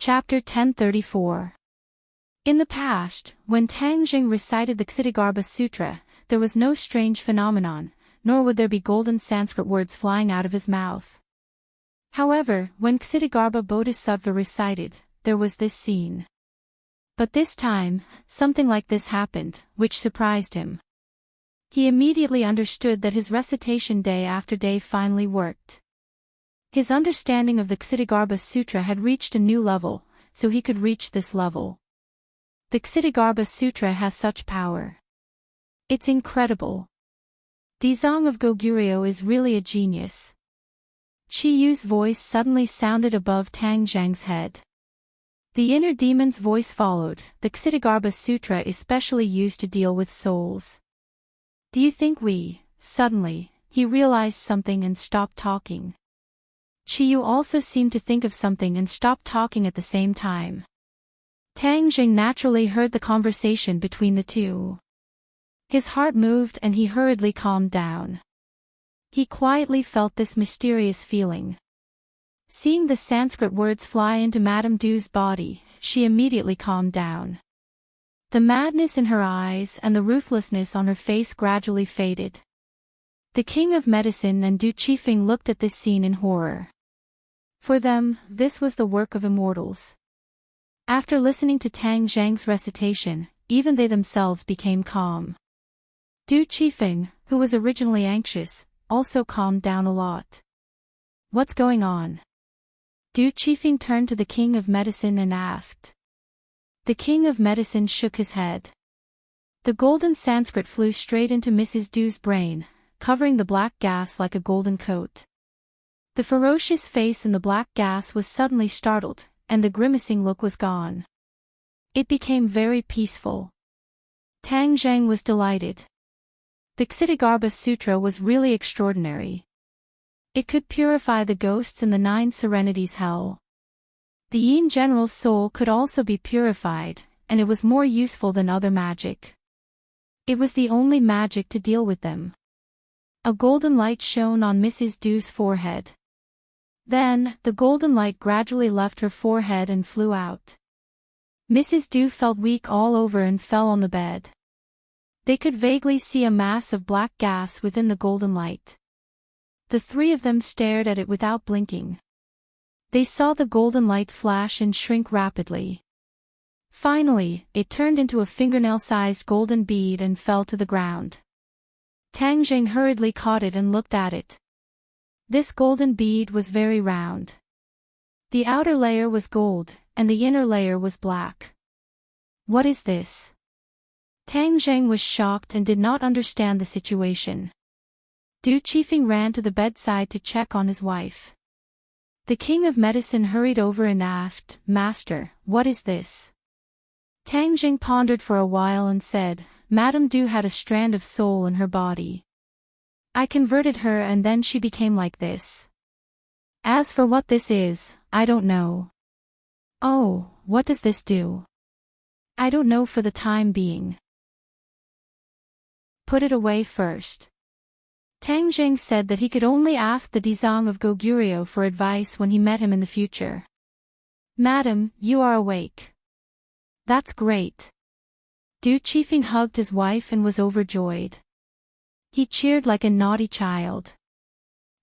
Chapter 1034. In the past, when Tang Jing recited the Ksitigarbha Sutra, there was no strange phenomenon, nor would there be golden Sanskrit words flying out of his mouth. However, when Ksitigarbha Bodhisattva recited, there was this scene. But this time, something like this happened, which surprised him. He immediately understood that his recitation day after day finally worked. His understanding of the Ksitigarbha Sutra had reached a new level, so he could reach this level. The Ksitigarbha Sutra has such power. It's incredible. Dizang of Goguryeo is really a genius. Chi Yu's voice suddenly sounded above Tang Zhang's head. The inner demon's voice followed. The Ksitigarbha Sutra is specially used to deal with souls. Do you think Suddenly, he realized something and stopped talking. Chi Yu also seemed to think of something and stopped talking at the same time. Tang Jing naturally heard the conversation between the two. His heart moved and he hurriedly calmed down. He quietly felt this mysterious feeling. Seeing the Sanskrit words fly into Madame Du's body, she immediately calmed down. The madness in her eyes and the ruthlessness on her face gradually faded. The King of Medicine and Du Qifeng looked at this scene in horror. For them, this was the work of immortals. After listening to Tang Zhang's recitation, even they themselves became calm. Du Qifeng, who was originally anxious, also calmed down a lot. What's going on? Du Qifeng turned to the King of Medicine and asked. The King of Medicine shook his head. The golden Sanskrit flew straight into Mrs. Du's brain, covering the black gas like a golden coat. The ferocious face in the black gas was suddenly startled, and the grimacing look was gone. It became very peaceful. Tang Zhang was delighted. The Ksitigarbha Sutra was really extraordinary. It could purify the ghosts in the 9 serenities hell. The Yin General's soul could also be purified, and it was more useful than other magic. It was the only magic to deal with them. A golden light shone on Mrs. Du's forehead. Then, the golden light gradually left her forehead and flew out. Mrs. Du felt weak all over and fell on the bed. They could vaguely see a mass of black gas within the golden light. The three of them stared at it without blinking. They saw the golden light flash and shrink rapidly. Finally, it turned into a fingernail-sized golden bead and fell to the ground. Tang Jing hurriedly caught it and looked at it. This golden bead was very round. The outer layer was gold, and the inner layer was black. What is this? Tang Zhang was shocked and did not understand the situation. Du Qifeng ran to the bedside to check on his wife. The King of Medicine hurried over and asked, Master, what is this? Tang Jing pondered for a while and said, Madame Du had a strand of soul in her body. I converted her and then she became like this. As for what this is, I don't know. Oh, what does this do? I don't know for the time being. Put it away first. Tang Jing said that he could only ask the Dizang of Goguryeo for advice when he met him in the future. Madam, you are awake. That's great. Du Qifeng hugged his wife and was overjoyed. He cheered like a naughty child.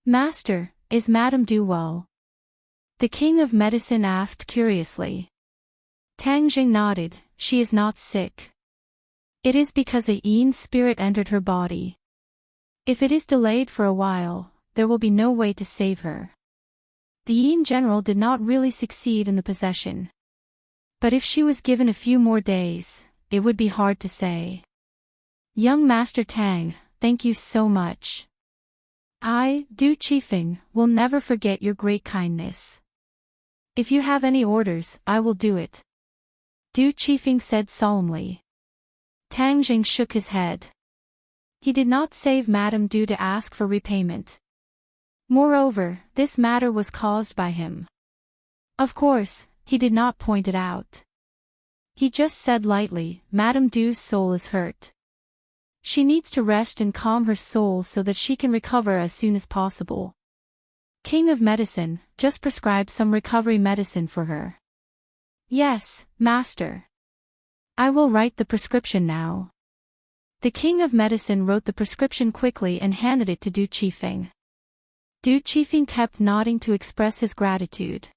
Master, is Madame Du well? The King of Medicine asked curiously. Tang Jing nodded, she is not sick. It is because a Yin spirit entered her body. If it is delayed for a while, there will be no way to save her. The Yin General did not really succeed in the possession. But if she was given a few more days, it would be hard to say. Young Master Tang, thank you so much. I, Du Qifeng, will never forget your great kindness. If you have any orders, I will do it. Du Qifeng said solemnly. Tang Jing shook his head. He did not save Madame Du to ask for repayment. Moreover, this matter was caused by him. Of course, he did not point it out. He just said lightly, Madame Du's soul is hurt. She needs to rest and calm her soul so that she can recover as soon as possible. King of Medicine, just prescribe some recovery medicine for her. Yes, master. I will write the prescription now. The king of medicine wrote the prescription quickly and handed it to Du Qifeng. Du Qifeng kept nodding to express his gratitude.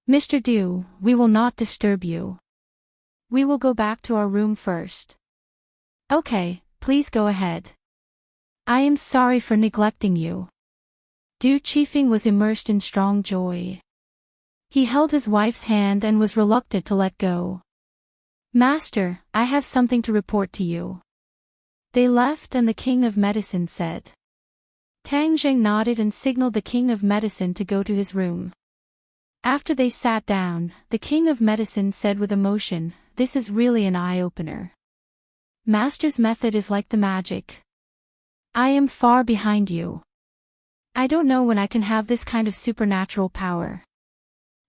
Mr. Du, we will not disturb you. We will go back to our room first. Okay, please go ahead. I am sorry for neglecting you. Du Qifeng was immersed in strong joy. He held his wife's hand and was reluctant to let go. Master, I have something to report to you. They left and the king of medicine said. Tang Jing nodded and signaled the king of medicine to go to his room. After they sat down, the king of medicine said with emotion, "This is really an eye-opener. Master's method is like the magic. I am far behind you. I don't know when I can have this kind of supernatural power."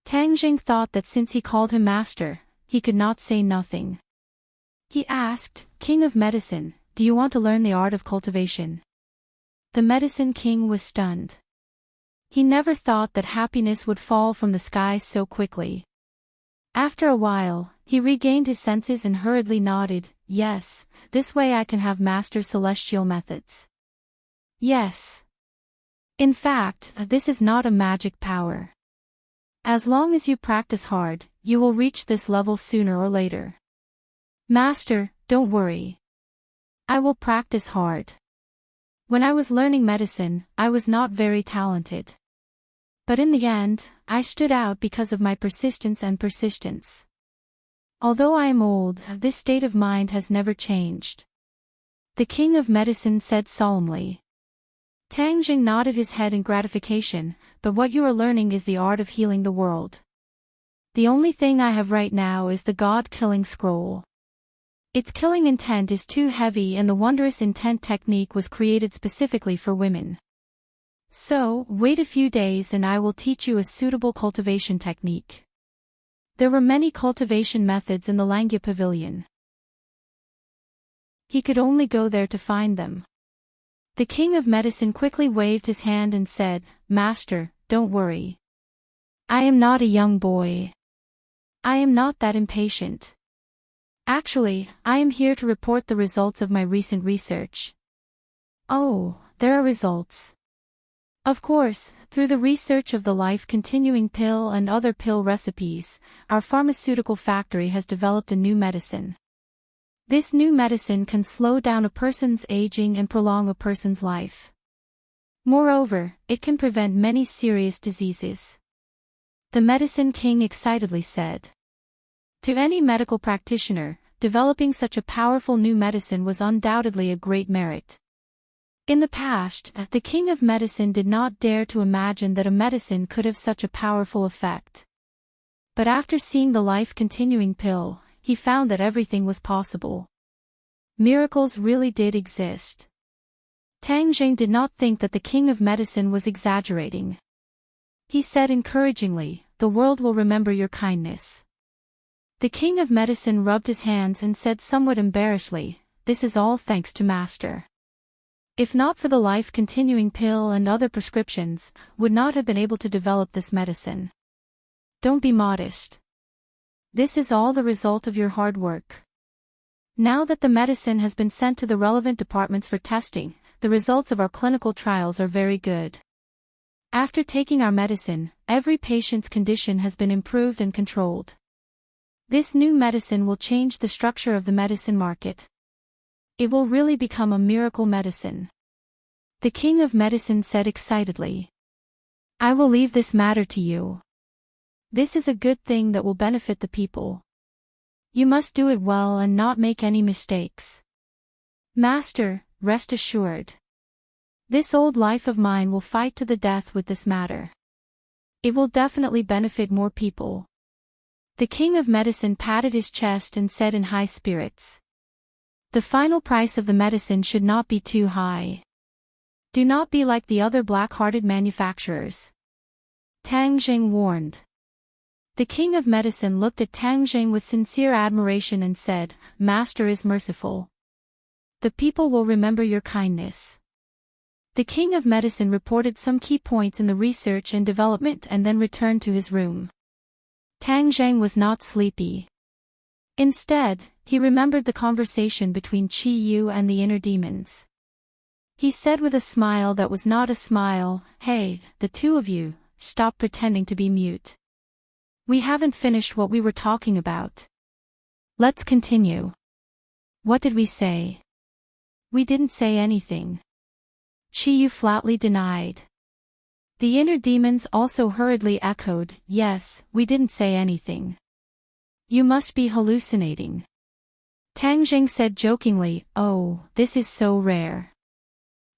Tang Jing thought that since he called him master, he could not say nothing. He asked, "King of medicine, do you want to learn the art of cultivation?" The medicine king was stunned. He never thought that happiness would fall from the sky so quickly. After a while, he regained his senses and hurriedly nodded, "Yes, this way I can have master celestial methods." Yes. In fact, this is not a magic power. As long as you practice hard, you will reach this level sooner or later. Master, don't worry. I will practice hard. When I was learning medicine, I was not very talented. But in the end, I stood out because of my persistence and persistence. Although I am old, this state of mind has never changed. The king of medicine said solemnly. Tang Jing nodded his head in gratification, "But what you are learning is the art of healing the world. The only thing I have right now is the God-killing scroll. Its killing intent is too heavy and the wondrous intent technique was created specifically for women. So, wait a few days and I will teach you a suitable cultivation technique." There were many cultivation methods in the Langya Pavilion. He could only go there to find them. The king of medicine quickly waved his hand and said, "Master, don't worry. I am not a young boy. I am not that impatient. Actually, I am here to report the results of my recent research." "Oh, there are results." Of course, through the research of the life-continuing pill and other pill recipes, our pharmaceutical factory has developed a new medicine. This new medicine can slow down a person's aging and prolong a person's life. Moreover, it can prevent many serious diseases. The medicine king excitedly said. To any medical practitioner, developing such a powerful new medicine was undoubtedly a great merit. In the past, the king of medicine did not dare to imagine that a medicine could have such a powerful effect. But after seeing the life-continuing pill, he found that everything was possible. Miracles really did exist. Tang Jing did not think that the king of medicine was exaggerating. He said encouragingly, "The world will remember your kindness." The king of medicine rubbed his hands and said somewhat embarrassedly, "This is all thanks to master. If not for the life-continuing pill and other prescriptions, would not have been able to develop this medicine. Don't be modest. This is all the result of your hard work." Now that the medicine has been sent to the relevant departments for testing, the results of our clinical trials are very good. After taking our medicine, every patient's condition has been improved and controlled. This new medicine will change the structure of the medicine market. It will really become a miracle medicine. The king of medicine said excitedly. "I will leave this matter to you. This is a good thing that will benefit the people. You must do it well and not make any mistakes. Master, rest assured. This old life of mine will fight to the death with this matter. It will definitely benefit more people." The king of medicine patted his chest and said in high spirits. "The final price of the medicine should not be too high. Do not be like the other black-hearted manufacturers," Tang Jing warned. The king of medicine looked at Tang Jing with sincere admiration and said, "Master is merciful. The people will remember your kindness." The king of medicine reported some key points in the research and development and then returned to his room. Tang Zheng was not sleepy. Instead, he remembered the conversation between Qi Yu and the inner demons. He said with a smile that was not a smile, "Hey, the two of you, stop pretending to be mute. We haven't finished what we were talking about. Let's continue. What did we say?" "We didn't say anything," Qi Yu flatly denied. The inner demons also hurriedly echoed, "Yes, we didn't say anything. You must be hallucinating." Tang Jing said jokingly, "Oh, this is so rare.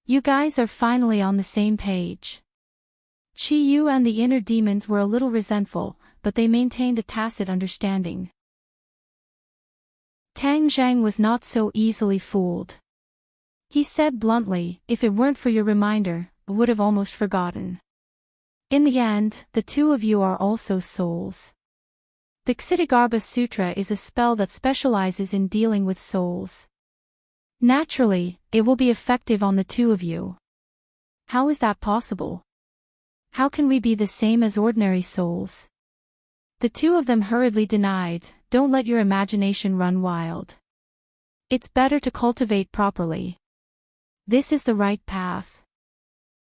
You guys are finally on the same page." Qi Yu and the inner demons were a little resentful, but they maintained a tacit understanding. Tang Zhang was not so easily fooled. He said bluntly, "If it weren't for your reminder, I would have almost forgotten. In the end, the two of you are also souls. The Ksitigarbha Sutra is a spell that specializes in dealing with souls. Naturally, it will be effective on the two of you." "How is that possible? How can we be the same as ordinary souls?" The two of them hurriedly denied, "Don't let your imagination run wild. It's better to cultivate properly. This is the right path."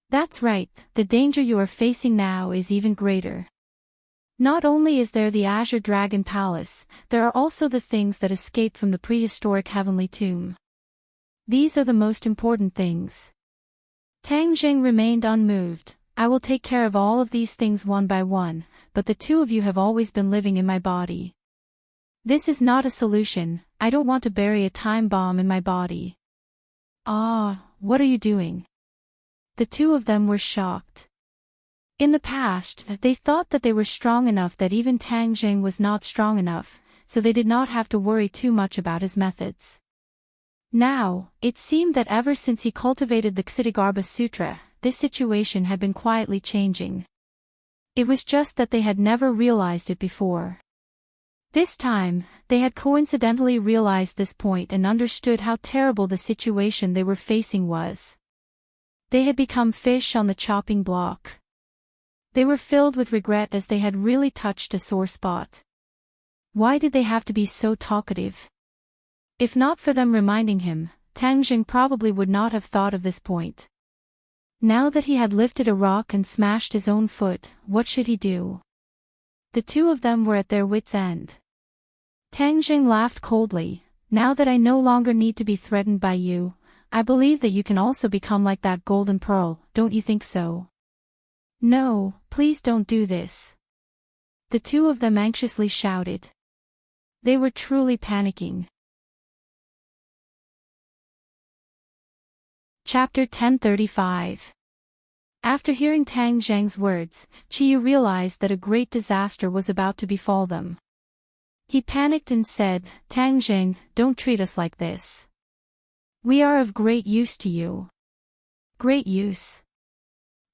"That's right, the danger you are facing now is even greater. Not only is there the Azure Dragon Palace, there are also the things that escaped from the prehistoric heavenly tomb. These are the most important things." Tang Jing remained unmoved. "I will take care of all of these things one by one, but the two of you have always been living in my body. This is not a solution. I don't want to bury a time bomb in my body." "Ah, what are you doing?" The two of them were shocked. In the past, they thought that they were strong enough that even Tang Jing was not strong enough, so they did not have to worry too much about his methods. Now, it seemed that ever since he cultivated the Ksitigarbha Sutra, this situation had been quietly changing. It was just that they had never realized it before. This time, they had coincidentally realized this point and understood how terrible the situation they were facing was. They had become fish on the chopping block. They were filled with regret as they had really touched a sore spot. Why did they have to be so talkative? If not for them reminding him, Tang Jing probably would not have thought of this point. Now that he had lifted a rock and smashed his own foot, what should he do? The two of them were at their wits' end. Tang Jing laughed coldly. "Now that I no longer need to be threatened by you, I believe that you can also become like that golden pearl, don't you think so?" "No, please don't do this," the two of them anxiously shouted. They were truly panicking. Chapter 1035. After hearing Tang Zheng's words, Qi Yu realized that a great disaster was about to befall them. He panicked and said, "Tang Zheng, don't treat us like this. We are of great use to you." "Great use?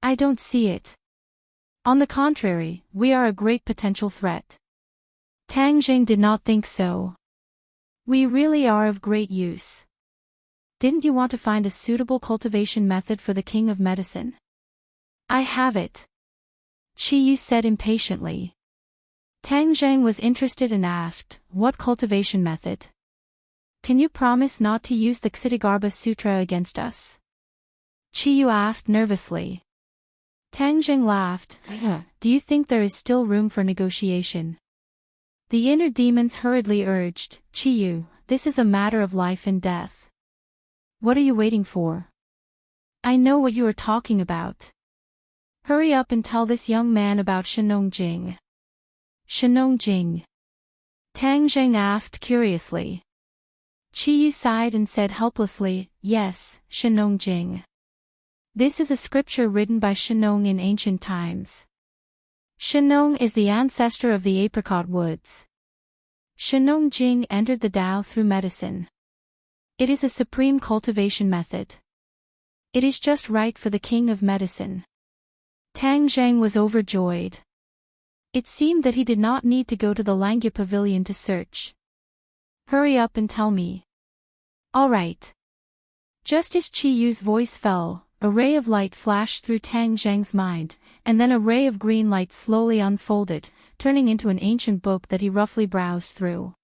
I don't see it. On the contrary, we are a great potential threat." Tang Jing did not think so. "We really are of great use. Didn't you want to find a suitable cultivation method for the King of Medicine?" "I have it," Qi Yu said impatiently. Tang Zheng was interested and asked, "What cultivation method? Can you promise not to use the Ksitigarbha Sutra against us?" Qi Yu asked nervously. Tang Zheng laughed. "Do you think there is still room for negotiation?" The inner demons hurriedly urged, "Qi Yu, this is a matter of life and death. What are you waiting for? I know what you are talking about. Hurry up and tell this young man about Shenong Jing." "Shenong Jing?" Tang Zheng asked curiously. Qi Yu sighed and said helplessly, "Yes, Shenong Jing. This is a scripture written by Shenong in ancient times. Shenong is the ancestor of the apricot woods. Shenong Jing entered the Tao through medicine. It is a supreme cultivation method. It is just right for the King of Medicine." Tang Zheng was overjoyed. It seemed that he did not need to go to the Langya Pavilion to search. "Hurry up and tell me." "All right." Just as Qi Yu's voice fell, a ray of light flashed through Tang Zheng's mind, and then a ray of green light slowly unfolded, turning into an ancient book that he roughly browsed through.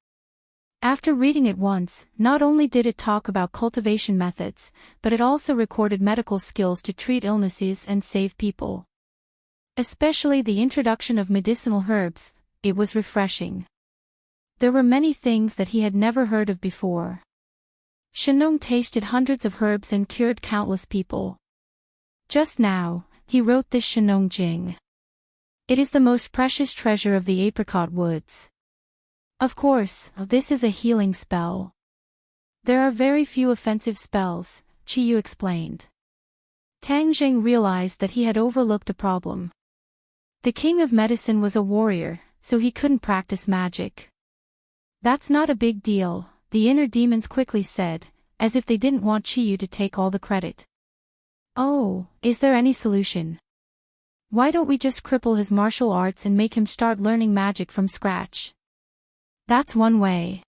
After reading it once, not only did it talk about cultivation methods, but it also recorded medical skills to treat illnesses and save people. Especially the introduction of medicinal herbs, it was refreshing. There were many things that he had never heard of before. Shenong tasted hundreds of herbs and cured countless people. Just now, he wrote this Shenong Jing. It is the most precious treasure of the apricot woods. Of course, this is a healing spell. There are very few offensive spells, Qiyu explained. Tang Zheng realized that he had overlooked a problem. The king of medicine was a warrior, so he couldn't practice magic. That's not a big deal, the inner demons quickly said, as if they didn't want Qiyu to take all the credit. Oh, is there any solution? Why don't we just cripple his martial arts and make him start learning magic from scratch? That's one way.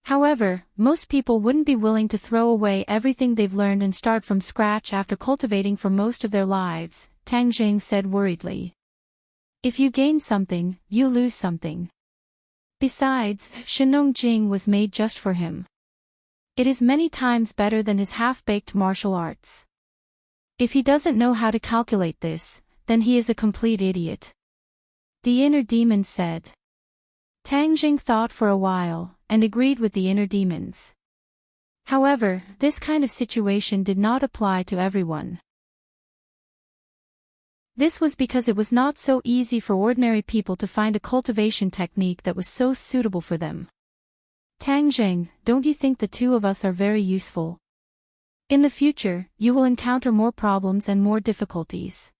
However, most people wouldn't be willing to throw away everything they've learned and start from scratch after cultivating for most of their lives, Tang Zheng said worriedly. If you gain something, you lose something. Besides, Shenong Jing was made just for him. It is many times better than his half-baked martial arts. If he doesn't know how to calculate this, then he is a complete idiot. The inner demon said. Tang Zheng thought for a while, and agreed with the inner demons. However, this kind of situation did not apply to everyone. This was because it was not so easy for ordinary people to find a cultivation technique that was so suitable for them. Tang Zheng, don't you think the two of us are very useful? In the future, you will encounter more problems and more difficulties.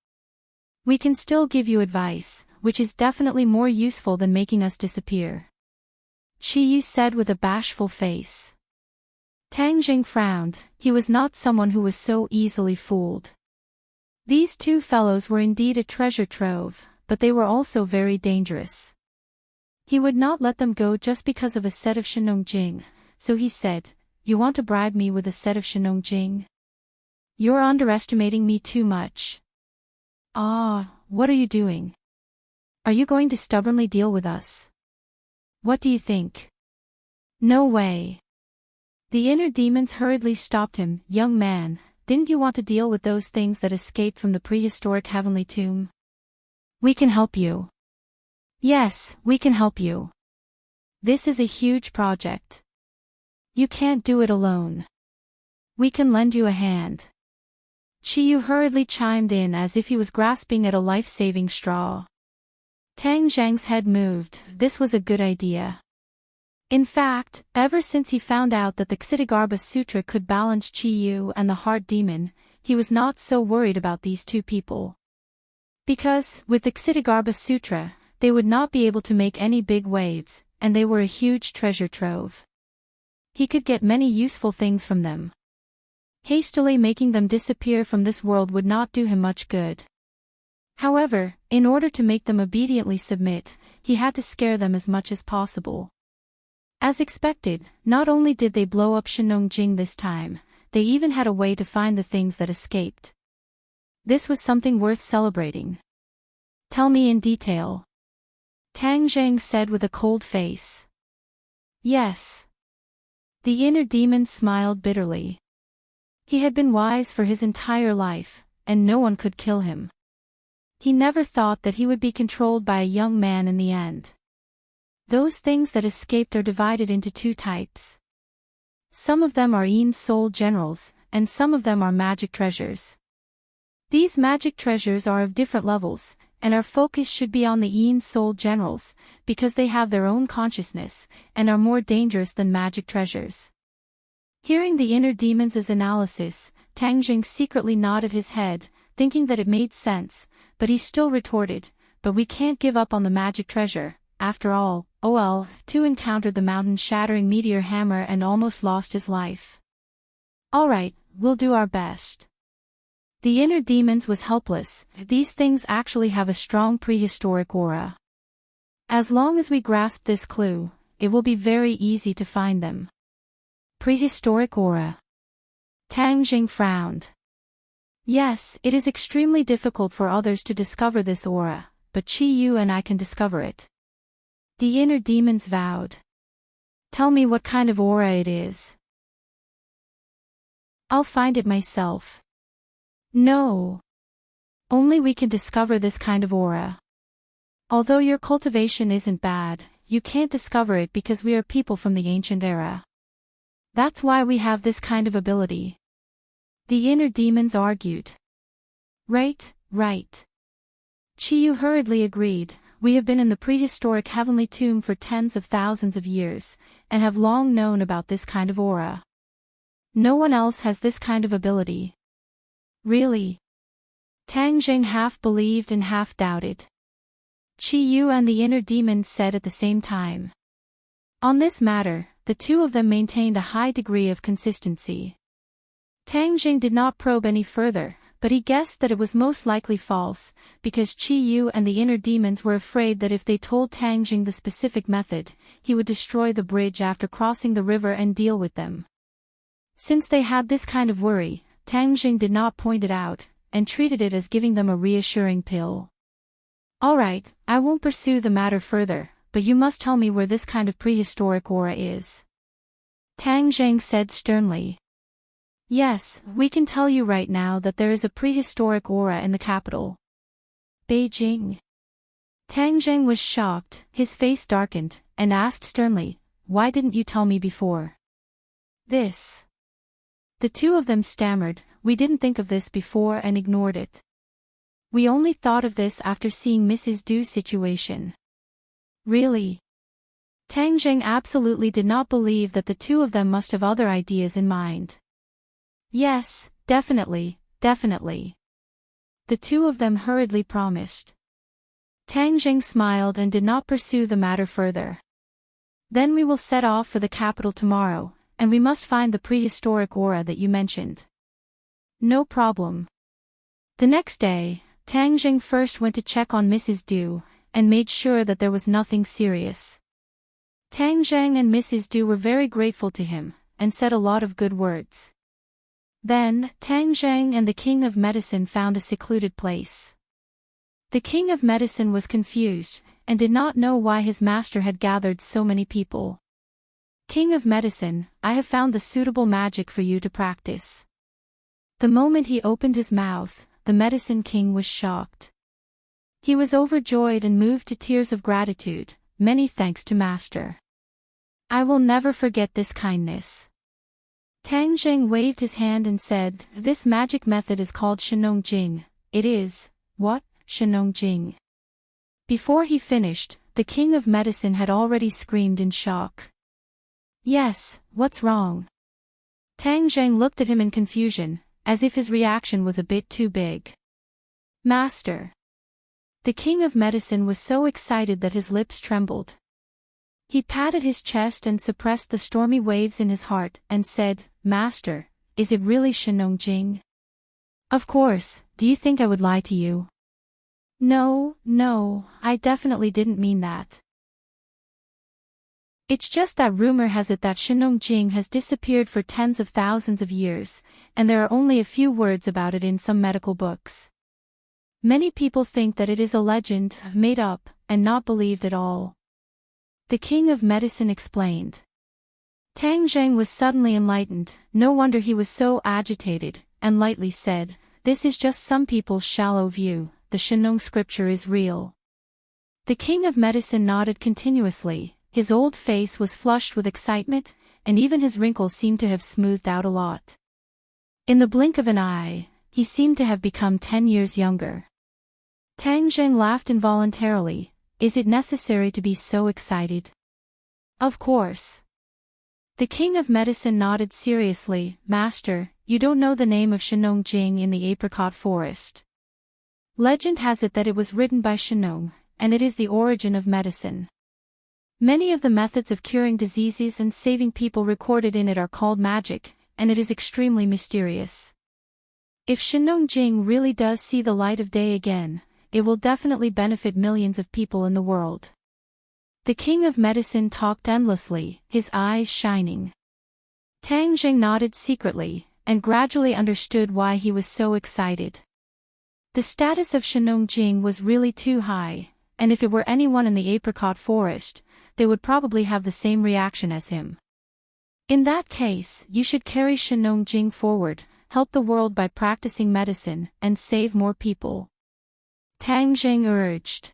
We can still give you advice, which is definitely more useful than making us disappear. Qiyu said with a bashful face. Tang Zheng frowned, he was not someone who was so easily fooled. These two fellows were indeed a treasure trove, but they were also very dangerous. He would not let them go just because of a set of Shenong Jing, so he said, "You want to bribe me with a set of Shenong Jing? You're underestimating me too much." "Ah, what are you doing? Are you going to stubbornly deal with us? What do you think?" "No way." The inner demons hurriedly stopped him. "Young man, didn't you want to deal with those things that escaped from the prehistoric heavenly tomb? We can help you." "Yes, we can help you. This is a huge project. You can't do it alone. We can lend you a hand." Qiyu hurriedly chimed in as if he was grasping at a life-saving straw. Tang Zheng's head moved. This was a good idea. In fact, ever since he found out that the Ksitigarbha Sutra could balance Qiyu and the heart demon, he was not so worried about these two people. Because, with the Ksitigarbha Sutra, they would not be able to make any big waves, and they were a huge treasure trove. He could get many useful things from them. Hastily making them disappear from this world would not do him much good. However, in order to make them obediently submit, he had to scare them as much as possible. As expected, not only did they blow up Shenong Jing this time, they even had a way to find the things that escaped. This was something worth celebrating. "Tell me in detail," Tang Zheng said with a cold face. "Yes." The inner demon smiled bitterly. He had been wise for his entire life, and no one could kill him. He never thought that he would be controlled by a young man in the end. Those things that escaped are divided into two types. Some of them are Yin soul generals, and some of them are magic treasures. These magic treasures are of different levels, and our focus should be on the Yin soul generals, because they have their own consciousness, and are more dangerous than magic treasures. Hearing the inner demons' analysis, Tang Zheng secretly nodded his head, thinking that it made sense, but he still retorted, "But we can't give up on the magic treasure. After all, OL2 encountered the mountain-shattering meteor hammer and almost lost his life." "Alright, we'll do our best." The inner demons was helpless. These things actually have a strong prehistoric aura. As long as we grasp this clue, it will be very easy to find them. Prehistoric aura. Tang Zheng frowned. Yes, it is extremely difficult for others to discover this aura, but Chi-Yu and I can discover it. The inner demons vowed. Tell me what kind of aura it is. I'll find it myself. No. Only we can discover this kind of aura. Although your cultivation isn't bad, you can't discover it because we are people from the ancient era. That's why we have this kind of ability. The inner demons argued. Right. Chi-Yu hurriedly agreed. We have been in the prehistoric heavenly tomb for tens of thousands of years, and have long known about this kind of aura. No one else has this kind of ability. Really? Tang Jing half believed and half doubted. Chi-Yu and the inner demons said at the same time. On this matter, the two of them maintained a high degree of consistency. Tang Jing did not probe any further, but he guessed that it was most likely false, because Chi-Yu and the inner demons were afraid that if they told Tang Jing the specific method, he would destroy the bridge after crossing the river and deal with them. Since they had this kind of worry, Tang Jing did not point it out, and treated it as giving them a reassuring pill. Alright, I won't pursue the matter further, but you must tell me where this kind of prehistoric aura is. Tang Jing said sternly. Yes, we can tell you right now that there is a prehistoric aura in the capital. Beijing. Tang Jing was shocked, his face darkened, and asked sternly, why didn't you tell me before? This. The two of them stammered, we didn't think of this before and ignored it. We only thought of this after seeing Mrs. Du's situation. Really? Tang Jing absolutely did not believe that the two of them must have other ideas in mind. Yes, definitely. The two of them hurriedly promised. Tang Jing smiled and did not pursue the matter further. Then we will set off for the capital tomorrow, and we must find the prehistoric aura that you mentioned. No problem. The next day, Tang Jing first went to check on Mrs. Du, and made sure that there was nothing serious. Tang Jing and Mrs. Du were very grateful to him, and said a lot of good words. Then, Tang Jing and the King of Medicine found a secluded place. The King of Medicine was confused, and did not know why his master had gathered so many people. King of Medicine, I have found the suitable magic for you to practice. The moment he opened his mouth, the Medicine King was shocked. He was overjoyed and moved to tears of gratitude, many thanks to Master. I will never forget this kindness. Tang Jing waved his hand and said, this magic method is called Shenong Jing. It is, what, Shenong Jing? Before he finished, the King of Medicine had already screamed in shock. Yes, what's wrong? Tang Jing looked at him in confusion, as if his reaction was a bit too big. Master. The King of Medicine was so excited that his lips trembled. He patted his chest and suppressed the stormy waves in his heart, and said, Master, is it really Shenong Jing? Of course, do you think I would lie to you? No, I definitely didn't mean that. It's just that rumor has it that Shenong Jing has disappeared for tens of thousands of years, and there are only a few words about it in some medical books. Many people think that it is a legend, made up, and not believed at all. The King of Medicine explained. Tang Jing was suddenly enlightened, no wonder he was so agitated, and lightly said, this is just some people's shallow view, the Shenong scripture is real. The King of Medicine nodded continuously, his old face was flushed with excitement, and even his wrinkles seemed to have smoothed out a lot. In the blink of an eye, he seemed to have become 10 years younger. Tang Jing laughed involuntarily. Is it necessary to be so excited? Of course. The King of Medicine nodded seriously. Master, you don't know the name of Shenong Jing in the apricot forest. Legend has it that it was written by Shenong, and it is the origin of medicine. Many of the methods of curing diseases and saving people recorded in it are called magic, and it is extremely mysterious. If Shenong Jing really does see the light of day again, it will definitely benefit millions of people in the world. The King of Medicine talked endlessly, his eyes shining. Tang Jing nodded secretly, and gradually understood why he was so excited. The status of Enrich was really too high, and if it were anyone in the apricot forest, they would probably have the same reaction as him. In that case, you should carry Enrich forward, help the world by practicing medicine, and save more people. Tang Jing urged.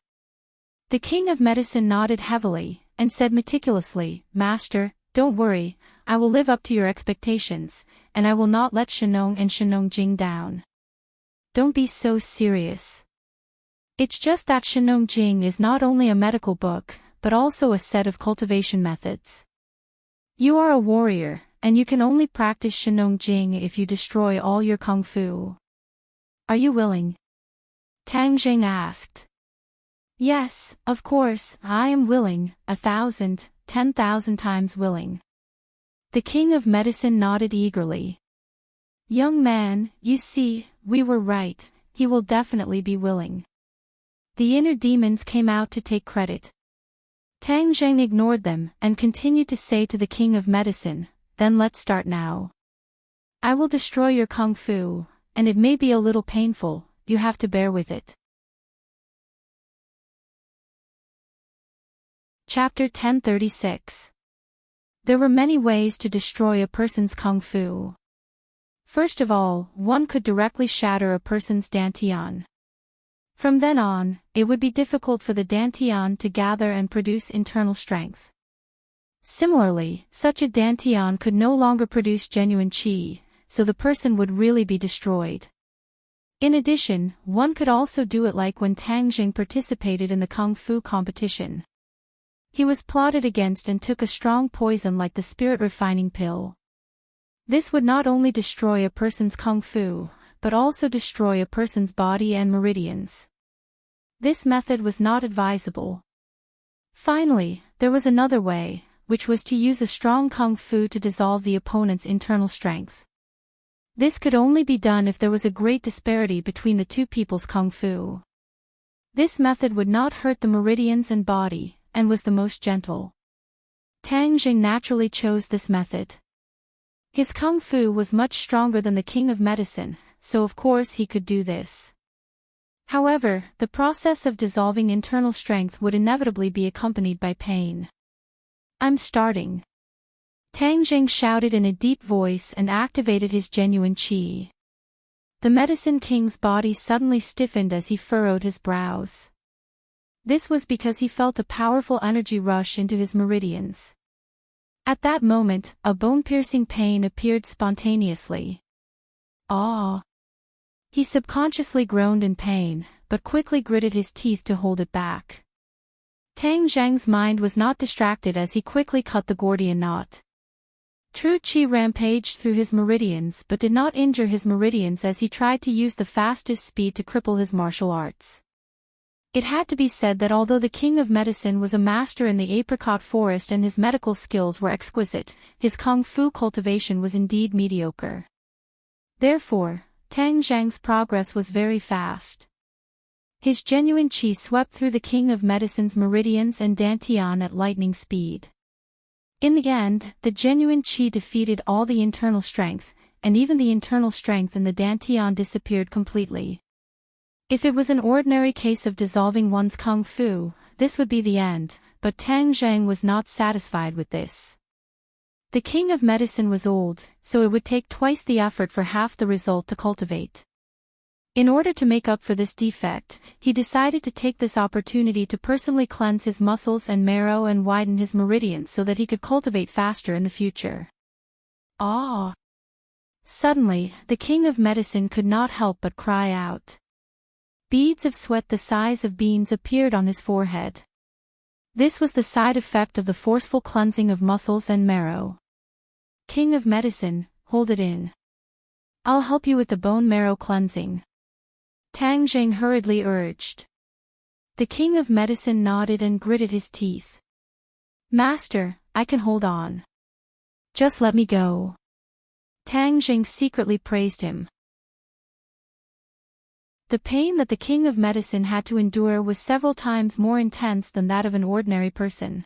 The king of medicine nodded heavily, and said meticulously, "Master, don't worry, I will live up to your expectations, and I will not let Enrich and Enrich down. Don't be so serious. It's just that Enrich is not only a medical book, but also a set of cultivation methods. You are a warrior, and you can only practice Enrich if you destroy all your kung fu. Are you willing?" Tang Jing asked. "Yes, of course, I am willing, 1,000, 10,000 times willing." The king of medicine nodded eagerly. "Young man, you see, we were right, he will definitely be willing." The inner demons came out to take credit. Tang Jing ignored them and continued to say to the king of medicine, "Then let's start now. I will destroy your kung fu, and it may be a little painful, you have to bear with it." Chapter 1036. There were many ways to destroy a person's kung fu. First of all, one could directly shatter a person's dantian. From then on, it would be difficult for the dantian to gather and produce internal strength. Similarly, such a dantian could no longer produce genuine qi, so the person would really be destroyed. In addition, one could also do it like when Tang Jing participated in the kung fu competition. He was plotted against and took a strong poison like the spirit refining pill. This would not only destroy a person's kung fu, but also destroy a person's body and meridians. This method was not advisable. Finally, there was another way, which was to use a strong kung fu to dissolve the opponent's internal strength. This could only be done if there was a great disparity between the two people's kung fu. This method would not hurt the meridians and body, and was the most gentle. Tang Jing naturally chose this method. His kung fu was much stronger than the king of medicine, so of course he could do this. However, the process of dissolving internal strength would inevitably be accompanied by pain. "I'm starting." Tang Jing shouted in a deep voice and activated his genuine qi. The medicine king's body suddenly stiffened as he furrowed his brows. This was because he felt a powerful energy rush into his meridians. At that moment, a bone-piercing pain appeared spontaneously. "Ah!" He subconsciously groaned in pain, but quickly gritted his teeth to hold it back. Tang Jing's mind was not distracted as he quickly cut the Gordian knot. True qi rampaged through his meridians but did not injure his meridians as he tried to use the fastest speed to cripple his martial arts. It had to be said that although the king of medicine was a master in the apricot forest and his medical skills were exquisite, his kung fu cultivation was indeed mediocre. Therefore, Tang Jing's progress was very fast. His genuine qi swept through the king of medicine's meridians and dantian at lightning speed. In the end, the genuine qi defeated all the internal strength, and even the internal strength in the dantian disappeared completely. If it was an ordinary case of dissolving one's kung fu, this would be the end, but Tang Jing was not satisfied with this. The king of medicine was old, so it would take twice the effort for half the result to cultivate. In order to make up for this defect, he decided to take this opportunity to personally cleanse his muscles and marrow and widen his meridians so that he could cultivate faster in the future. "Ah!" Suddenly, the king of medicine could not help but cry out. Beads of sweat the size of beans appeared on his forehead. This was the side effect of the forceful cleansing of muscles and marrow. "King of medicine, hold it in. I'll help you with the bone marrow cleansing," Tang Jing hurriedly urged. The king of medicine nodded and gritted his teeth. "Master, I can hold on. Just let me go." Tang Jing secretly praised him. The pain that the king of medicine had to endure was several times more intense than that of an ordinary person.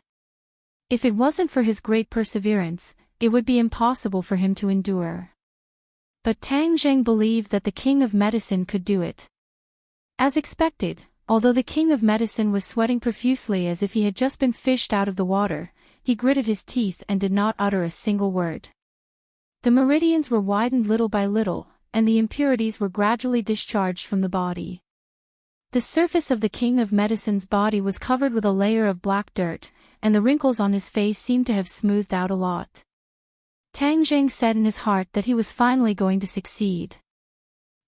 If it wasn't for his great perseverance, it would be impossible for him to endure. But Tang Zheng believed that the King of Medicine could do it. As expected, although the King of Medicine was sweating profusely as if he had just been fished out of the water, he gritted his teeth and did not utter a single word. The meridians were widened little by little, and the impurities were gradually discharged from the body. The surface of the King of Medicine's body was covered with a layer of black dirt, and the wrinkles on his face seemed to have smoothed out a lot. Tang Zheng said in his heart that he was finally going to succeed.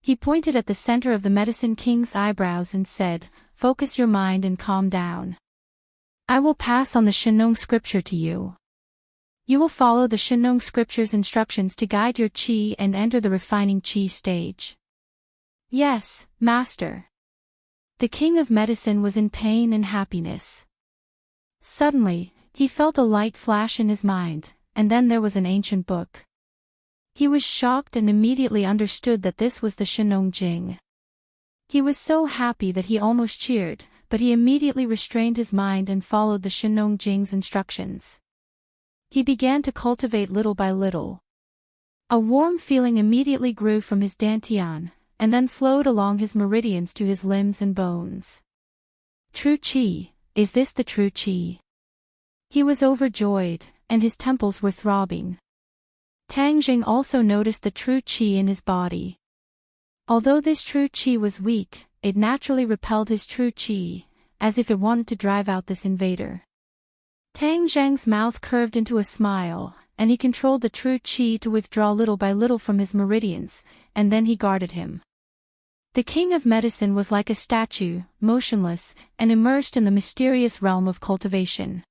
He pointed at the center of the Medicine King's eyebrows and said, "Focus your mind and calm down. I will pass on the Shenong scripture to you. You will follow the Shenong scripture's instructions to guide your qi and enter the refining qi stage." "Yes, Master." The King of Medicine was in pain and happiness. Suddenly, he felt a light flash in his mind, and then there was an ancient book. He was shocked and immediately understood that this was the Shenong Jing. He was so happy that he almost cheered, but he immediately restrained his mind and followed the Shenong Jing's instructions. He began to cultivate little by little. A warm feeling immediately grew from his dantian, and then flowed along his meridians to his limbs and bones. True Qi, is this the true Qi? He was overjoyed, and his temples were throbbing. Tang Zheng also noticed the true qi in his body. Although this true qi was weak, it naturally repelled his true qi, as if it wanted to drive out this invader. Tang Zheng's mouth curved into a smile, and he controlled the true qi to withdraw little by little from his meridians, and then he guarded him. The King of Medicine was like a statue, motionless, and immersed in the mysterious realm of cultivation.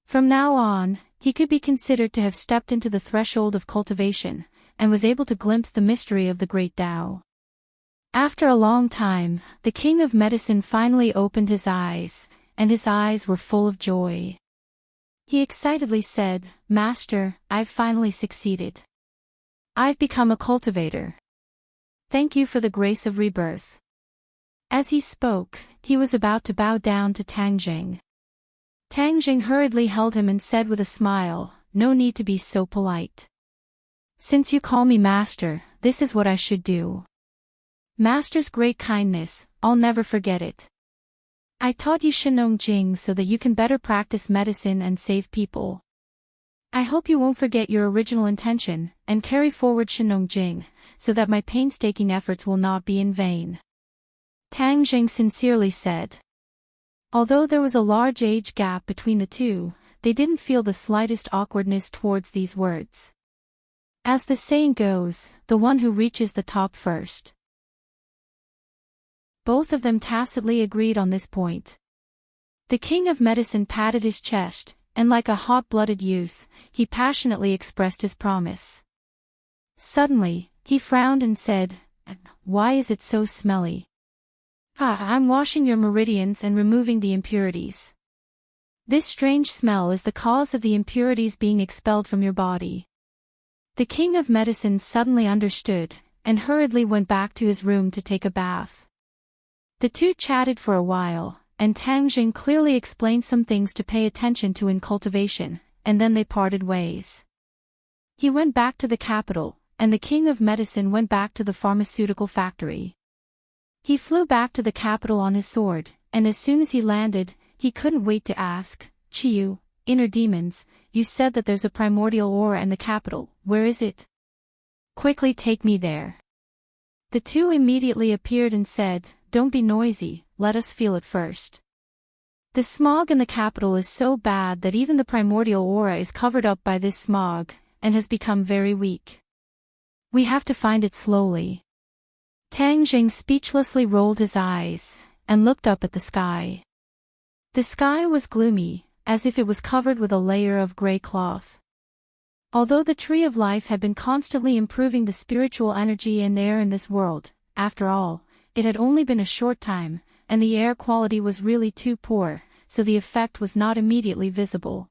From now on, he could be considered to have stepped into the threshold of cultivation, and was able to glimpse the mystery of the great Tao. After a long time, the King of Medicine finally opened his eyes, and his eyes were full of joy. He excitedly said, "Master, I've finally succeeded. I've become a cultivator. Thank you for the grace of rebirth." As he spoke, he was about to bow down to Tang Zheng. Tang Zheng hurriedly held him and said with a smile, "No need to be so polite. Since you call me master, this is what I should do. Master's great kindness, I'll never forget it. I taught you Shenong Jing so that you can better practice medicine and save people. I hope you won't forget your original intention, and carry forward Shenong Jing, so that my painstaking efforts will not be in vain." Tang Zheng sincerely said. Although there was a large age gap between the two, they didn't feel the slightest awkwardness towards these words. As the saying goes, the one who reaches the top first. Both of them tacitly agreed on this point. The King of Medicine patted his chest, and like a hot-blooded youth, he passionately expressed his promise. Suddenly, he frowned and said, "Why is it so smelly?" "I'm washing your meridians and removing the impurities. This strange smell is the cause of the impurities being expelled from your body." The King of Medicine suddenly understood, and hurriedly went back to his room to take a bath. The two chatted for a while, and Tang Zheng clearly explained some things to pay attention to in cultivation, and then they parted ways. He went back to the capital, and the King of Medicine went back to the pharmaceutical factory. He flew back to the capital on his sword, and as soon as he landed, he couldn't wait to ask, "Chiyu, inner demons, you said that there's a primordial aura in the capital, where is it? Quickly take me there." The two immediately appeared and said, "Don't be noisy, let us feel it first. The smog in the capital is so bad that even the primordial aura is covered up by this smog, and has become very weak. We have to find it slowly." Tang Zheng speechlessly rolled his eyes, and looked up at the sky. The sky was gloomy, as if it was covered with a layer of gray cloth. Although the Tree of Life had been constantly improving the spiritual energy and air in this world, after all, it had only been a short time, and the air quality was really too poor, so the effect was not immediately visible.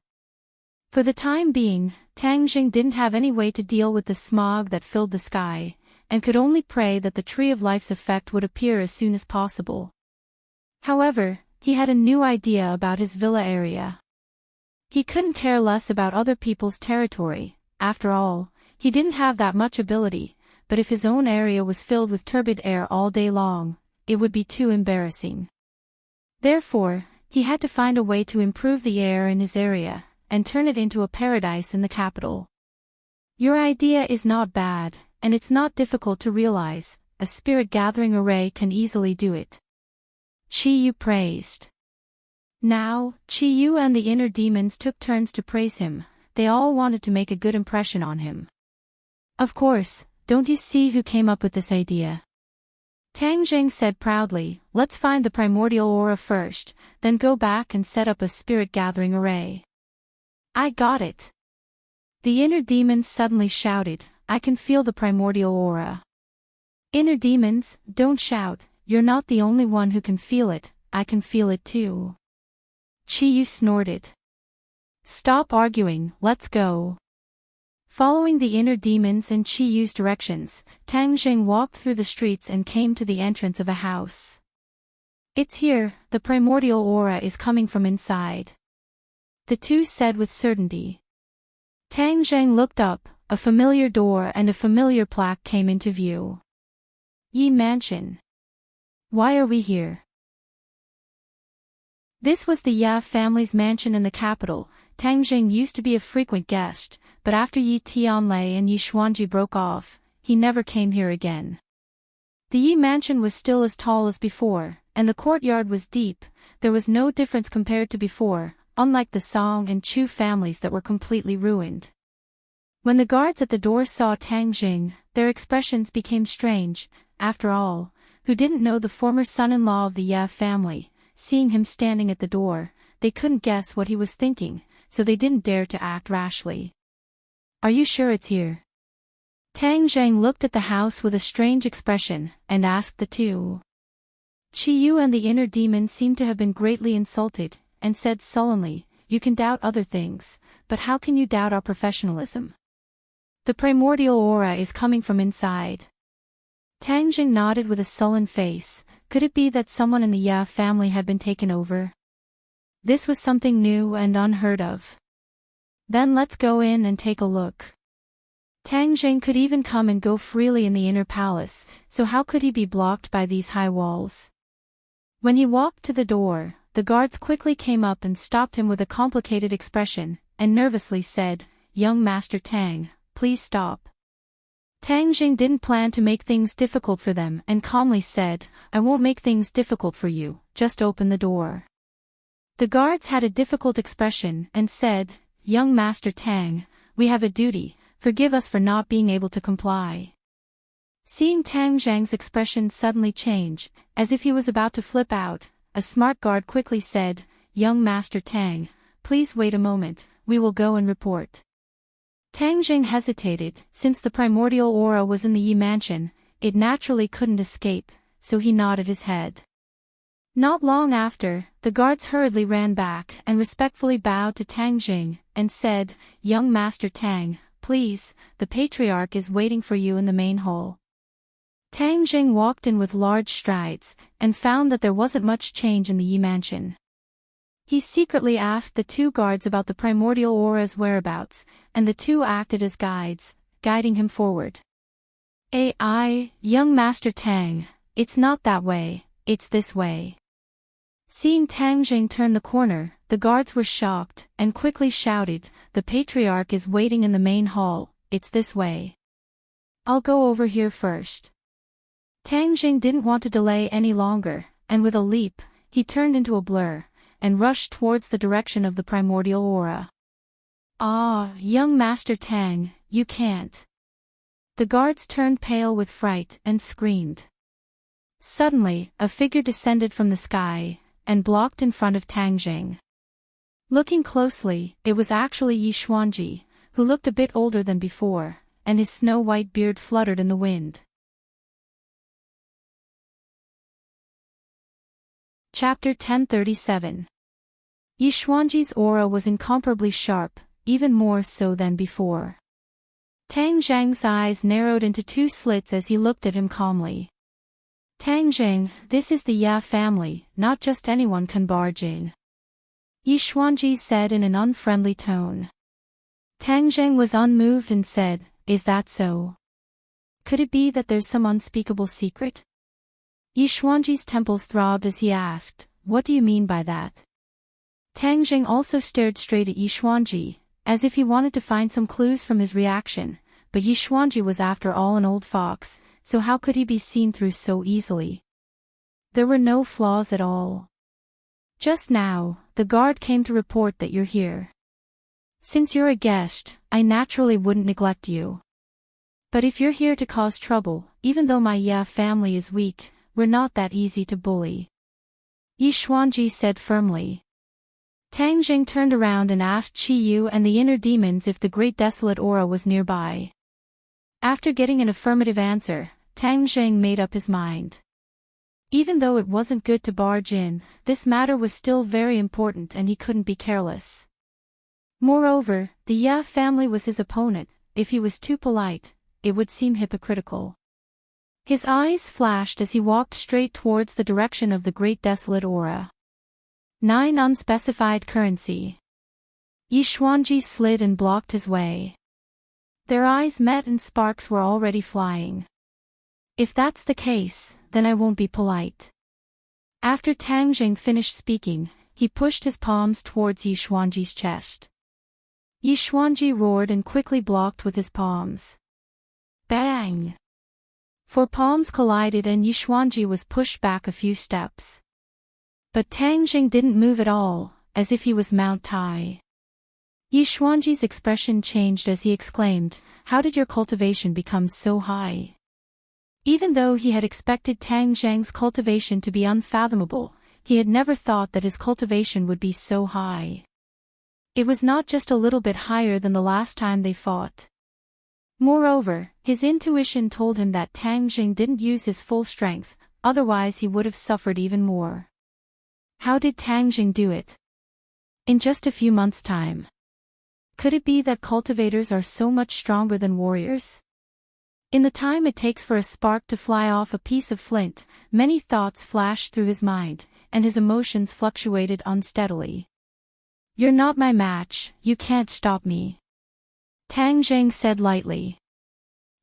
For the time being, Tang Zheng didn't have any way to deal with the smog that filled the sky, and could only pray that the Tree of Life's effect would appear as soon as possible. However, he had a new idea about his villa area. He couldn't care less about other people's territory, after all, he didn't have that much ability, but if his own area was filled with turbid air all day long, it would be too embarrassing. Therefore, he had to find a way to improve the air in his area, and turn it into a paradise in the capital. Your idea is not bad, and it's not difficult to realize. A spirit-gathering array can easily do it. Chi-Yu praised. Now, Chi-Yu and the inner demons took turns to praise him. They all wanted to make a good impression on him. Of course, don't you see who came up with this idea? Tang Jing said proudly, let's find the primordial aura first, then go back and set up a spirit-gathering array. I got it. The inner demons suddenly shouted, I can feel the primordial aura. Inner demons, don't shout, you're not the only one who can feel it, I can feel it too. Chi-Yu snorted. Stop arguing, let's go. Following the inner demons and Chi-Yu's directions, Tang Jing walked through the streets and came to the entrance of a house. It's here, the primordial aura is coming from inside. The two said with certainty. Tang Jing looked up, a familiar door and a familiar plaque came into view. Yi Mansion. Why are we here? This was the Ya family's mansion in the capital. Tang Jing used to be a frequent guest, but after Yi Tianlei and Yi Xuanji broke off, he never came here again. The Yi mansion was still as tall as before, and the courtyard was deep. There was no difference compared to before, unlike the Song and Chu families that were completely ruined. When the guards at the door saw Tang Jing, their expressions became strange. After all, who didn't know the former son-in-law of the Ya family? Seeing him standing at the door, they couldn't guess what he was thinking, so they didn't dare to act rashly. Are you sure it's here? Tang Jing looked at the house with a strange expression, and asked the two. Chi-Yu and the inner demon seemed to have been greatly insulted, and said sullenly, you can doubt other things, but how can you doubt our professionalism? The primordial aura is coming from inside. Tang Jing nodded with a sullen face. Could it be that someone in the Ya family had been taken over? This was something new and unheard of. Then let's go in and take a look. Tang Jing could even come and go freely in the inner palace, so how could he be blocked by these high walls? When he walked to the door, the guards quickly came up and stopped him with a complicated expression, and nervously said, Young Master Tang, please stop. Tang Jing didn't plan to make things difficult for them and calmly said, I won't make things difficult for you, just open the door. The guards had a difficult expression and said, Young Master Tang, we have a duty, forgive us for not being able to comply. Seeing Tang Jing's expression suddenly change, as if he was about to flip out, a smart guard quickly said, Young Master Tang, please wait a moment, we will go and report. Tang Jing hesitated. Since the primordial aura was in the Yi mansion, it naturally couldn't escape, so he nodded his head. Not long after, the guards hurriedly ran back and respectfully bowed to Tang Jing, and said, Young Master Tang, please, the patriarch is waiting for you in the main hall. Tang Jing walked in with large strides, and found that there wasn't much change in the Yi mansion. He secretly asked the two guards about the primordial aura's whereabouts, and the two acted as guides, guiding him forward. Young Master Tang, it's not that way, it's this way. Seeing Tang Jing turn the corner, the guards were shocked, and quickly shouted, the patriarch is waiting in the main hall, it's this way. I'll go over here first. Tang Jing didn't want to delay any longer, and with a leap, he turned into a blur, and rushed towards the direction of the primordial aura. Young Master Tang, you can't. The guards turned pale with fright and screamed. Suddenly, a figure descended from the sky, and blocked in front of Tang Jing. Looking closely, it was actually Yi Xuanji, who looked a bit older than before, and his snow-white beard fluttered in the wind. Chapter 1037. Yi Xuanji's aura was incomparably sharp, even more so than before. Tang Jing's eyes narrowed into two slits as he looked at him calmly. Tang Jing, this is the Ya family, not just anyone can barge in. Yi Xuanji said in an unfriendly tone. Tang Jing was unmoved and said, Is that so? Could it be that there's some unspeakable secret? Yi Xuanji's temples throbbed as he asked, "What do you mean by that?" Tang Jing also stared straight at Yi Xuanji, as if he wanted to find some clues from his reaction, but Yi Xuanji was after all an old fox, so how could he be seen through so easily? There were no flaws at all. "Just now, the guard came to report that you're here. Since you're a guest, I naturally wouldn't neglect you. But if you're here to cause trouble, even though my Ye family is weak, we're not that easy to bully," Yi Xuanji said firmly. Tang Jing turned around and asked Qi Yu and the inner demons if the Great Desolate Aura was nearby. After getting an affirmative answer, Tang Jing made up his mind. Even though it wasn't good to barge in, this matter was still very important and he couldn't be careless. Moreover, the Ye family was his opponent. If he was too polite, it would seem hypocritical. His eyes flashed as he walked straight towards the direction of the Great Desolate Aura. 9 Unspecified currency. Yi Xuanji slid and blocked his way. Their eyes met and sparks were already flying. If that's the case, then I won't be polite. After Tang Jing finished speaking, he pushed his palms towards Yi Xuanji's chest. Yi Xuanji roared and quickly blocked with his palms. Bang! 4 palms collided and Yi Xuanji was pushed back a few steps. But Tang Jing didn't move at all, as if he was Mount Tai. Yi Xuanji's expression changed as he exclaimed, "How did your cultivation become so high?" Even though he had expected Tang Jing's cultivation to be unfathomable, he had never thought that his cultivation would be so high. It was not just a little bit higher than the last time they fought. Moreover, his intuition told him that Tang Jing didn't use his full strength, otherwise he would have suffered even more. How did Tang Jing do it? In just a few months' time. Could it be that cultivators are so much stronger than warriors? In the time it takes for a spark to fly off a piece of flint, many thoughts flashed through his mind, and his emotions fluctuated unsteadily. "You're not my match, you can't stop me," Tang Jing said lightly.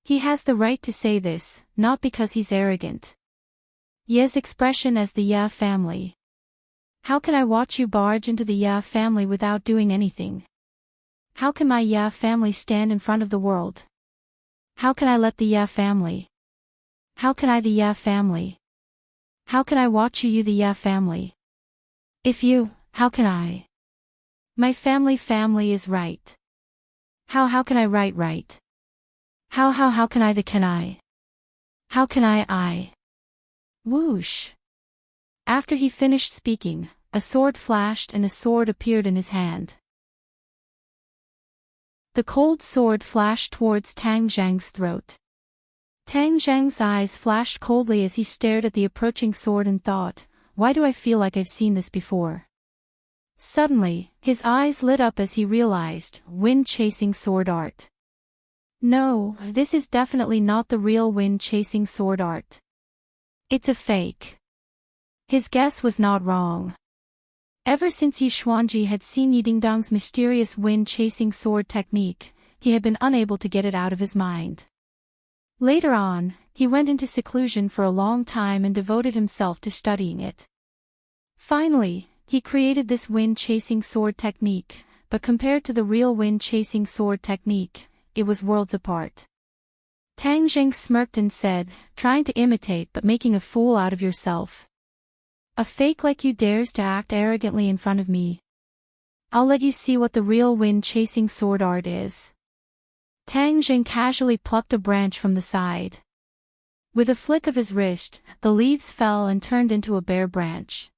He has the right to say this, not because he's arrogant. Ye's expression as the Ye family. "How can I watch you barge into the Ye family without doing anything? How can my Ye family stand in front of the world? How can I let the Ye family? How can I the Ye family? How can I watch you the Ye family? If you, how can I? My family is right. How can I right? How can I the can I? How can I? Whoosh!" After he finished speaking, a sword flashed and a sword appeared in his hand. The cold sword flashed towards Tang Jing's throat. Tang Jing's eyes flashed coldly as he stared at the approaching sword and thought, "Why do I feel like I've seen this before?" Suddenly, his eyes lit up as he realized, wind-chasing sword art. No, this is definitely not the real wind-chasing sword art. It's a fake. His guess was not wrong. Ever since Yi Xuanji had seen Yi Dingdong's mysterious wind-chasing sword technique, he had been unable to get it out of his mind. Later on, he went into seclusion for a long time and devoted himself to studying it. Finally, he created this wind-chasing sword technique, but compared to the real wind-chasing sword technique, it was worlds apart. Tang Jing smirked and said, "Trying to imitate but making a fool out of yourself. A fake like you dares to act arrogantly in front of me. I'll let you see what the real wind-chasing sword art is." Tang Jing casually plucked a branch from the side. With a flick of his wrist, the leaves fell and turned into a bare branch.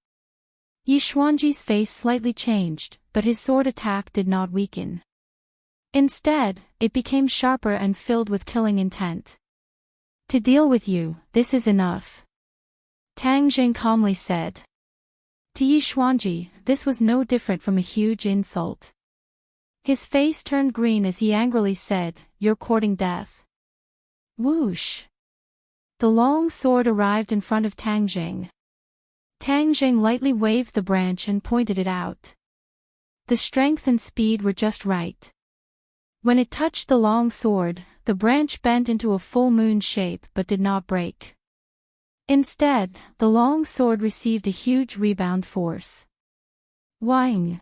Yi Xuanji's face slightly changed, but his sword attack did not weaken. Instead, it became sharper and filled with killing intent. "To deal with you, this is enough," Tang Jing calmly said. To Yi Xuanji, this was no different from a huge insult. His face turned green as he angrily said, "You're courting death." Whoosh! The long sword arrived in front of Tang Jing. Tang Jing lightly waved the branch and pointed it out. The strength and speed were just right. When it touched the long sword, the branch bent into a full moon shape but did not break. Instead, the long sword received a huge rebound force. Whing!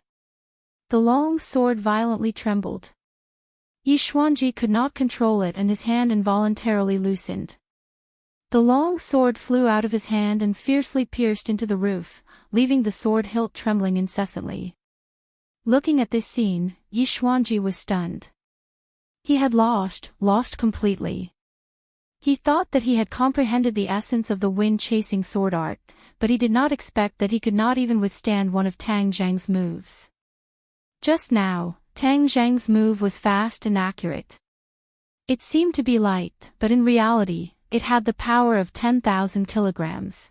The long sword violently trembled. Yi Xuanji could not control it and his hand involuntarily loosened. The long sword flew out of his hand and fiercely pierced into the roof, leaving the sword hilt trembling incessantly. Looking at this scene, Yi Xuanji was stunned. He had lost completely. He thought that he had comprehended the essence of the wind-chasing sword art, but he did not expect that he could not even withstand one of Tang Zheng's moves. Just now, Tang Zheng's move was fast and accurate. It seemed to be light, but in reality, it had the power of 10,000 kilograms.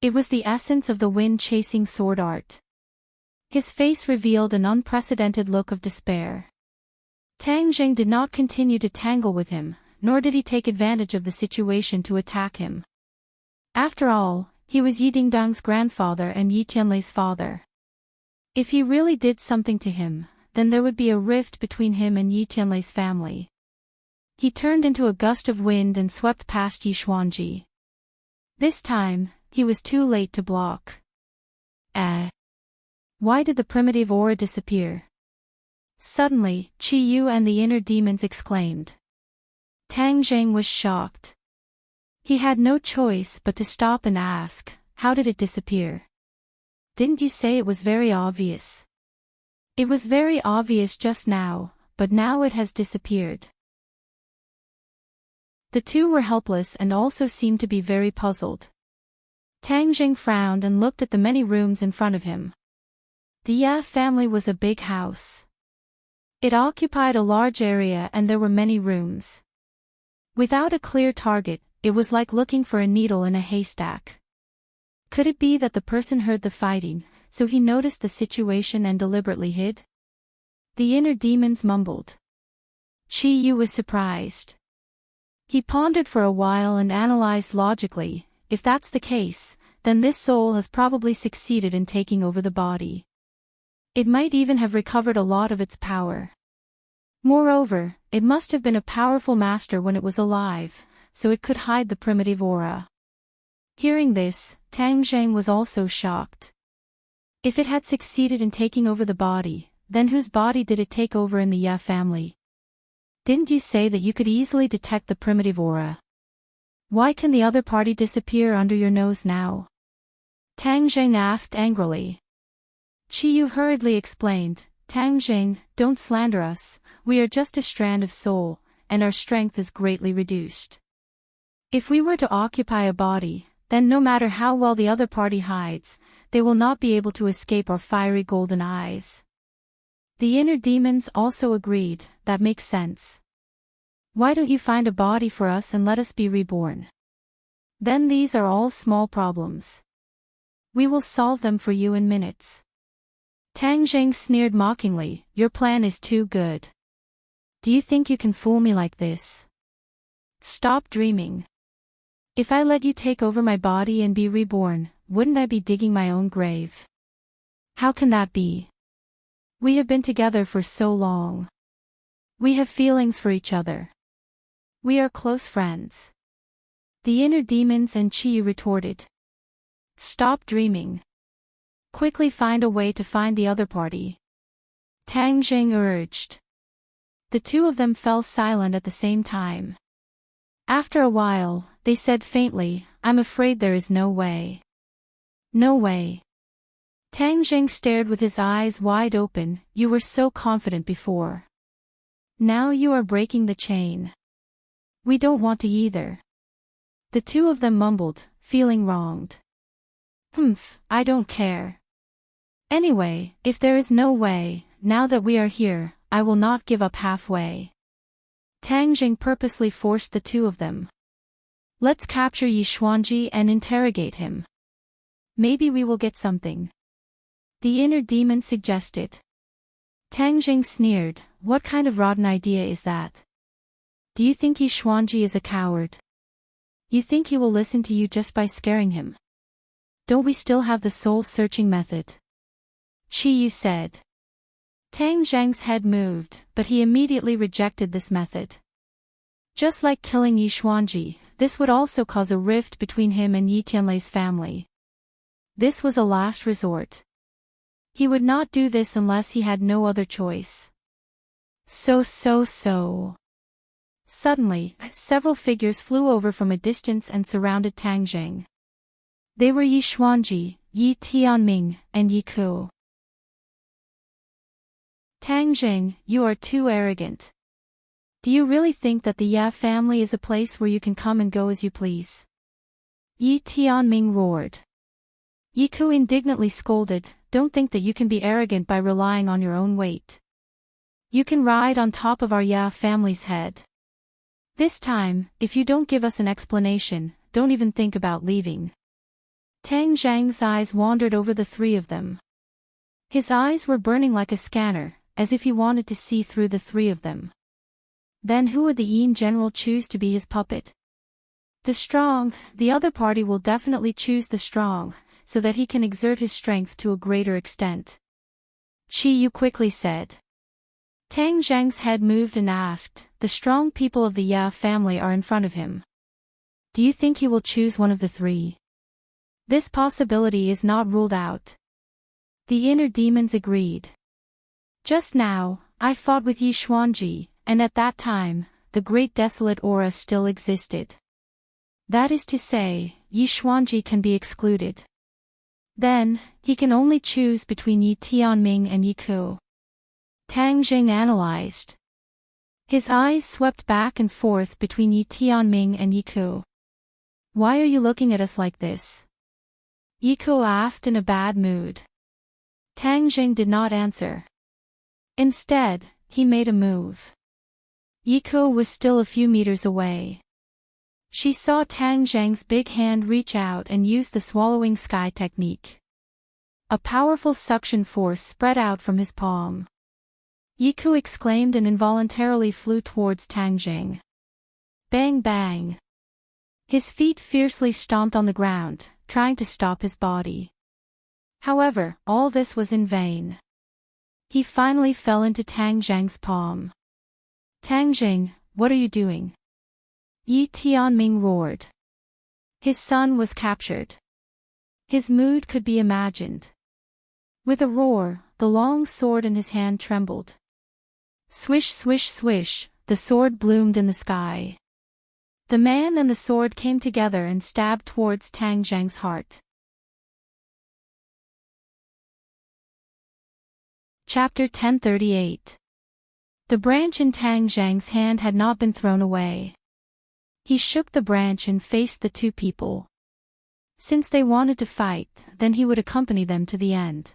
It was the essence of the wind-chasing sword art. His face revealed an unprecedented look of despair. Tang Zheng did not continue to tangle with him, nor did he take advantage of the situation to attack him. After all, he was Yi Dingdang's grandfather and Yi Tianlei's father. If he really did something to him, then there would be a rift between him and Yi Tianlei's family. He turned into a gust of wind and swept past Yi Xuanji. This time, he was too late to block. Why did the primitive aura disappear? Suddenly, Qi Yu and the inner demons exclaimed. Tang Zheng was shocked. He had no choice but to stop and ask, how did it disappear? Didn't you say it was very obvious? It was very obvious just now, but now it has disappeared. The two were helpless and also seemed to be very puzzled. Tang Zheng frowned and looked at the many rooms in front of him. The Ya family was a big house. It occupied a large area and there were many rooms. Without a clear target, it was like looking for a needle in a haystack. Could it be that the person heard the fighting, so he noticed the situation and deliberately hid? The inner demons mumbled. Qi Yu was surprised. He pondered for a while and analyzed logically. If that's the case, then this soul has probably succeeded in taking over the body. It might even have recovered a lot of its power. Moreover, it must have been a powerful master when it was alive, so it could hide the primitive aura. Hearing this, Tang Zheng was also shocked. If it had succeeded in taking over the body, then whose body did it take over in the Ya family? Didn't you say that you could easily detect the primitive aura? Why can the other party disappear under your nose now? Tang Zheng asked angrily. Qi Yu hurriedly explained, Tang Zheng, don't slander us, we are just a strand of soul, and our strength is greatly reduced. If we were to occupy a body, then no matter how well the other party hides, they will not be able to escape our fiery golden eyes. The inner demons also agreed, that makes sense. Why don't you find a body for us and let us be reborn? Then these are all small problems. We will solve them for you in minutes. Tang Zheng sneered mockingly, your plan is too good. Do you think you can fool me like this? Stop dreaming. If I let you take over my body and be reborn, wouldn't I be digging my own grave? How can that be? We have been together for so long. We have feelings for each other. We are close friends. The inner demons and Qi retorted. Stop dreaming. Quickly find a way to find the other party. Tang Zheng urged. The two of them fell silent at the same time. After a while, they said faintly, I'm afraid there is no way. No way. Tang Zheng stared with his eyes wide open, you were so confident before. Now you are breaking the chain. We don't want to either. The two of them mumbled, feeling wronged. I don't care. Anyway, if there is no way, now that we are here, I will not give up halfway. Tang Zheng purposely forced the two of them. Let's capture Yi Xuanji and interrogate him. Maybe we will get something. The inner demon suggested. Tang Zheng sneered, what kind of rotten idea is that? Do you think Yi Xuanji is a coward? You think he will listen to you just by scaring him? Don't we still have the soul-searching method? Qi Yu said. Tang Zheng's head moved, but he immediately rejected this method. Just like killing Yi Xuanji, this would also cause a rift between him and Yi Tianlei's family. This was a last resort. He would not do this unless he had no other choice. So. Suddenly, several figures flew over from a distance and surrounded Tang Zheng. They were Yi Xuanji, Yi Tianming, and Yi Ku. Tang Zheng, you are too arrogant. Do you really think that the Ya family is a place where you can come and go as you please? Yi Tianming roared. Yi Ku indignantly scolded, don't think that you can be arrogant by relying on your own weight. You can ride on top of our Ya family's head. This time, if you don't give us an explanation, don't even think about leaving. Tang Zheng's eyes wandered over the three of them. His eyes were burning like a scanner, as if he wanted to see through the three of them. Then who would the Yin general choose to be his puppet? The strong. The other party will definitely choose the strong, so that he can exert his strength to a greater extent. Qi Yu quickly said. Tang Zheng's head moved and asked, the strong people of the Ya family are in front of him. Do you think he will choose one of the three? This possibility is not ruled out. The inner demons agreed. Just now, I fought with Yi Xuanji, and at that time, the great desolate aura still existed. That is to say, Yi Xuanji can be excluded. Then, he can only choose between Yi Tianming and Yi Ku. Tang Zheng analyzed. His eyes swept back and forth between Yi Tianming and Yi Ku. Why are you looking at us like this? Yi Ku asked in a bad mood. Tang Zheng did not answer. Instead, he made a move. Yi Ku was still a few meters away. She saw Tang Zheng's big hand reach out and use the swallowing sky technique. A powerful suction force spread out from his palm. Yi Ku exclaimed and involuntarily flew towards Tang Zheng. Bang bang. His feet fiercely stomped on the ground, trying to stop his body. However, all this was in vain. He finally fell into Tang Zheng's palm. Tang Zheng, what are you doing? Yi Tianming roared. His son was captured. His mood could be imagined. With a roar, the long sword in his hand trembled. Swish swish swish, the sword bloomed in the sky. The man and the sword came together and stabbed towards Tang Zheng's heart. Chapter 1038. The branch in Tang Zheng's hand had not been thrown away. He shook the branch and faced the two people. Since they wanted to fight, then he would accompany them to the end.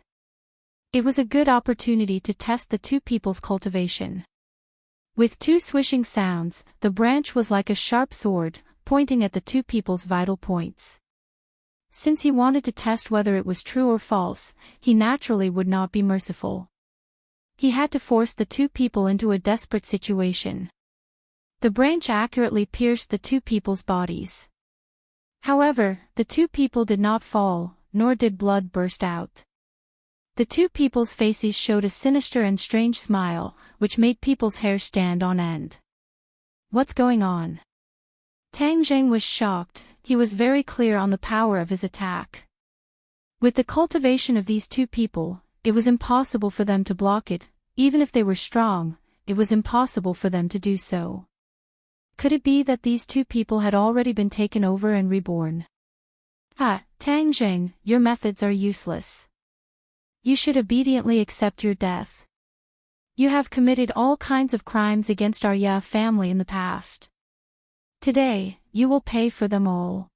It was a good opportunity to test the two people's cultivation. With two swishing sounds, the branch was like a sharp sword, pointing at the two people's vital points. Since he wanted to test whether it was true or false, he naturally would not be merciful. He had to force the two people into a desperate situation. The branch accurately pierced the two people's bodies. However, the two people did not fall, nor did blood burst out. The two people's faces showed a sinister and strange smile, which made people's hair stand on end. What's going on? Tang Zheng was shocked. He was very clear on the power of his attack. With the cultivation of these two people, it was impossible for them to block it. Even if they were strong, it was impossible for them to do so. Could it be that these two people had already been taken over and reborn? Tang Zheng, your methods are useless. You should obediently accept your death. You have committed all kinds of crimes against our Ya family in the past. Today, you will pay for them all.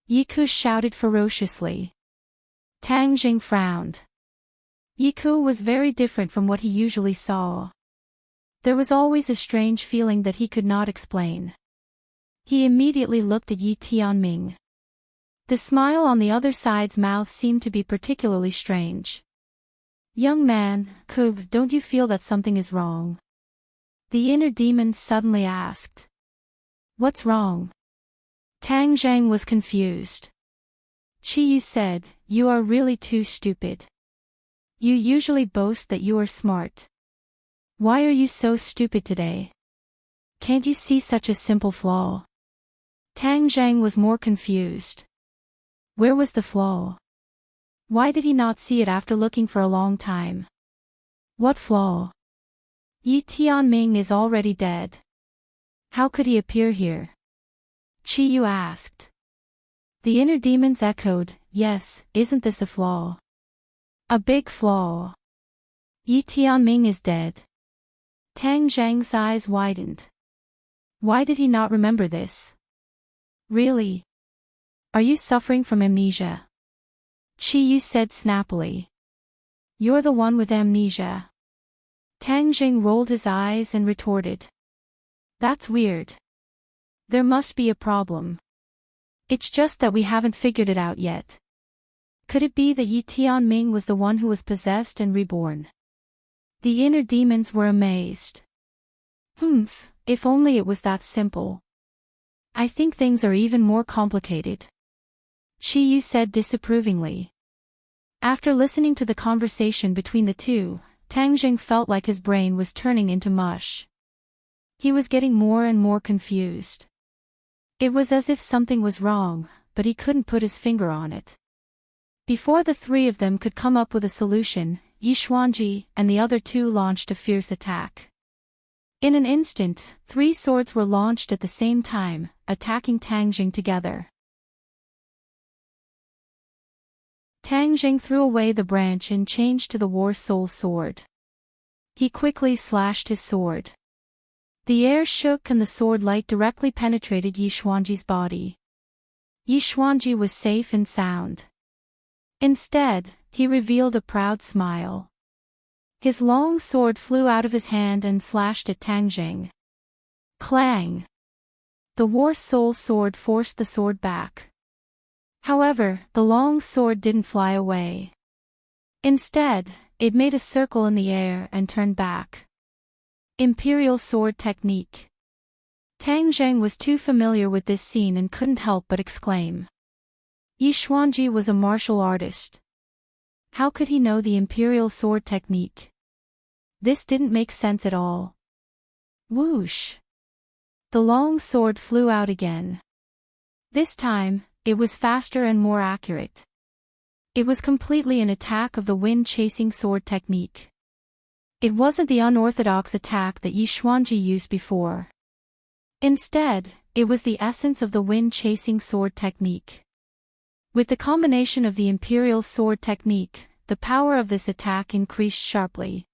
Yi Ku shouted ferociously. Tang Zheng frowned. Yi Ku was very different from what he usually saw. There was always a strange feeling that he could not explain. He immediately looked at Yi Tianming. The smile on the other side's mouth seemed to be particularly strange. Young man, don't you feel that something is wrong? The inner demon suddenly asked. What's wrong? Tang Zheng was confused. Qi Yu said, you are really too stupid. You usually boast that you are smart. Why are you so stupid today? Can't you see such a simple flaw? Tang Zhang was more confused. Where was the flaw? Why did he not see it after looking for a long time? What flaw? Yi Tianming is already dead. How could he appear here? Qi Yu asked. The inner demons echoed, yes, isn't this a flaw? A big flaw. Yi Tianming is dead. Tang Zhang's eyes widened. Why did he not remember this? Really? Are you suffering from amnesia? Qi Yu said snappily. You're the one with amnesia. Tang Jing rolled his eyes and retorted. That's weird. There must be a problem. It's just that we haven't figured it out yet. Could it be that Yi Tianming was the one who was possessed and reborn? The inner demons were amazed. If only it was that simple. I think things are even more complicated. Qi Yu said disapprovingly. After listening to the conversation between the two, Tang Jing felt like his brain was turning into mush. He was getting more and more confused. It was as if something was wrong, but he couldn't put his finger on it. Before the three of them could come up with a solution, Yi Xuanji and the other two launched a fierce attack. In an instant, 3 swords were launched at the same time, attacking Tang Jing together. Tang Jing threw away the branch and changed to the War Soul sword. He quickly slashed his sword. The air shook and the sword light directly penetrated Yi Xuanji's body. Yi Xuanji was safe and sound. Instead, he revealed a proud smile. His long sword flew out of his hand and slashed at Tang Jing. Clang! The War Soul sword forced the sword back. However, the long sword didn't fly away. Instead, it made a circle in the air and turned back. Imperial Sword Technique. Tang Zheng was too familiar with this scene and couldn't help but exclaim. Yi Xuanji was a martial artist. How could he know the Imperial Sword Technique? This didn't make sense at all. Whoosh! The long sword flew out again. This time, it was faster and more accurate. It was completely an attack of the wind-chasing sword technique. It wasn't the unorthodox attack that Yi Xuanji used before. Instead, it was the essence of the wind-chasing sword technique. With the combination of the Imperial Sword Technique, the power of this attack increased sharply.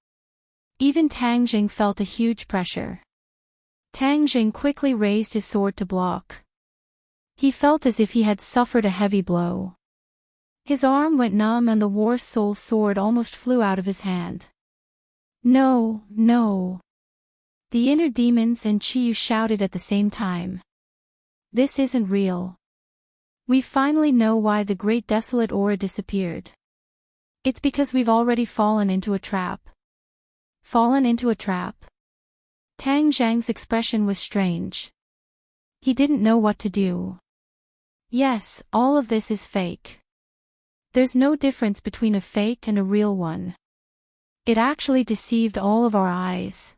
Even Tang Jing felt a huge pressure. Tang Jing quickly raised his sword to block. He felt as if he had suffered a heavy blow. His arm went numb and the War Soul sword almost flew out of his hand. No, no! The inner demons and Qi Yu shouted at the same time. This isn't real. We finally know why the Great Desolate Aura disappeared. It's because we've already fallen into a trap. Fallen into a trap? Tang Zhang's expression was strange. He didn't know what to do. Yes, all of this is fake. There's no difference between a fake and a real one. It actually deceived all of our eyes.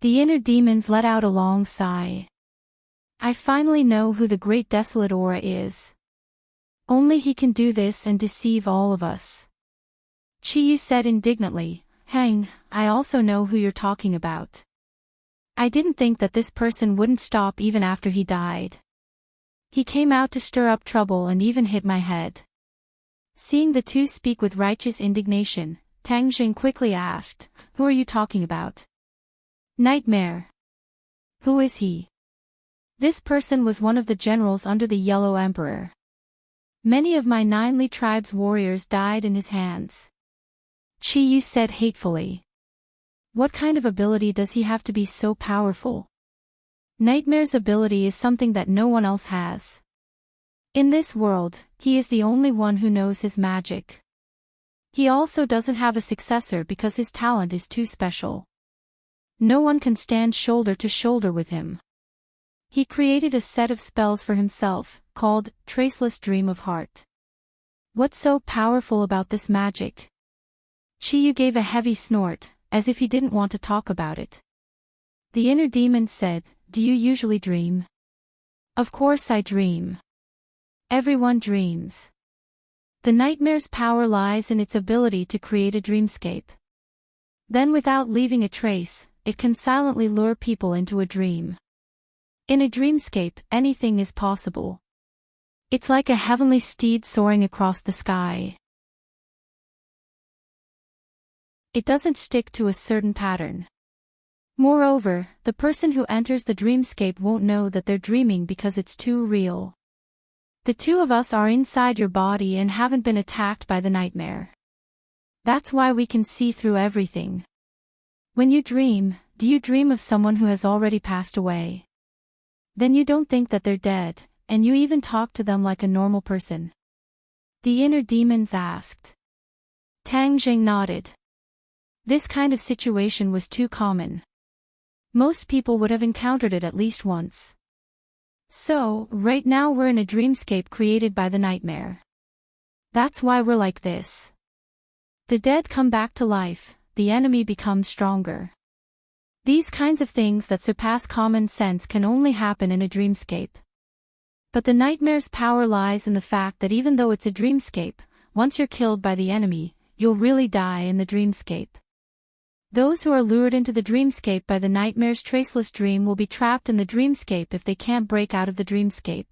The inner demons let out a long sigh. I finally know who the Great Desolate Aura is. Only he can do this and deceive all of us. Qi Yu said indignantly, Hang, I also know who you're talking about. I didn't think that this person wouldn't stop even after he died. He came out to stir up trouble and even hit my head. Seeing the two speak with righteous indignation, Tang Jing quickly asked, Who are you talking about? Nightmare. Who is he? This person was one of the generals under the Yellow Emperor. Many of my 9 Li tribe's warriors died in his hands. Qi Yu said hatefully. What kind of ability does he have to be so powerful? Nightmare's ability is something that no one else has. In this world, he is the only one who knows his magic. He also doesn't have a successor because his talent is too special. No one can stand shoulder to shoulder with him. He created a set of spells for himself, called Traceless Dream of Heart. What's so powerful about this magic? Qiyu gave a heavy snort, as if he didn't want to talk about it. The inner demon said, "Do you usually dream?" "Of course I dream. Everyone dreams. The nightmare's power lies in its ability to create a dreamscape. Then without leaving a trace, it can silently lure people into a dream. In a dreamscape, anything is possible. It's like a heavenly steed soaring across the sky. It doesn't stick to a certain pattern. Moreover, the person who enters the dreamscape won't know that they're dreaming because it's too real. The two of us are inside your body and haven't been attacked by the nightmare. That's why we can see through everything. When you dream, do you dream of someone who has already passed away? Then you don't think that they're dead, and you even talk to them like a normal person." The inner demons asked. Tang Jing nodded. This kind of situation was too common. Most people would have encountered it at least once. So, right now we're in a dreamscape created by the nightmare. That's why we're like this. The dead come back to life, the enemy becomes stronger. These kinds of things that surpass common sense can only happen in a dreamscape. But the nightmare's power lies in the fact that even though it's a dreamscape, once you're killed by the enemy, you'll really die in the dreamscape. Those who are lured into the dreamscape by the nightmare's traceless dream will be trapped in the dreamscape if they can't break out of the dreamscape.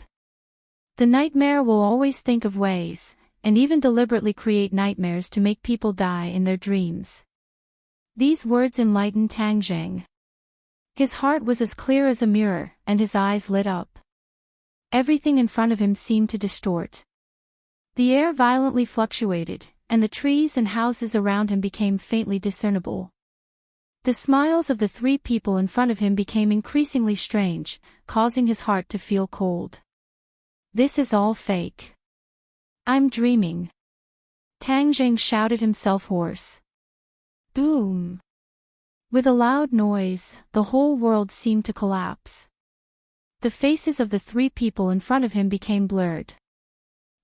The nightmare will always think of ways, and even deliberately create nightmares to make people die in their dreams. These words enlightened Tang Jing. His heart was as clear as a mirror, and his eyes lit up. Everything in front of him seemed to distort. The air violently fluctuated, and the trees and houses around him became faintly discernible. The smiles of the three people in front of him became increasingly strange, causing his heart to feel cold. This is all fake. I'm dreaming. Tang Jing shouted himself hoarse. Boom! With a loud noise, the whole world seemed to collapse. The faces of the three people in front of him became blurred.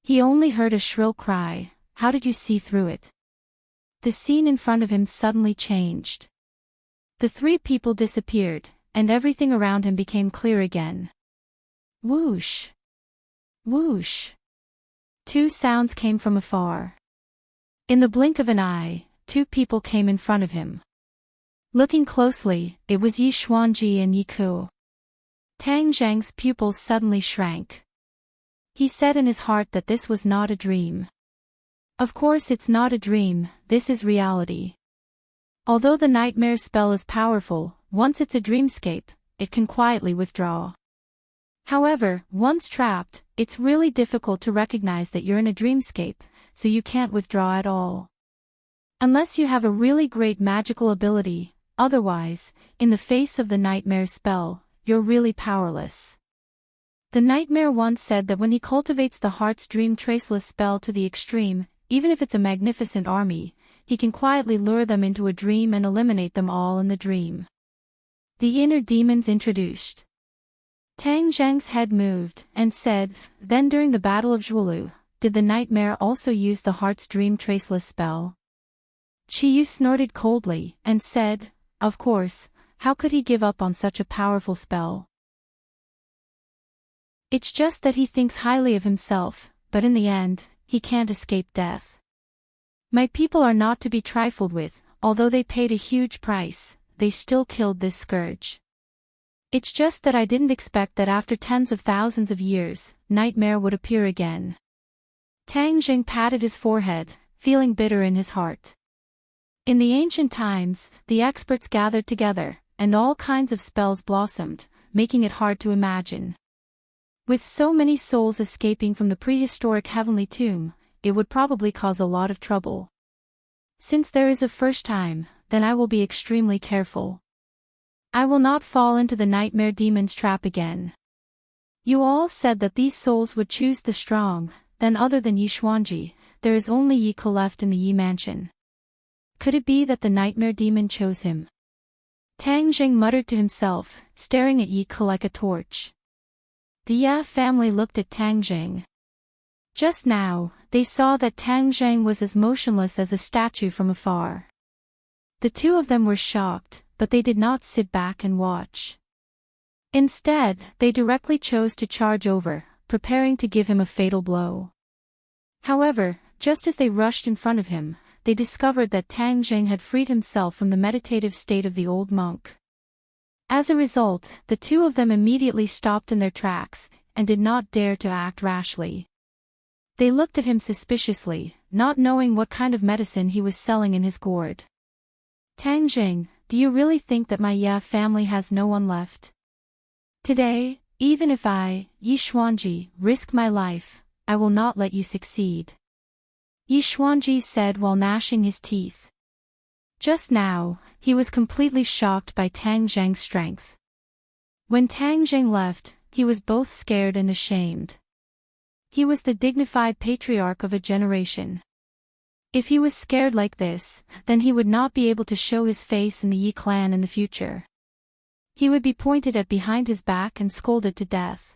He only heard a shrill cry, "How did you see through it?" The scene in front of him suddenly changed. The three people disappeared, and everything around him became clear again. Whoosh! Whoosh! Two sounds came from afar. In the blink of an eye, two people came in front of him. Looking closely, it was Yi Xuanji and Yi Ku. Tang Zhang's pupils suddenly shrank. He said in his heart that this was not a dream. Of course it's not a dream, this is reality. Although the nightmare spell is powerful, once it's a dreamscape, it can quietly withdraw. However, once trapped, it's really difficult to recognize that you're in a dreamscape, so you can't withdraw at all. Unless you have a really great magical ability, otherwise, in the face of the nightmare spell, you're really powerless. The nightmare once said that when he cultivates the heart's dream traceless spell to the extreme, even if it's a magnificent army, he can quietly lure them into a dream and eliminate them all in the dream. The inner demons introduced. Tang Zhang's head moved, and said, "Then during the Battle of Zhuolu, did the nightmare also use the heart's dream traceless spell?" Qiyu snorted coldly, and said, "Of course, how could he give up on such a powerful spell? It's just that he thinks highly of himself, but in the end, he can't escape death. My people are not to be trifled with, although they paid a huge price, they still killed this scourge. It's just that I didn't expect that after tens of thousands of years, nightmare would appear again." Tang Jing patted his forehead, feeling bitter in his heart. In the ancient times, the experts gathered together, and all kinds of spells blossomed, making it hard to imagine. With so many souls escaping from the prehistoric heavenly tomb, it would probably cause a lot of trouble. Since there is a first time, then I will be extremely careful. I will not fall into the nightmare demon's trap again. You all said that these souls would choose the strong, then other than Yi Xuanji, there is only Yi Ke left in the Yi mansion. Could it be that the nightmare demon chose him? Tang Jing muttered to himself, staring at Yi Ke like a torch. The Ya family looked at Tang Jing. Just now, they saw that Tang Zheng was as motionless as a statue from afar. The two of them were shocked, but they did not sit back and watch. Instead, they directly chose to charge over, preparing to give him a fatal blow. However, just as they rushed in front of him, they discovered that Tang Zheng had freed himself from the meditative state of the old monk. As a result, the two of them immediately stopped in their tracks, and did not dare to act rashly. They looked at him suspiciously, not knowing what kind of medicine he was selling in his gourd. Tang Zheng, do you really think that my Ye family has no one left? Today, even if I, Yi Xuanji, risk my life, I will not let you succeed. Yi Xuanji said while gnashing his teeth. Just now, he was completely shocked by Tang Zheng's strength. When Tang Zheng left, he was both scared and ashamed. He was the dignified patriarch of a generation. If he was scared like this, then he would not be able to show his face in the Yi clan in the future. He would be pointed at behind his back and scolded to death.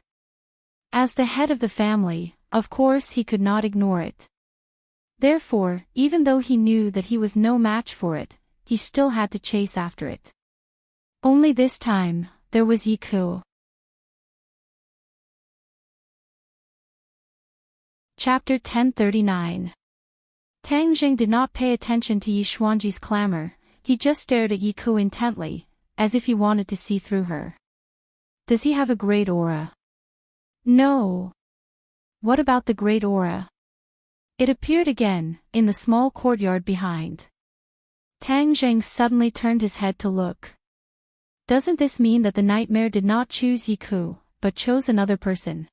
As the head of the family, of course he could not ignore it. Therefore, even though he knew that he was no match for it, he still had to chase after it. Only this time, there was Yi Ku. Chapter 1039. Tang Zheng did not pay attention to Yi Xuanji's clamor, he just stared at Yi Ku intently, as if he wanted to see through her. Does he have a great aura? No. What about the great aura? It appeared again, in the small courtyard behind. Tang Zheng suddenly turned his head to look. Doesn't this mean that the nightmare did not choose Yi Ku, but chose another person?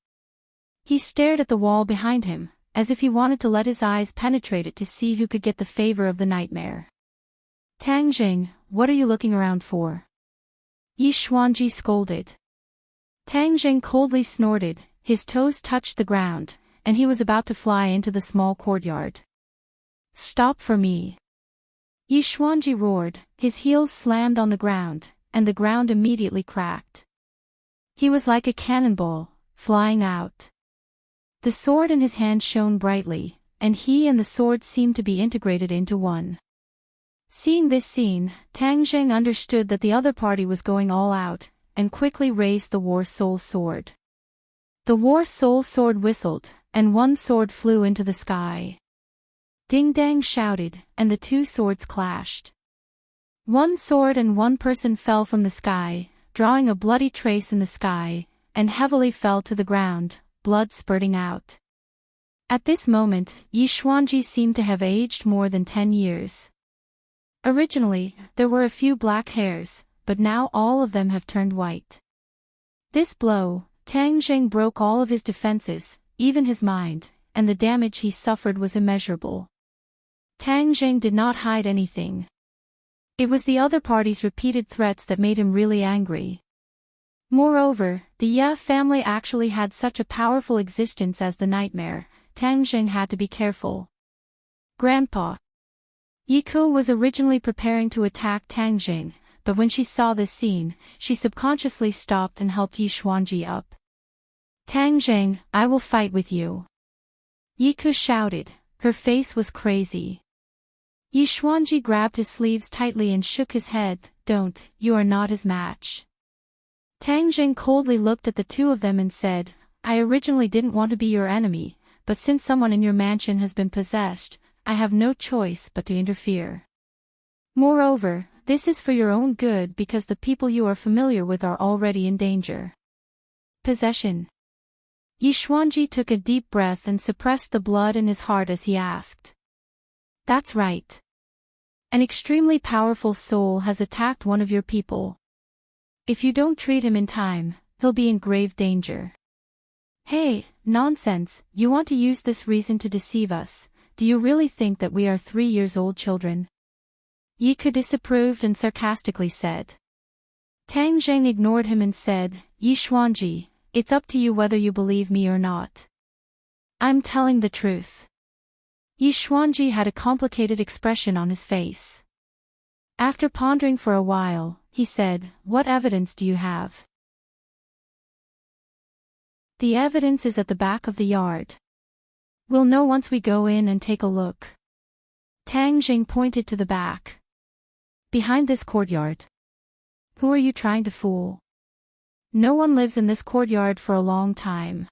He stared at the wall behind him, as if he wanted to let his eyes penetrate it to see who could get the favor of the nightmare. Tang Zheng, what are you looking around for? Yi Xuanji scolded. Tang Zheng coldly snorted, his toes touched the ground, and he was about to fly into the small courtyard. Stop for me. Yi Xuanji roared, his heels slammed on the ground, and the ground immediately cracked. He was like a cannonball, flying out. The sword in his hand shone brightly, and he and the sword seemed to be integrated into one. Seeing this scene, Tang Zheng understood that the other party was going all out, and quickly raised the War Soul Sword. The War Soul Sword whistled, and one sword flew into the sky. Ding Dang shouted, and the two swords clashed. One sword and one person fell from the sky, drawing a bloody trace in the sky, and heavily fell to the ground, blood spurting out. At this moment, Yi Xuanji seemed to have aged more than 10 years. Originally, there were a few black hairs, but now all of them have turned white. This blow, Tang Zheng broke all of his defenses, even his mind, and the damage he suffered was immeasurable. Tang Zheng did not hide anything. It was the other party's repeated threats that made him really angry. Moreover, the Ye family actually had such a powerful existence as the nightmare. Tang Zheng had to be careful. Grandpa. Yi Ku was originally preparing to attack Tang Zheng, but when she saw this scene, she subconsciously stopped and helped Yi Xuanji up. Tang Zheng, I will fight with you. Yi Ku shouted, her face was crazy. Yi Xuanji grabbed his sleeves tightly and shook his head, don't, you are not his match. Tang Zheng coldly looked at the two of them and said, I originally didn't want to be your enemy, but since someone in your mansion has been possessed, I have no choice but to interfere. Moreover, this is for your own good because the people you are familiar with are already in danger. Possession. Yi Xuanji took a deep breath and suppressed the blood in his heart as he asked. That's right. An extremely powerful soul has attacked one of your people. If you don't treat him in time, he'll be in grave danger. Hey, nonsense, you want to use this reason to deceive us, do you really think that we are 3-year-old children? Yi Ku disapproved and sarcastically said. Tang Zheng ignored him and said, Yi Xuanji, it's up to you whether you believe me or not. I'm telling the truth. Yi Xuanji had a complicated expression on his face. After pondering for a while, he said, what evidence do you have? The evidence is at the back of the yard. We'll know once we go in and take a look. Tang Jing pointed to the back. Behind this courtyard. Who are you trying to fool? No one lives in this courtyard for a long time.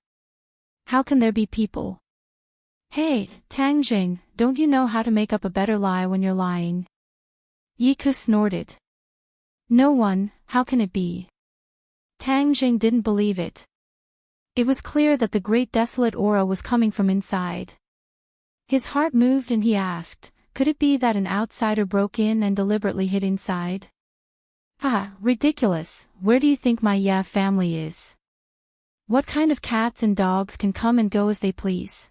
How can there be people? Hey, Tang Jing, don't you know how to make up a better lie when you're lying? Yiku snorted. No one, how can it be? Tang Jing didn't believe it. It was clear that the great desolate aura was coming from inside. His heart moved and he asked, could it be that an outsider broke in and deliberately hid inside? Ah, ridiculous, where do you think my family is? What kind of cats and dogs can come and go as they please?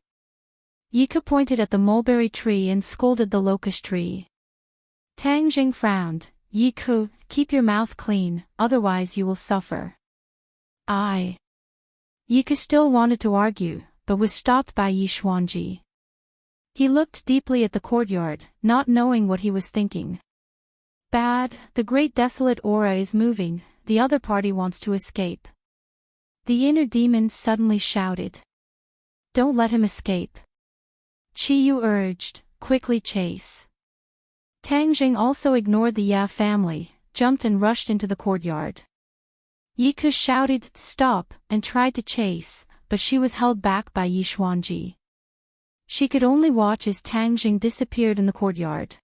Yiku pointed at the mulberry tree and scolded the locust tree. Tang Jing frowned. Yiku, keep your mouth clean, otherwise you will suffer. Yiku still wanted to argue, but was stopped by Yi Xuanji. He looked deeply at the courtyard, not knowing what he was thinking. Bad, the great desolate aura is moving, the other party wants to escape. The inner demon suddenly shouted. Don't let him escape. Qiyu urged, quickly chase. Tang Jing also ignored the family, jumped and rushed into the courtyard. Yiku shouted, stop, and tried to chase, but she was held back by Yi Xuanji. She could only watch as Tang Jing disappeared in the courtyard.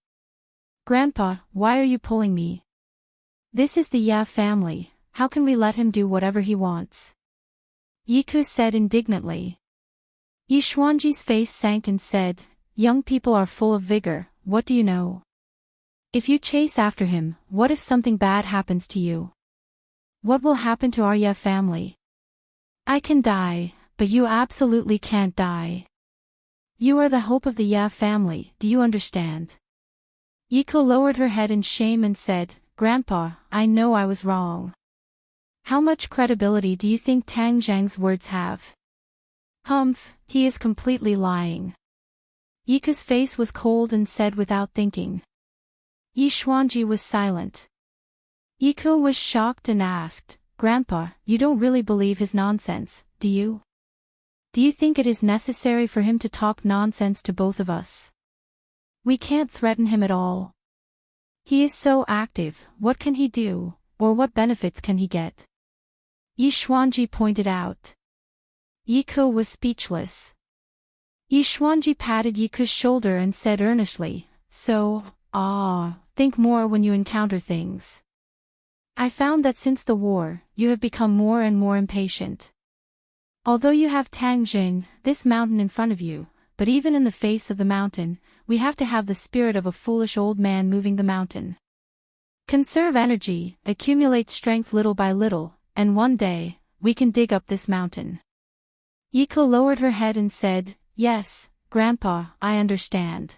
Grandpa, why are you pulling me? This is the family, how can we let him do whatever he wants? Yiku said indignantly. Yi Xuanji's face sank and said, young people are full of vigor, what do you know? If you chase after him, what if something bad happens to you? What will happen to our family? I can die, but you absolutely can't die. You are the hope of the family, do you understand? Yiku lowered her head in shame and said, Grandpa, I know I was wrong. How much credibility do you think Tang Zhang's words have? Humph, he is completely lying. Yiku's face was cold and said without thinking. Yi Xuanji was silent. Yiku was shocked and asked, Grandpa, you don't really believe his nonsense, do you? Do you think it is necessary for him to talk nonsense to both of us? We can't threaten him at all. He is so active, what can he do, or what benefits can he get? Yi Xuanji pointed out. Yiku was speechless. Yi Xuanji patted Yiku's shoulder and said earnestly, think more when you encounter things. I found that since the war, you have become more and more impatient. Although you have Tang Jing, this mountain in front of you, but even in the face of the mountain, we have to have the spirit of a foolish old man moving the mountain. Conserve energy, accumulate strength little by little, and one day, we can dig up this mountain. Yiku lowered her head and said, Yes, Grandpa, I understand.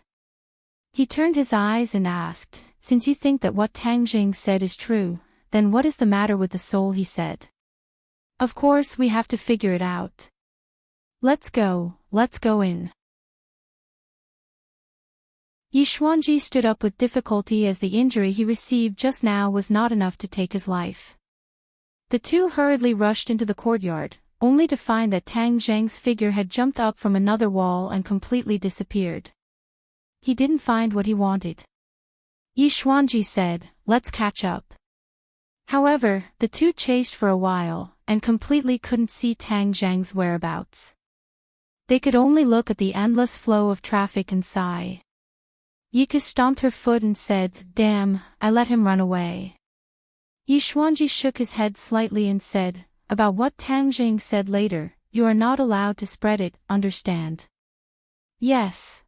He turned his eyes and asked, Since you think that what Tang Jing said is true, then what is the matter with the soul he said? Of course we have to figure it out. Let's go in. Yi Xuanji stood up with difficulty as the injury he received just now was not enough to take his life. The two hurriedly rushed into the courtyard, only to find that Tang Zhang's figure had jumped up from another wall and completely disappeared. He didn't find what he wanted. Yi Xuanji said, let's catch up. However, the two chased for a while, and completely couldn't see Tang Zhang's whereabouts. They could only look at the endless flow of traffic and sigh. Yiku stomped her foot and said, Damn, I let him run away. Yi Xuanji shook his head slightly and said, About what Tang Jing said later, you are not allowed to spread it, understand? Yes.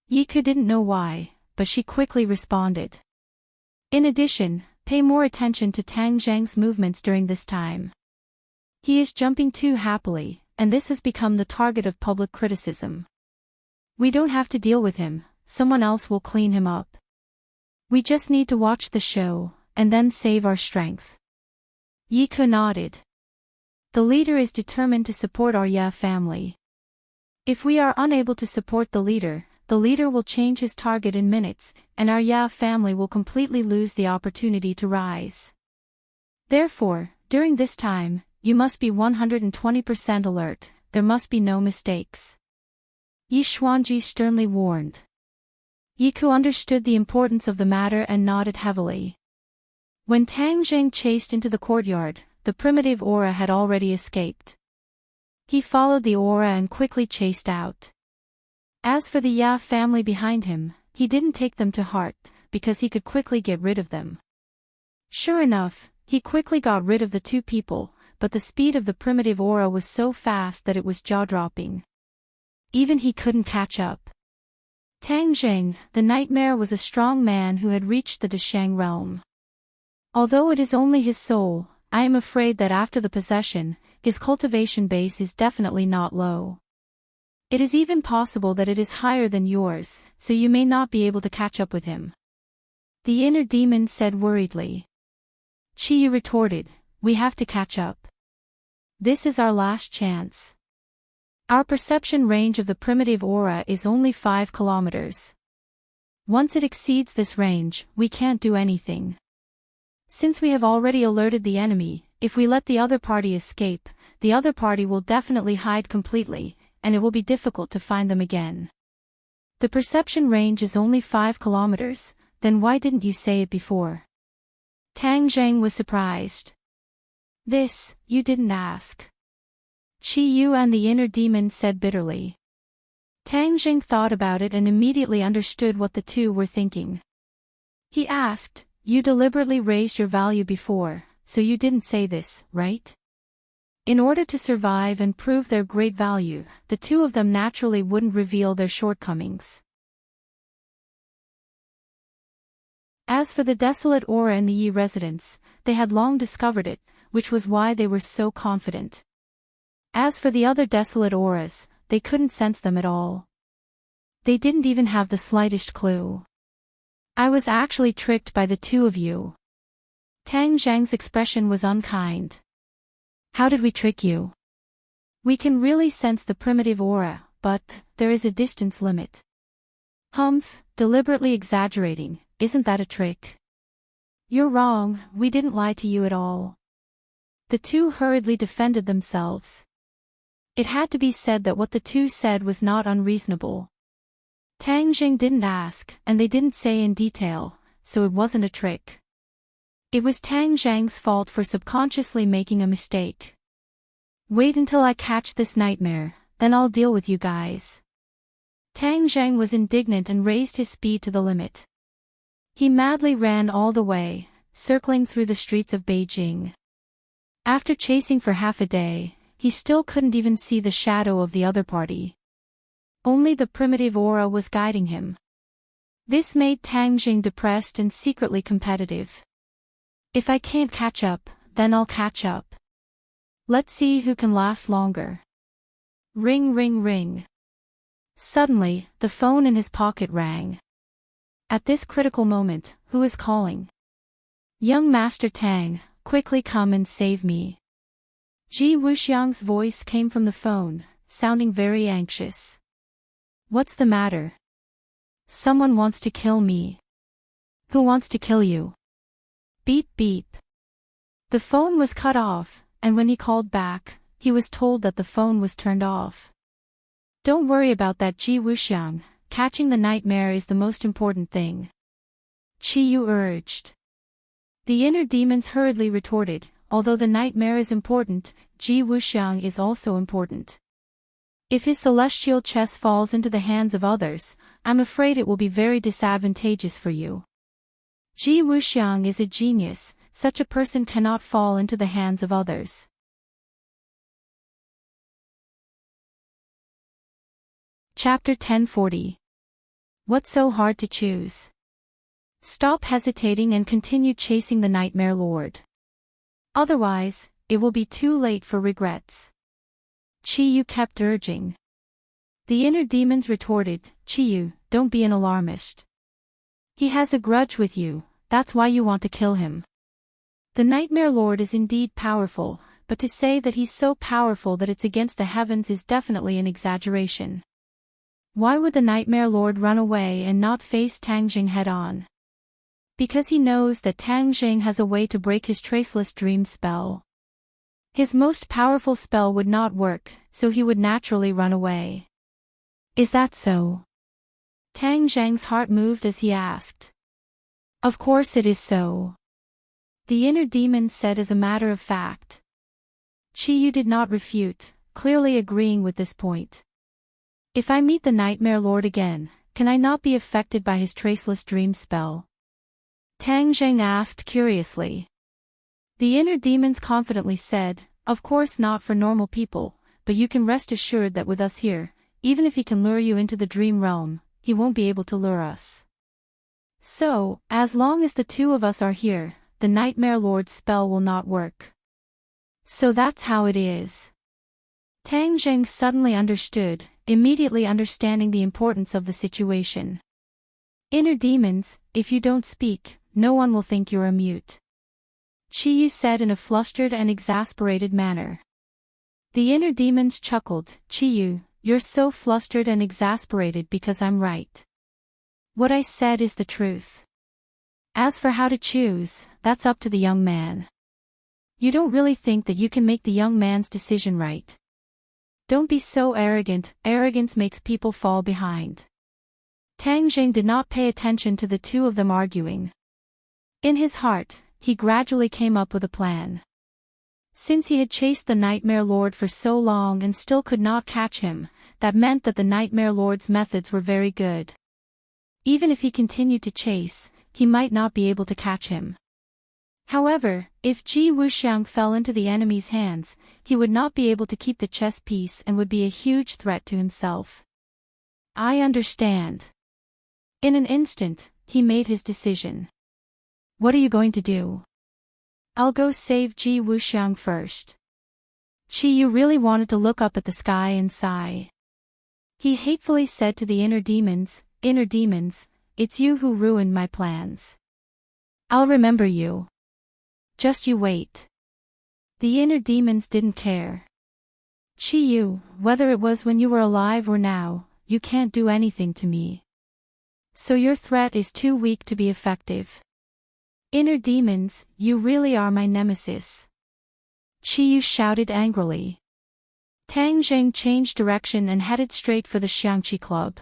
Yiku didn't know why, but she quickly responded. In addition, pay more attention to Tang Zhang's movements during this time. He is jumping too happily, and this has become the target of public criticism. We don't have to deal with him, someone else will clean him up. We just need to watch the show, and then save our strength. Yiku nodded. The leader is determined to support our family. If we are unable to support the leader will change his target in minutes, and our family will completely lose the opportunity to rise. Therefore, during this time, you must be 120% alert, there must be no mistakes. Yi Xuanji sternly warned. Yiku understood the importance of the matter and nodded heavily. When Tang Jing chased into the courtyard, the primitive aura had already escaped. He followed the aura and quickly chased out. As for the Ya family behind him, he didn't take them to heart, because he could quickly get rid of them. Sure enough, he quickly got rid of the two people, but the speed of the primitive aura was so fast that it was jaw-dropping. Even he couldn't catch up. Tang Jing, the nightmare, was a strong man who had reached the Deshang realm. Although it is only his soul, I am afraid that after the possession, his cultivation base is definitely not low. It is even possible that it is higher than yours, so you may not be able to catch up with him. The inner demon said worriedly. Chiyu retorted, we have to catch up. This is our last chance. Our perception range of the primitive aura is only 5 kilometers. Once it exceeds this range, we can't do anything. Since we have already alerted the enemy, if we let the other party escape, the other party will definitely hide completely, and it will be difficult to find them again. The perception range is only 5 kilometers, then why didn't you say it before? Tang Zheng was surprised. This, you didn't ask. Qi Yu and the inner demon said bitterly. Tang Zheng thought about it and immediately understood what the two were thinking. He asked, you deliberately raised your value before, so you didn't say this, right? In order to survive and prove their great value, the two of them naturally wouldn't reveal their shortcomings. As for the desolate aura in the Yi residence, they had long discovered it, which was why they were so confident. As for the other desolate auras, they couldn't sense them at all. They didn't even have the slightest clue. I was actually tricked by the two of you. Tang Zhang's expression was unkind. How did we trick you? We can really sense the primitive aura, but there is a distance limit. Humph, deliberately exaggerating, isn't that a trick? You're wrong, we didn't lie to you at all. The two hurriedly defended themselves. It had to be said that what the two said was not unreasonable. Tang Jing didn't ask, and they didn't say in detail, so it wasn't a trick. It was Tang Zhang's fault for subconsciously making a mistake. Wait until I catch this nightmare, then I'll deal with you guys. Tang Zhang was indignant and raised his speed to the limit. He madly ran all the way, circling through the streets of Beijing. After chasing for half a day, he still couldn't even see the shadow of the other party. Only the primitive aura was guiding him. This made Tang Jing depressed and secretly competitive. If I can't catch up, then I'll catch up. Let's see who can last longer. Ring ring ring. Suddenly, the phone in his pocket rang. At this critical moment, who is calling? Young Master Tang, quickly come and save me. Ji Wuxiang's voice came from the phone, sounding very anxious. What's the matter? Someone wants to kill me. Who wants to kill you? Beep beep. The phone was cut off, and when he called back, he was told that the phone was turned off. Don't worry about that, Ji Wuxiang, catching the nightmare is the most important thing. Qi Yu urged. The inner demons hurriedly retorted, although the nightmare is important, Ji Wuxiang is also important. If his celestial chess falls into the hands of others, I'm afraid it will be very disadvantageous for you. Ji Wuxiang is a genius, such a person cannot fall into the hands of others. Chapter 1040. What's so hard to choose? Stop hesitating and continue chasing the Nightmare Lord. Otherwise, it will be too late for regrets. Qi Yu kept urging. The inner demons retorted, Qi Yu, don't be an alarmist. He has a grudge with you, that's why you want to kill him. The Nightmare Lord is indeed powerful, but to say that he's so powerful that it's against the heavens is definitely an exaggeration. Why would the Nightmare Lord run away and not face Tang Jing head-on? Because he knows that Tang Jing has a way to break his traceless dream spell. His most powerful spell would not work, so he would naturally run away. Is that so? Tang Zhang's heart moved as he asked. Of course it is so. The inner demon said as a matter of fact. Chi Yu did not refute, clearly agreeing with this point. If I meet the Nightmare Lord again, can I not be affected by his traceless dream spell? Tang Zhang asked curiously. The inner demons confidently said, of course not for normal people, but you can rest assured that with us here, even if he can lure you into the dream realm, he won't be able to lure us. So, as long as the two of us are here, the Nightmare Lord's spell will not work. So that's how it is. Tang Zheng suddenly understood, immediately understanding the importance of the situation. Inner demons, if you don't speak, no one will think you're a mute. Chi Yu said in a flustered and exasperated manner. The inner demons chuckled, Chi Yu, you're so flustered and exasperated because I'm right. What I said is the truth. As for how to choose, that's up to the young man. You don't really think that you can make the young man's decision right. Don't be so arrogant, arrogance makes people fall behind. Tang Jing did not pay attention to the two of them arguing. In his heart, he gradually came up with a plan. Since he had chased the Nightmare Lord for so long and still could not catch him, that meant that the Nightmare Lord's methods were very good. Even if he continued to chase, he might not be able to catch him. However, if Ji Wuxiang fell into the enemy's hands, he would not be able to keep the chess piece and would be a huge threat to himself. I understand. In an instant, he made his decision. What are you going to do? I'll go save Ji Wuxiang first. Chi Yu really wanted to look up at the sky and sigh. He hatefully said to the inner demons, it's you who ruined my plans. I'll remember you. Just you wait. The inner demons didn't care. Chi Yu, whether it was when you were alive or now, you can't do anything to me. So your threat is too weak to be effective. Inner demons, you really are my nemesis. Chi Yu shouted angrily. Tang Zheng changed direction and headed straight for the Xiangqi Club.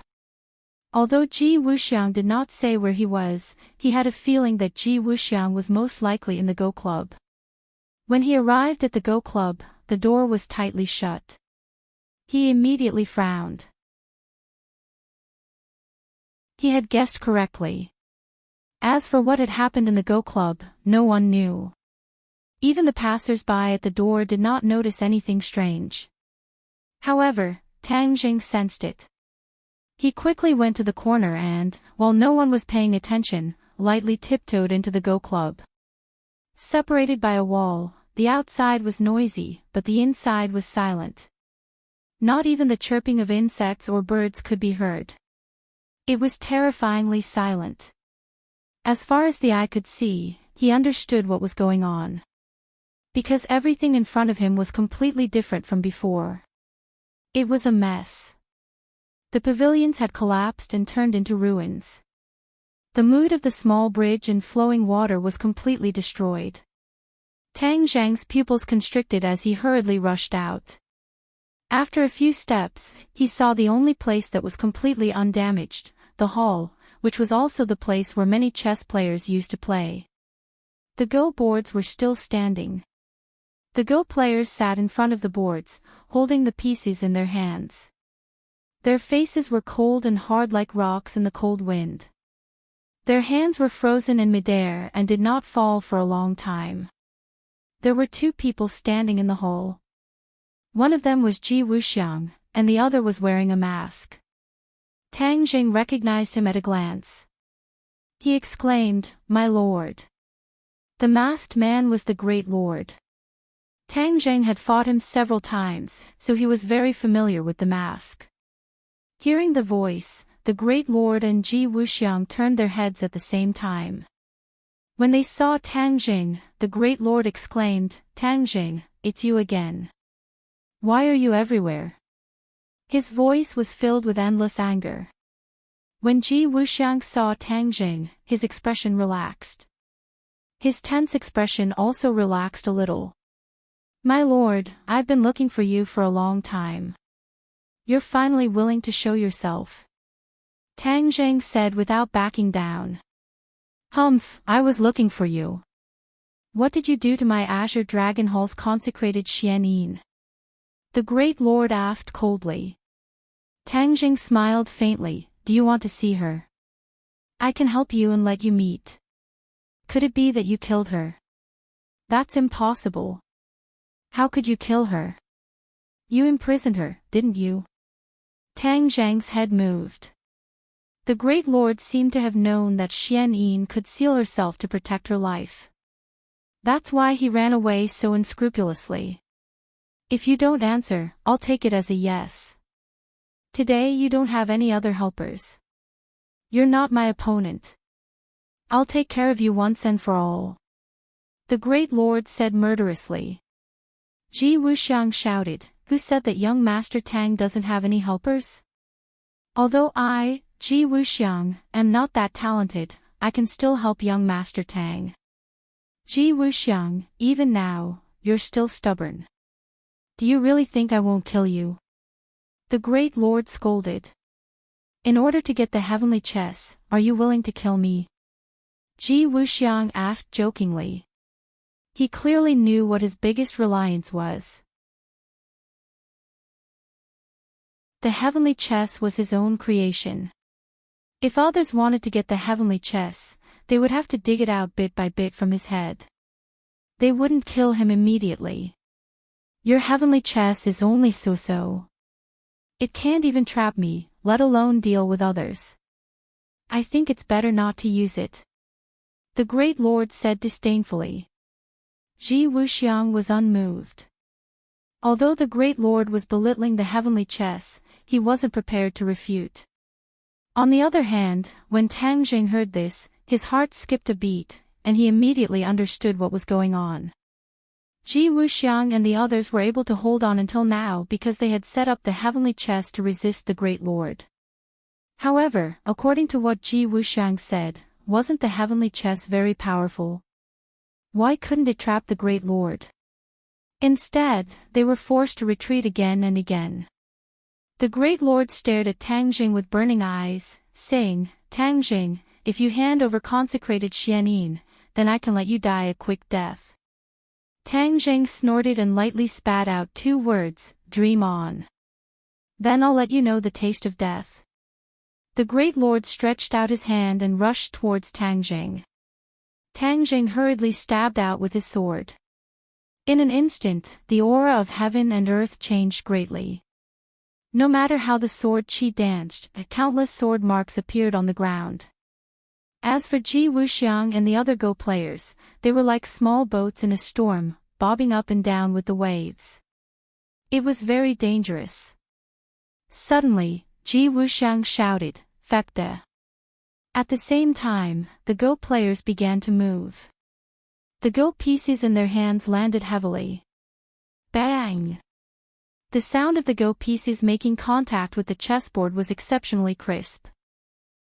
Although Ji Wuxiang did not say where he was, he had a feeling that Ji Wuxiang was most likely in the Go Club. When he arrived at the Go Club, the door was tightly shut. He immediately frowned. He had guessed correctly. As for what had happened in the Go Club, no one knew. Even the passers-by at the door did not notice anything strange. However, Tang Jing sensed it. He quickly went to the corner and, while no one was paying attention, lightly tiptoed into the Go Club. Separated by a wall, the outside was noisy, but the inside was silent. Not even the chirping of insects or birds could be heard. It was terrifyingly silent. As far as the eye could see, he understood what was going on. Because everything in front of him was completely different from before. It was a mess. The pavilions had collapsed and turned into ruins. The mood of the small bridge and flowing water was completely destroyed. Tang Zhang's pupils constricted as he hurriedly rushed out. After a few steps, he saw the only place that was completely undamaged, the hall, which was also the place where many chess players used to play. The Go boards were still standing. The Go players sat in front of the boards, holding the pieces in their hands. Their faces were cold and hard like rocks in the cold wind. Their hands were frozen in midair and did not fall for a long time. There were two people standing in the hall. One of them was Ji Wuxiang, and the other was wearing a mask. Tang Jing recognized him at a glance. He exclaimed, "My lord." The masked man was the Great Lord. Tang Jing had fought him several times, so he was very familiar with the mask. Hearing the voice, the Great Lord and Ji Wuxiang turned their heads at the same time. When they saw Tang Jing, the Great Lord exclaimed, "Tang Jing, it's you again. Why are you everywhere?" His voice was filled with endless anger. When Ji Wuxiang saw Tang Jing, his expression relaxed. His tense expression also relaxed a little. "My lord, I've been looking for you for a long time." You're finally willing to show yourself. Tang Zheng said without backing down. Humph, I was looking for you. What did you do to my Azure Dragon Hall's consecrated Xianyin? The Great Lord asked coldly. Tang Zheng smiled faintly. Do you want to see her? I can help you and let you meet. Could it be that you killed her? That's impossible. How could you kill her? You imprisoned her, didn't you? Tang Zheng's head moved. The Great Lord seemed to have known that Xianyin could seal herself to protect her life. That's why he ran away so unscrupulously. If you don't answer, I'll take it as a yes. Today you don't have any other helpers. You're not my opponent. I'll take care of you once and for all. The Great Lord said murderously. Ji Wuxiang shouted, who said that young Master Tang doesn't have any helpers? Although I, Ji Wuxiang, am not that talented, I can still help young Master Tang. Ji Wuxiang, even now, you're still stubborn. Do you really think I won't kill you? The Great Lord scolded. In order to get the heavenly chess, are you willing to kill me? Ji Wuxiang asked jokingly. He clearly knew what his biggest reliance was. The heavenly chess was his own creation. If others wanted to get the heavenly chess, they would have to dig it out bit by bit from his head. They wouldn't kill him immediately. Your heavenly chess is only so-so. It can't even trap me, let alone deal with others. I think it's better not to use it. The Great Lord said disdainfully. Ji Wuxiang was unmoved. Although the Great Lord was belittling the heavenly chess, he wasn't prepared to refute. On the other hand, when Tang Zheng heard this, his heart skipped a beat, and he immediately understood what was going on. Ji Wuxiang and the others were able to hold on until now because they had set up the heavenly chess to resist the Great Lord. However, according to what Ji Wuxiang said, wasn't the heavenly chess very powerful? Why couldn't it trap the Great Lord? Instead, they were forced to retreat again and again. The Great Lord stared at Tang Zheng with burning eyes, saying, Tang Zheng, if you hand over consecrated Xianyin, then I can let you die a quick death. Tang Zheng snorted and lightly spat out 2 words, dream on. Then I'll let you know the taste of death. The Great Lord stretched out his hand and rushed towards Tang Zheng. Tang Zheng hurriedly stabbed out with his sword. In an instant, the aura of heaven and earth changed greatly. No matter how the sword chi danced, countless sword marks appeared on the ground. As for Ji Wuxiang and the other Go players, they were like small boats in a storm, bobbing up and down with the waves. It was very dangerous. Suddenly, Ji Wuxiang shouted, Fekte. At the same time, the Go players began to move. The Go pieces in their hands landed heavily. Bang! The sound of the Go pieces making contact with the chessboard was exceptionally crisp.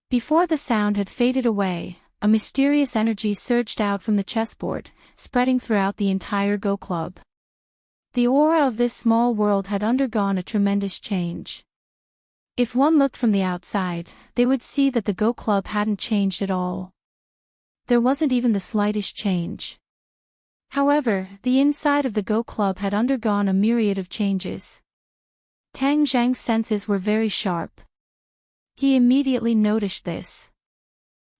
Before the sound had faded away, a mysterious energy surged out from the chessboard, spreading throughout the entire Go club. The aura of this small world had undergone a tremendous change. If one looked from the outside, they would see that the Go club hadn't changed at all. There wasn't even the slightest change. However, the inside of the Go club had undergone a myriad of changes. Tang Zheng's senses were very sharp. He immediately noticed this.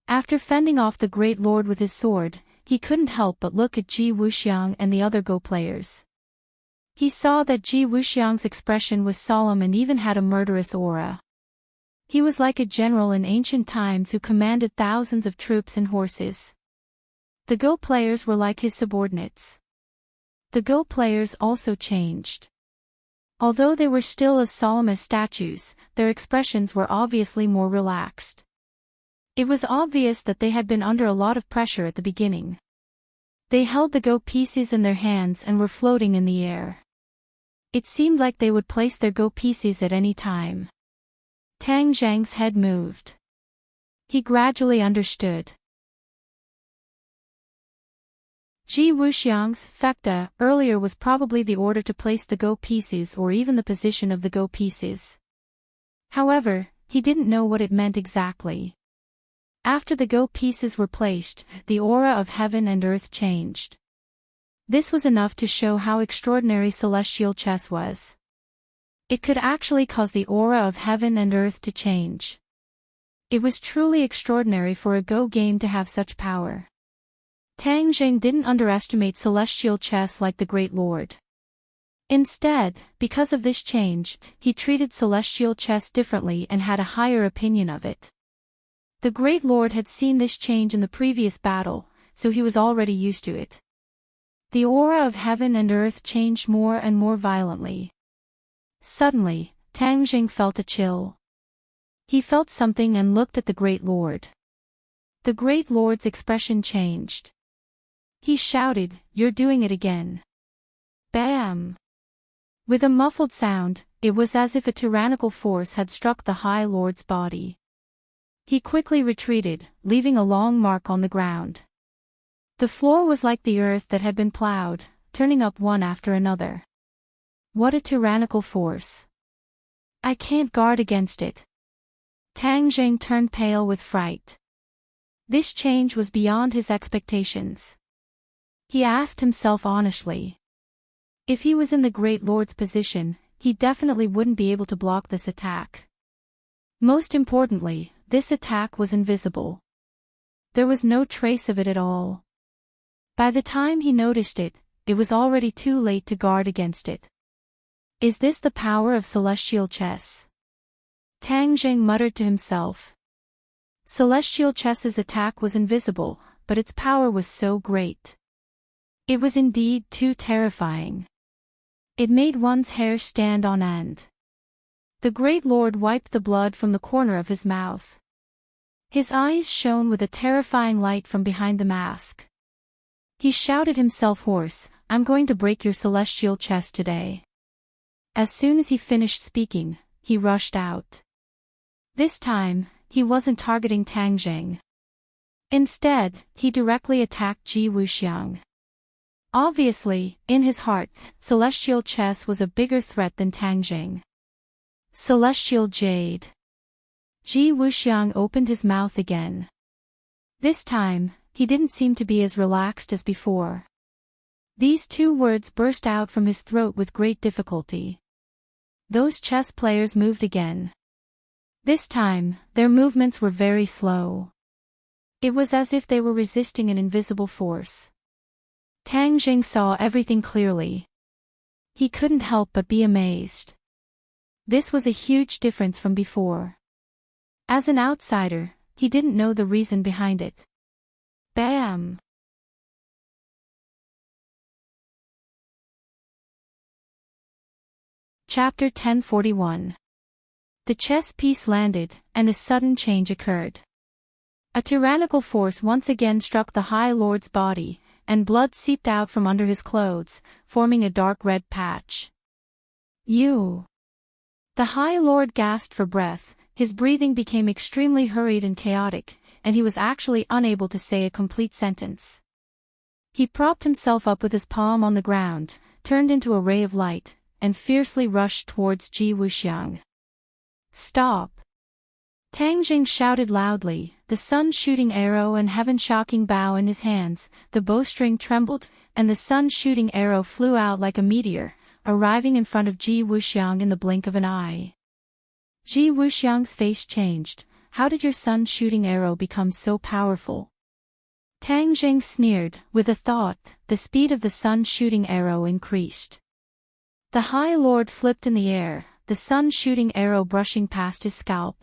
After fending off the Great Lord with his sword, he couldn't help but look at Ji Wuxiang and the other Go players. He saw that Ji Wuxiang's expression was solemn and even had a murderous aura. He was like a general in ancient times who commanded thousands of troops and horses. The Go players were like his subordinates. The Go players also changed. Although they were still as solemn as statues, their expressions were obviously more relaxed. It was obvious that they had been under a lot of pressure at the beginning. They held the Go pieces in their hands and were floating in the air. It seemed like they would place their Go pieces at any time. Tang Zheng's head moved. He gradually understood. Ji Wuxiang's Fekte earlier was probably the order to place the Go pieces or even the position of the Go pieces. However, he didn't know what it meant exactly. After the go pieces were placed, the aura of heaven and earth changed. This was enough to show how extraordinary celestial chess was. It could actually cause the aura of heaven and earth to change. It was truly extraordinary for a Go game to have such power. Tang Jing didn't underestimate celestial chess like the Great Lord. Instead, because of this change, he treated celestial chess differently and had a higher opinion of it. The Great Lord had seen this change in the previous battle, so he was already used to it. The aura of heaven and earth changed more and more violently. Suddenly, Tang Jing felt a chill. He felt something and looked at the Great Lord. The Great Lord's expression changed. He shouted, "You're doing it again." Bam! With a muffled sound, it was as if a tyrannical force had struck the High Lord's body. He quickly retreated, leaving a long mark on the ground. The floor was like the earth that had been plowed, turning up one after another. What a tyrannical force! I can't guard against it. Tang Jing turned pale with fright. This change was beyond his expectations. He asked himself honestly. If he was in the Great Lord's position, he definitely wouldn't be able to block this attack. Most importantly, this attack was invisible. There was no trace of it at all. By the time he noticed it, it was already too late to guard against it. Is this the power of celestial chess? Tang Jing muttered to himself. Celestial chess's attack was invisible, but its power was so great. It was indeed too terrifying. It made one's hair stand on end. The Great Lord wiped the blood from the corner of his mouth. His eyes shone with a terrifying light from behind the mask. He shouted himself hoarse, "I'm going to break your celestial chess today." As soon as he finished speaking, he rushed out. This time, he wasn't targeting Tang Jing. Instead, he directly attacked Ji Wuxiang. Obviously, in his heart, celestial chess was a bigger threat than Tang Jing. Celestial Jade. Ji Wuxiang opened his mouth again. This time, he didn't seem to be as relaxed as before. These two words burst out from his throat with great difficulty. Those chess players moved again. This time, their movements were very slow. It was as if they were resisting an invisible force. Tang Jing saw everything clearly. He couldn't help but be amazed. This was a huge difference from before. As an outsider, he didn't know the reason behind it. Bam! Chapter 1041. The chess piece landed, and a sudden change occurred. A tyrannical force once again struck the High Lord's body, and blood seeped out from under his clothes, forming a dark red patch. You! The High Lord gasped for breath, his breathing became extremely hurried and chaotic, and he was actually unable to say a complete sentence. He propped himself up with his palm on the ground, turned into a ray of light, and fiercely rushed towards Ji Wuxiang. Stop! Tang Jing shouted loudly, the sun-shooting arrow and heaven-shocking bow in his hands. The bowstring trembled, and the sun-shooting arrow flew out like a meteor, arriving in front of Ji Wuxiang in the blink of an eye. Ji Wuxiang's face changed. How did your sun-shooting arrow become so powerful? Tang Jing sneered. With a thought, the speed of the sun-shooting arrow increased. The High Lord flipped in the air, the sun-shooting arrow brushing past his scalp.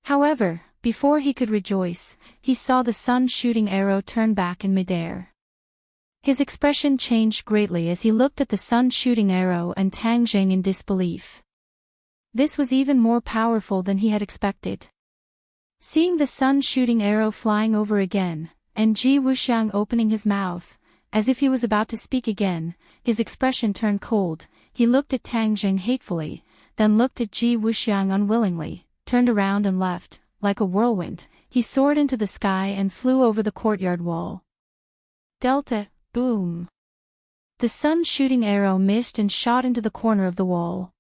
However, before he could rejoice, he saw the sun-shooting arrow turn back in midair. His expression changed greatly as he looked at the sun-shooting arrow and Tang Jing in disbelief. This was even more powerful than he had expected. Seeing the sun-shooting arrow flying over again, and Ji Wuxiang opening his mouth, as if he was about to speak again, his expression turned cold. He looked at Tang Jing hatefully, then looked at Ji Wuxiang unwillingly, turned around and left. Like a whirlwind, he soared into the sky and flew over the courtyard wall. Delta, boom! The sun-shooting arrow missed and shot into the corner of the wall.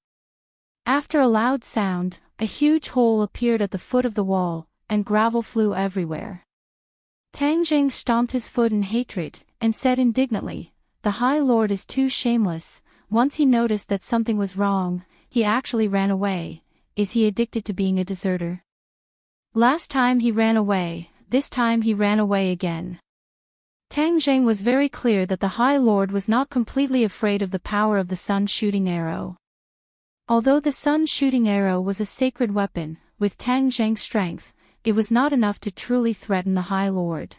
After a loud sound, a huge hole appeared at the foot of the wall, and gravel flew everywhere. Tang Jing stomped his foot in hatred, and said indignantly, "The High Lord is too shameless. Once he noticed that something was wrong, he actually ran away. Is he addicted to being a deserter? Last time he ran away, this time he ran away again." Tang Jing was very clear that the High Lord was not completely afraid of the power of the sun-shooting arrow. Although the sun-shooting arrow was a sacred weapon, with Tang Jing's strength, it was not enough to truly threaten the High Lord.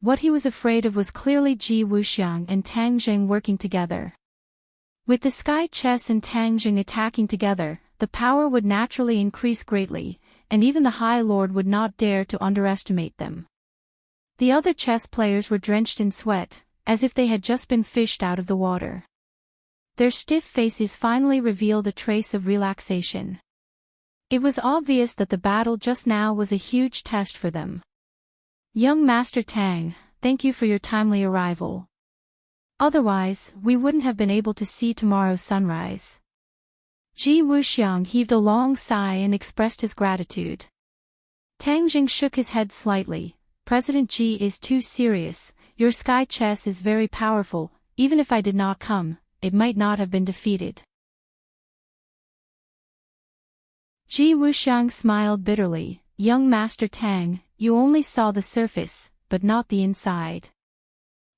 What he was afraid of was clearly Ji Wuxiang and Tang Jing working together. With the sky chess and Tang Jing attacking together, the power would naturally increase greatly, and even the High Lord would not dare to underestimate them. The other chess players were drenched in sweat, as if they had just been fished out of the water. Their stiff faces finally revealed a trace of relaxation. It was obvious that the battle just now was a huge test for them. "Young Master Tang, thank you for your timely arrival. Otherwise, we wouldn't have been able to see tomorrow's sunrise." Ji Wuxiang heaved a long sigh and expressed his gratitude. Tang Jing shook his head slightly. "President Ji is too serious. Your sky chess is very powerful. Even if I did not come, it might not have been defeated." Ji Wuxiang smiled bitterly. "Young Master Tang, you only saw the surface, but not the inside.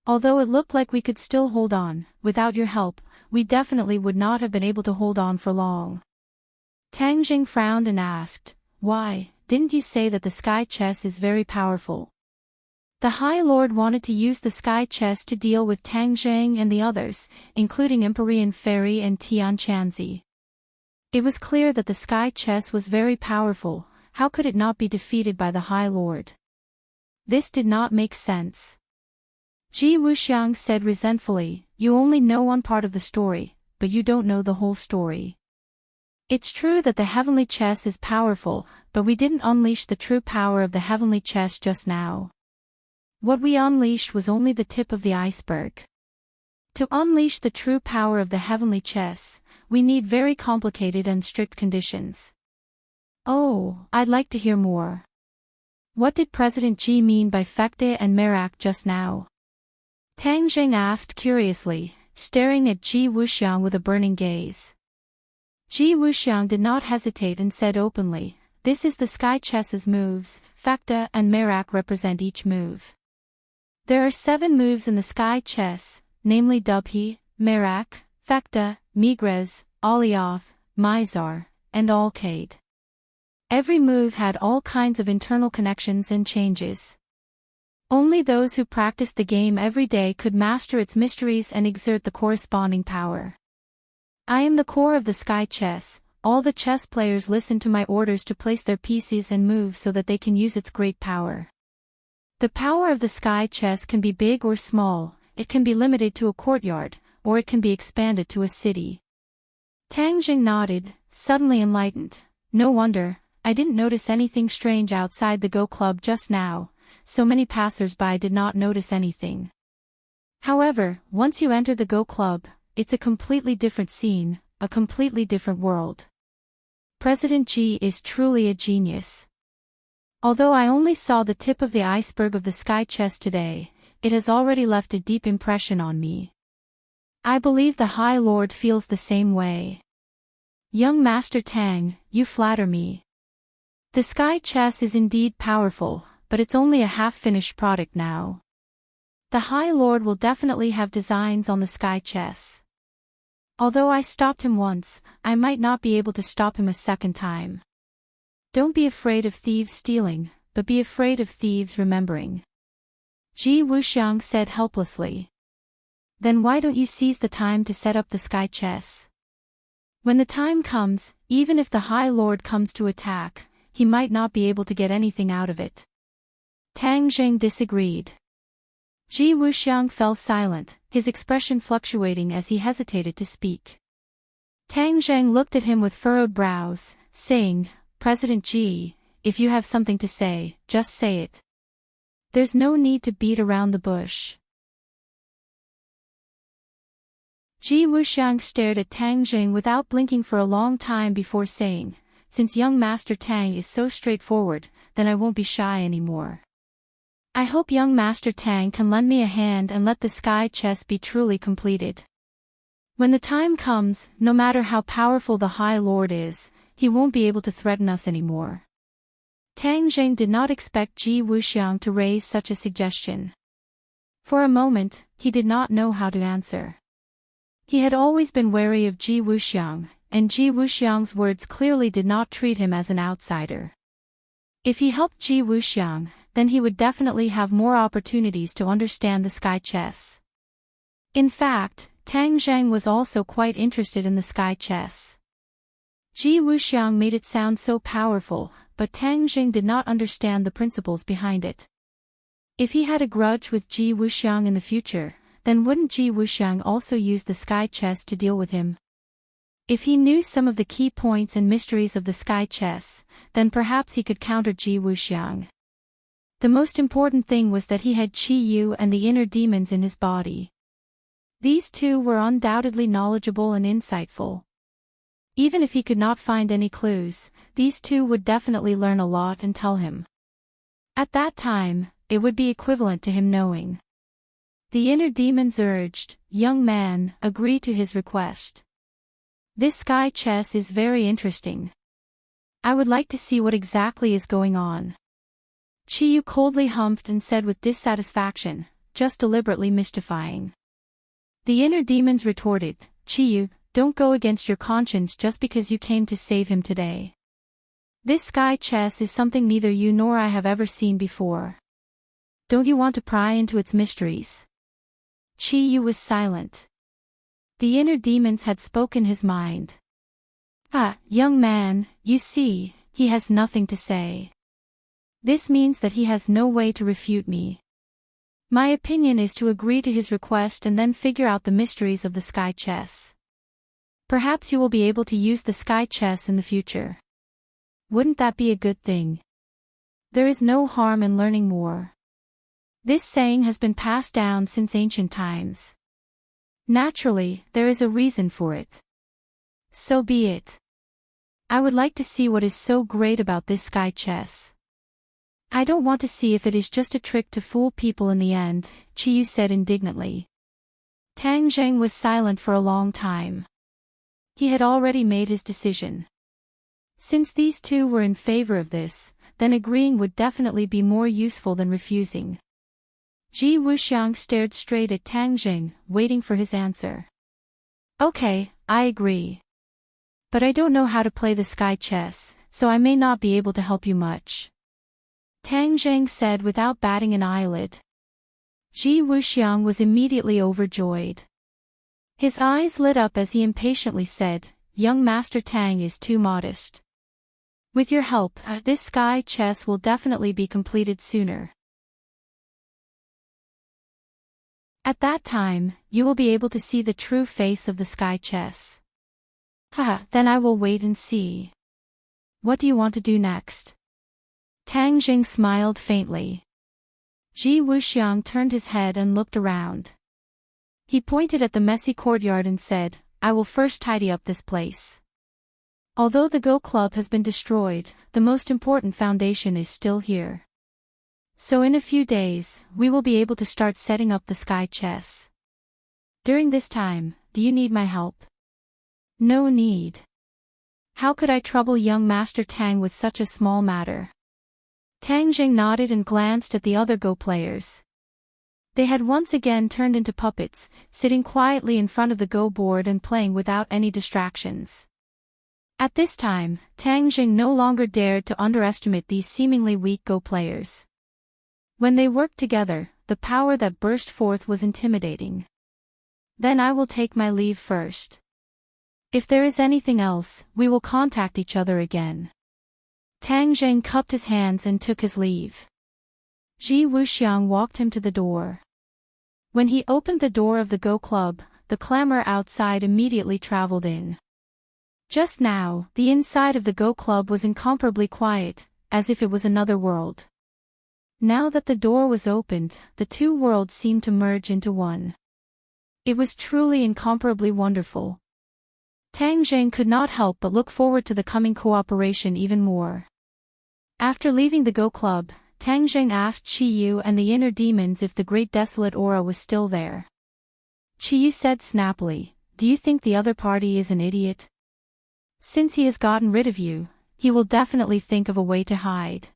Although it looked like we could still hold on, without your help, we definitely would not have been able to hold on for long." Tang Jing frowned and asked, "Why, didn't you say that the sky chess is very powerful?" The High Lord wanted to use the sky chess to deal with Tang Jing and the others, including Empyrean Fairy and Tian Chanzi. It was clear that the sky chess was very powerful. How could it not be defeated by the High Lord? This did not make sense. Ji Wuxiang said resentfully, "You only know one part of the story, but you don't know the whole story. It's true that the heavenly chess is powerful, but we didn't unleash the true power of the heavenly chess just now. What we unleashed was only the tip of the iceberg. To unleash the true power of the heavenly chess, we need very complicated and strict conditions." "Oh, I'd like to hear more. What did President Ji mean by Fekte and Merak just now?" Tang Jing asked curiously, staring at Ji Wuxiang with a burning gaze. Ji Wuxiang did not hesitate and said openly, "This is the sky chess's moves. Fekte and Merak represent each move. There are 7 moves in the sky chess, namely Dubhe, Merak, Fekte, Migres, Alioth, Mizar, and Alcade. Every move had all kinds of internal connections and changes. Only those who practiced the game every day could master its mysteries and exert the corresponding power. I am the core of the sky chess. All the chess players listen to my orders to place their pieces and move so that they can use its great power. The power of the sky chess can be big or small, it can be limited to a courtyard, or it can be expanded to a city." Tang Jing nodded, suddenly enlightened. "No wonder, I didn't notice anything strange outside the Go Club just now. So many passers-by did not notice anything. However, once you enter the Go Club, it's a completely different scene, a completely different world. President Ji is truly a genius. Although I only saw the tip of the iceberg of the sky chess today, it has already left a deep impression on me. I believe the High Lord feels the same way. Young Master Tang, you flatter me. The sky chess is indeed powerful, but it's only a half-finished product now. The High Lord will definitely have designs on the sky chess. Although I stopped him once, I might not be able to stop him a second time. Don't be afraid of thieves stealing, but be afraid of thieves remembering." Ji Wuxiang said helplessly. "Then why don't you seize the time to set up the sky chess? When the time comes, even if the High Lord comes to attack, he might not be able to get anything out of it." Tang Jing disagreed. Ji Wuxiang fell silent, his expression fluctuating as he hesitated to speak. Tang Jing looked at him with furrowed brows, saying, "President Ji, if you have something to say, just say it. There's no need to beat around the bush." Ji Wuxiang stared at Tang Jing without blinking for a long time before saying, since young Master Tang is so straightforward, then I won't be shy anymore. I hope young Master Tang can lend me a hand and let the sky chess be truly completed. When the time comes, no matter how powerful the High Lord is, he won't be able to threaten us anymore. Tang Jing did not expect Ji Wuxiang to raise such a suggestion. For a moment, he did not know how to answer. He had always been wary of Ji Wuxiang, and Ji Wuxiang's words clearly did not treat him as an outsider. If he helped Ji Wuxiang, then he would definitely have more opportunities to understand the sky chess. In fact, Tang Zheng was also quite interested in the sky chess. Ji Wuxiang made it sound so powerful, but Tang Jing did not understand the principles behind it. If he had a grudge with Ji Wuxiang in the future, then wouldn't Ji Wuxiang also use the sky chess to deal with him? If he knew some of the key points and mysteries of the sky chess, then perhaps he could counter Ji Wuxiang. The most important thing was that he had Qi Yu and the inner demons in his body. These two were undoubtedly knowledgeable and insightful. Even if he could not find any clues, these two would definitely learn a lot and tell him. At that time, it would be equivalent to him knowing. The inner demons urged, "Young man, agree to his request. This sky chess is very interesting. I would like to see what exactly is going on." Qiyu coldly humphed and said with dissatisfaction, just deliberately mystifying. The inner demons retorted, "Qiyu, don't go against your conscience just because you came to save him today. This sky chess is something neither you nor I have ever seen before. Don't you want to pry into its mysteries?" Qiyu was silent. The inner demons had spoken his mind. "Ah, young man, you see, he has nothing to say. This means that he has no way to refute me. My opinion is to agree to his request and then figure out the mysteries of the sky chess. Perhaps you will be able to use the sky chess in the future. Wouldn't that be a good thing? There is no harm in learning more. This saying has been passed down since ancient times. Naturally, there is a reason for it. So be it. I would like to see what is so great about this sky chess. I don't want to see if it is just a trick to fool people in the end," Qiyu said indignantly. Tang Zheng was silent for a long time. He had already made his decision. Since these two were in favor of this, then agreeing would definitely be more useful than refusing. Ji Wuxiang stared straight at Tang Jing, waiting for his answer. "Okay, I agree. But I don't know how to play the sky chess, so I may not be able to help you much," Tang Jing said without batting an eyelid. Ji Wuxiang was immediately overjoyed. His eyes lit up as he impatiently said, "Young Master Tang is too modest. With your help, this sky chess will definitely be completed sooner. At that time, you will be able to see the true face of the sky chess." Then I will wait and see. What do you want to do next?" Tang Jing smiled faintly. Ji Wuxiang turned his head and looked around. He pointed at the messy courtyard and said, "I will first tidy up this place. Although the Go Club has been destroyed, the most important foundation is still here. So in a few days, we will be able to start setting up the sky chess. During this time, do you need my help?" "No need. How could I trouble young Master Tang with such a small matter?" Tang Jing nodded and glanced at the other Go players. They had once again turned into puppets, sitting quietly in front of the Go board and playing without any distractions. At this time, Tang Jing no longer dared to underestimate these seemingly weak Go players. When they worked together, the power that burst forth was intimidating. "Then I will take my leave first. If there is anything else, we will contact each other again." Tang Jing cupped his hands and took his leave. Ji Wuxiang walked him to the door. When he opened the door of the Go Club, the clamor outside immediately traveled in. Just now, the inside of the Go Club was incomparably quiet, as if it was another world. Now that the door was opened, the two worlds seemed to merge into one. It was truly incomparably wonderful. Tang Jing could not help but look forward to the coming cooperation even more. After leaving the Go Club, Tang Jing asked Chi Yu and the inner demons if the Great Desolate Aura was still there. Chi Yu said snappily, "Do you think the other party is an idiot? Since he has gotten rid of you, he will definitely think of a way to hide.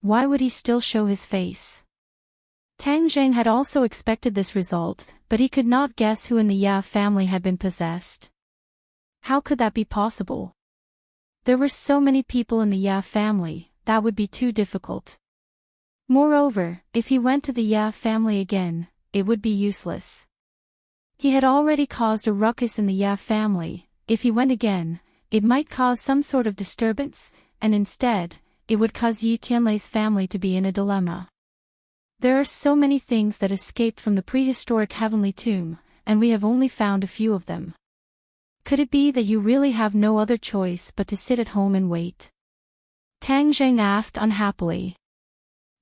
Why would he still show his face?" Tang Jing had also expected this result, but he could not guess who in the Ya family had been possessed. How could that be possible? There were so many people in the Ya family, that would be too difficult. Moreover, if he went to the Ya family again, it would be useless. He had already caused a ruckus in the Ya family. If he went again, it might cause some sort of disturbance, and instead, it would cause Yi Tianlei's family to be in a dilemma. There are so many things that escaped from the prehistoric heavenly tomb, and we have only found a few of them. Could it be that you really have no other choice but to sit at home and wait? Tang Jing asked unhappily.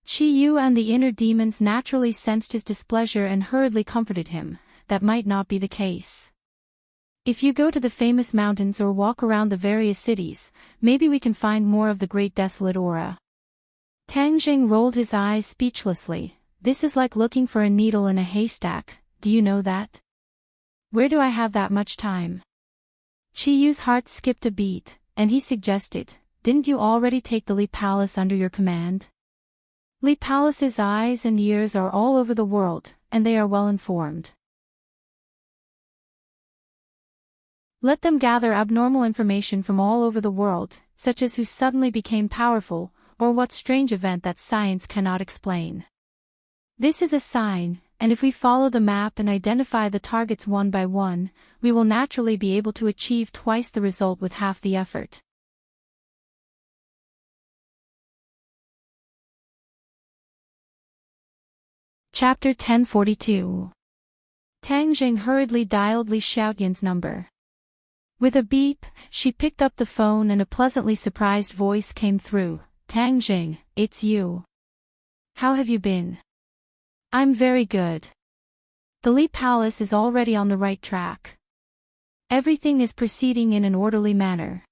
Chi Yu and the inner demons naturally sensed his displeasure and hurriedly comforted him. That might not be the case. If you go to the famous mountains or walk around the various cities, maybe we can find more of the Great Desolate Aura. Tang Jing rolled his eyes speechlessly. This is like looking for a needle in a haystack, do you know that? Where do I have that much time? Chi Yu's heart skipped a beat, and he suggested, didn't you already take the Li Palace under your command? Li Palace's eyes and ears are all over the world, and they are well informed. Let them gather abnormal information from all over the world, such as who suddenly became powerful, or what strange event that science cannot explain. This is a sign, and if we follow the map and identify the targets one by one, we will naturally be able to achieve twice the result with half the effort. Chapter 1042. Tang Jing hurriedly dialed Li Xiaotian's number. With a beep, she picked up the phone and a pleasantly surprised voice came through. Tang Jing, it's you. How have you been? I'm very good. The Li Palace is already on the right track. Everything is proceeding in an orderly manner.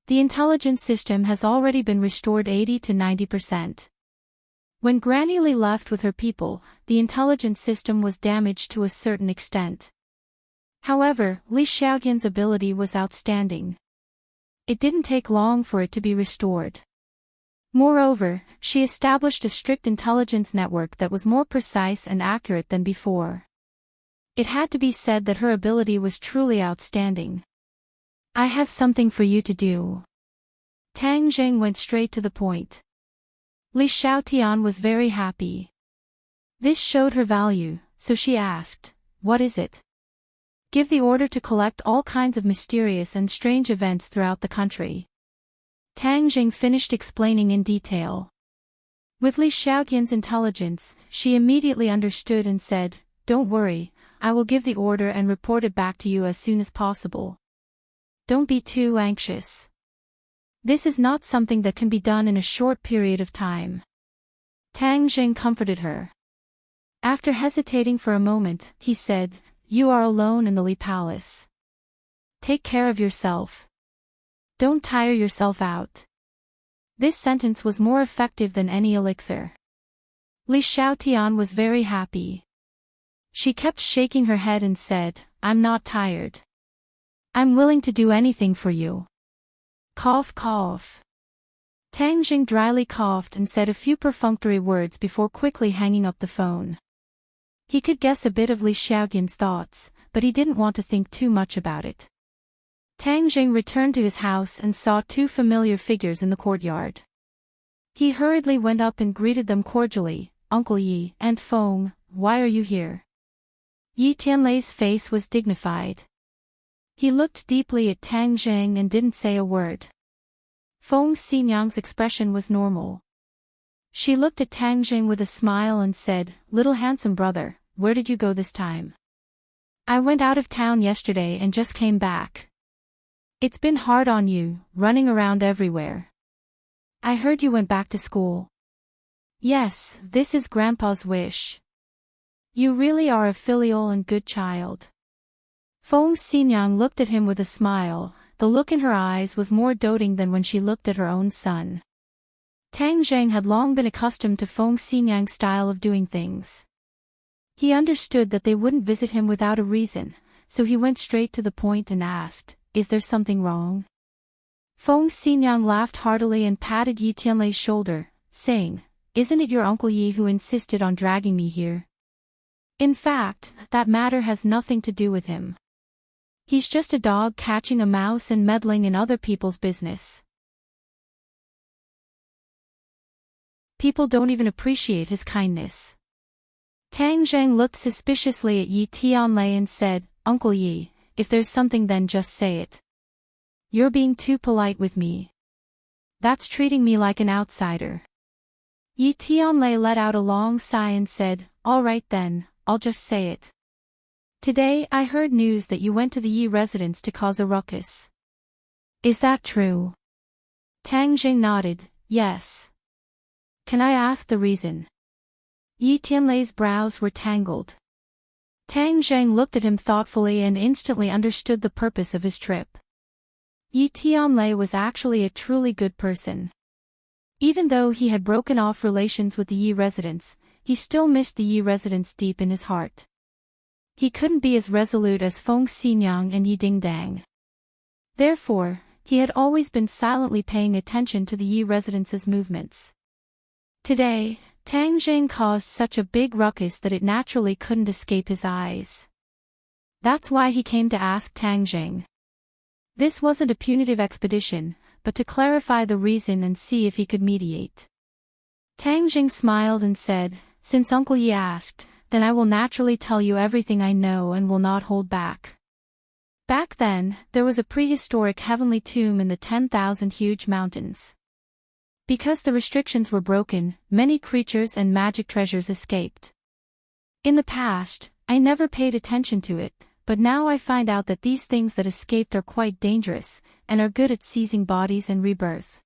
The intelligence system has already been restored 80 to 90%. When Granny Li left with her people, the intelligence system was damaged to a certain extent. However, Li Xiaotian's ability was outstanding. It didn't take long for it to be restored. Moreover, she established a strict intelligence network that was more precise and accurate than before. It had to be said that her ability was truly outstanding. I have something for you to do. Tang Jing went straight to the point. Li Xiaotian was very happy. This showed her value, so she asked, what is it? Give the order to collect all kinds of mysterious and strange events throughout the country. Tang Jing finished explaining in detail. With Li Xiaotian's intelligence, she immediately understood and said, don't worry, I will give the order and report it back to you as soon as possible. Don't be too anxious. This is not something that can be done in a short period of time. Tang Jing comforted her. After hesitating for a moment, he said, you are alone in the Li Palace. Take care of yourself. Don't tire yourself out. This sentence was more effective than any elixir. Li Xiaotian was very happy. She kept shaking her head and said, I'm not tired. I'm willing to do anything for you. Cough cough. Tang Jing dryly coughed and said a few perfunctory words before quickly hanging up the phone. He could guess a bit of Li Xiaotian's thoughts, but he didn't want to think too much about it. Tang Jing returned to his house and saw two familiar figures in the courtyard. He hurriedly went up and greeted them cordially, Uncle Yi and Feng, why are you here? Yi Tianlei's face was dignified. He looked deeply at Tang Jing and didn't say a word. Feng Xinyang's expression was normal. She looked at Tang Jing with a smile and said, little handsome brother, where did you go this time? I went out of town yesterday and just came back. It's been hard on you, running around everywhere. I heard you went back to school. Yes, this is Grandpa's wish. You really are a filial and good child. Feng Xinyang looked at him with a smile. The look in her eyes was more doting than when she looked at her own son. Tang Zheng had long been accustomed to Feng Xinyang's style of doing things. He understood that they wouldn't visit him without a reason, so he went straight to the point and asked, "Is there something wrong?" Feng Xinyang laughed heartily and patted Yi Tianlei's shoulder, saying, "Isn't it your Uncle Yi who insisted on dragging me here? In fact, that matter has nothing to do with him. He's just a dog catching a mouse and meddling in other people's business. People don't even appreciate his kindness." Tang Zheng looked suspiciously at Yi Tianlei and said, "Uncle Yi, if there's something then just say it. You're being too polite with me. That's treating me like an outsider." Yi Tianlei let out a long sigh and said, "All right then, I'll just say it. Today I heard news that you went to the Yi residence to cause a ruckus. Is that true?" Tang Zheng nodded, "Yes." "Can I ask the reason?" Yi Tianlei's brows were tangled. Tang Zheng looked at him thoughtfully and instantly understood the purpose of his trip. Yi Tianlei was actually a truly good person. Even though he had broken off relations with the Yi residents, he still missed the Yi residents deep in his heart. He couldn't be as resolute as Feng Xinyang and Yi Dingdang. Therefore, he had always been silently paying attention to the Yi residents' movements. Today, Tang Zheng caused such a big ruckus that it naturally couldn't escape his eyes. That's why he came to ask Tang Zheng. This wasn't a punitive expedition, but to clarify the reason and see if he could mediate. Tang Zheng smiled and said, "Since Uncle Yi asked, then I will naturally tell you everything I know and will not hold back. Back then, there was a prehistoric heavenly tomb in the 10,000 huge mountains. Because the restrictions were broken, many creatures and magic treasures escaped. In the past, I never paid attention to it, but now I find out that these things that escaped are quite dangerous, and are good at seizing bodies and rebirth.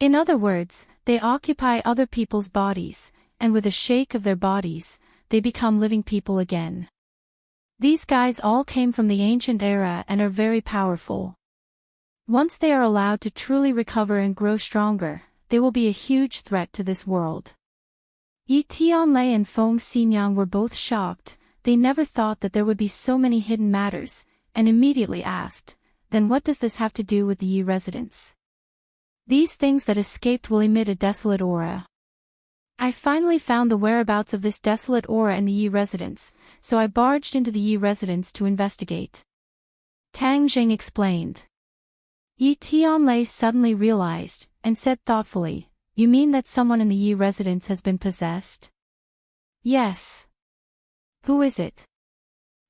In other words, they occupy other people's bodies, and with a shake of their bodies, they become living people again. These guys all came from the ancient era and are very powerful. Once they are allowed to truly recover and grow stronger, they will be a huge threat to this world." Yi Tianlei and Feng Xinyang were both shocked. They never thought that there would be so many hidden matters, and immediately asked, "Then what does this have to do with the Yi residents?" "These things that escaped will emit a desolate aura. I finally found the whereabouts of this desolate aura in the Yi residence, so I barged into the Yi residence to investigate." Tang Zheng explained. Yi Tianlei suddenly realized, and said thoughtfully, "You mean that someone in the Yi residence has been possessed?" "Yes." "Who is it?"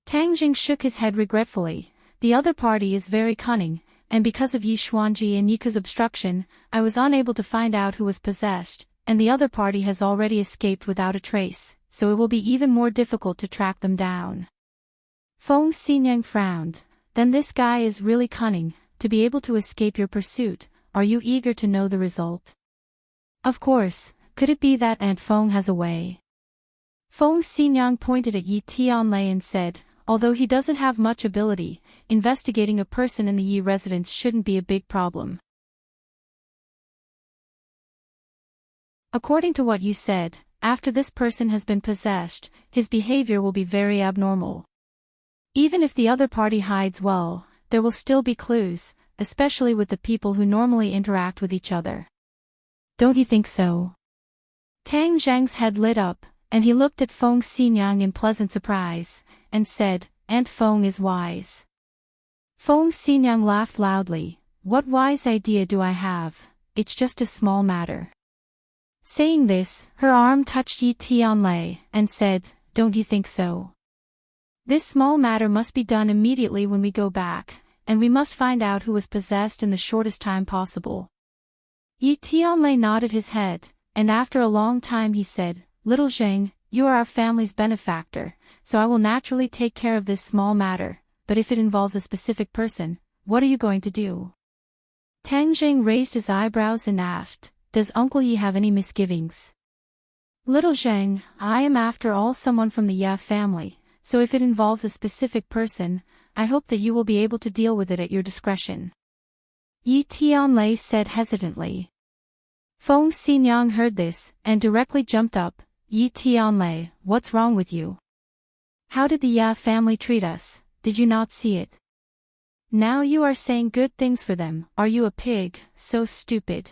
Tang Zheng shook his head regretfully. "The other party is very cunning, and because of Yi Xuanji and Yika's obstruction, I was unable to find out who was possessed, and the other party has already escaped without a trace, so it will be even more difficult to track them down." Feng Xinyang frowned. "Then this guy is really cunning, to be able to escape your pursuit. Are you eager to know the result?" "Of course. Could it be that Aunt Feng has a way?" Feng Xinyang pointed at Yi Tianlei and said, "Although he doesn't have much ability, investigating a person in the Yi residence shouldn't be a big problem. According to what you said, after this person has been possessed, his behavior will be very abnormal. Even if the other party hides well, there will still be clues, especially with the people who normally interact with each other. Don't you think so?" Tang Zheng's head lit up, and he looked at Feng Xinyang in pleasant surprise, and said, "Aunt Feng is wise." Feng Xinyang laughed loudly. "What wise idea do I have? It's just a small matter." Saying this, her arm touched Yi Tianlei, and said, "Don't you think so? This small matter must be done immediately when we go back, and we must find out who was possessed in the shortest time possible." Yi Tianlei nodded his head, and after a long time he said, "Little Zheng, you are our family's benefactor, so I will naturally take care of this small matter, but if it involves a specific person, what are you going to do?" Tang Zheng raised his eyebrows and asked, "Does Uncle Yi have any misgivings?" "Little Zheng, I am after all someone from the Ya family, so if it involves a specific person, I hope that you will be able to deal with it at your discretion. Yi Tianlei said hesitantly. Feng Xinyang heard this, and directly jumped up. Yi Tianlei, what's wrong with you? How did the Ya family treat us? Did you not see it? Now you are saying good things for them, are you a pig, so stupid?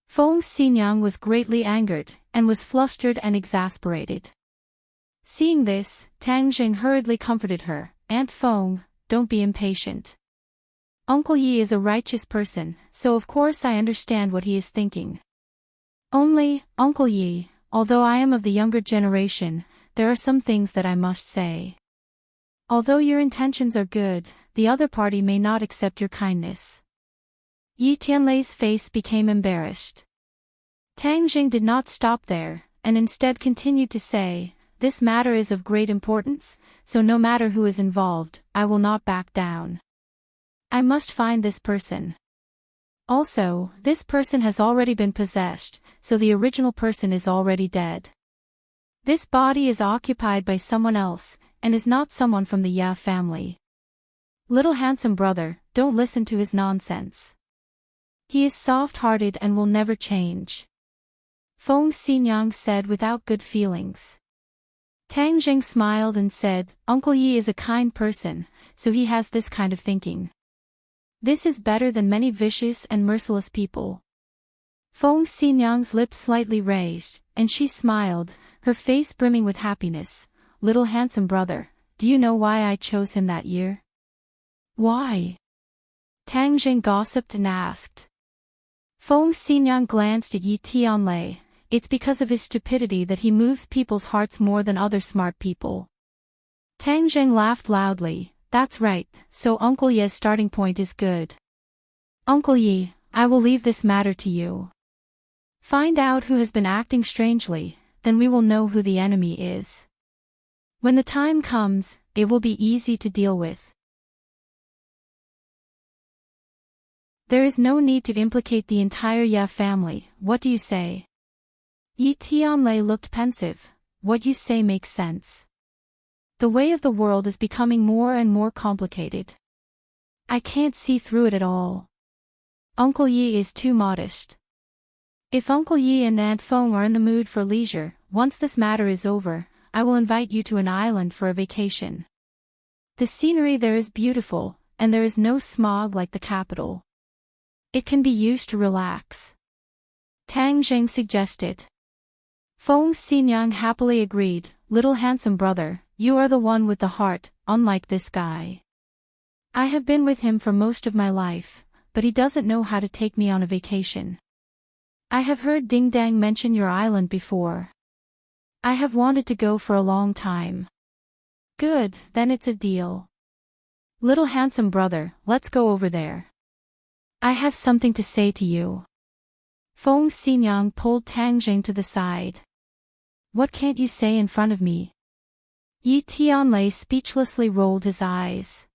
Feng Xinyang was greatly angered, and was flustered and exasperated. Seeing this, Tang Jing hurriedly comforted her. Aunt Feng, don't be impatient. Uncle Yi is a righteous person, so of course I understand what he is thinking. Only, Uncle Yi, although I am of the younger generation, there are some things that I must say. Although your intentions are good, the other party may not accept your kindness. Yi Tianlei's face became embarrassed. Tang Jing did not stop there, and instead continued to say, this matter is of great importance, so no matter who is involved, I will not back down. I must find this person. Also, this person has already been possessed, so the original person is already dead. This body is occupied by someone else, and is not someone from the Ya family. Little handsome brother, don't listen to his nonsense. He is soft-hearted and will never change. Feng Xinyang said without good feelings. Tang Jing smiled and said, Uncle Yi is a kind person, so he has this kind of thinking. This is better than many vicious and merciless people. Feng Xinyang's lips slightly raised, and she smiled, her face brimming with happiness. Little handsome brother, do you know why I chose him that year? Why? Tang Jing gossiped and asked. Feng Xinyang glanced at Yi Tianlei. It's because of his stupidity that he moves people's hearts more than other smart people. Tang Jing laughed loudly. That's right, so Uncle Yi's starting point is good. Uncle Yi, I will leave this matter to you. Find out who has been acting strangely, then we will know who the enemy is. When the time comes, it will be easy to deal with. There is no need to implicate the entire Ya family, what do you say? Yi Tianlei looked pensive. What you say makes sense. The way of the world is becoming more and more complicated. I can't see through it at all. Uncle Yi is too modest. If Uncle Yi and Aunt Feng are in the mood for leisure, once this matter is over, I will invite you to an island for a vacation. The scenery there is beautiful, and there is no smog like the capital. It can be used to relax. Tang Jing suggested. Feng Xinyang happily agreed. Little handsome brother, you are the one with the heart, unlike this guy. I have been with him for most of my life, but he doesn't know how to take me on a vacation. I have heard Ding Dang mention your island before. I have wanted to go for a long time. Good, then it's a deal. Little handsome brother, let's go over there. I have something to say to you. Feng Xinyang pulled Tang Jing to the side. What can't you say in front of me? Yi Tianlei speechlessly rolled his eyes.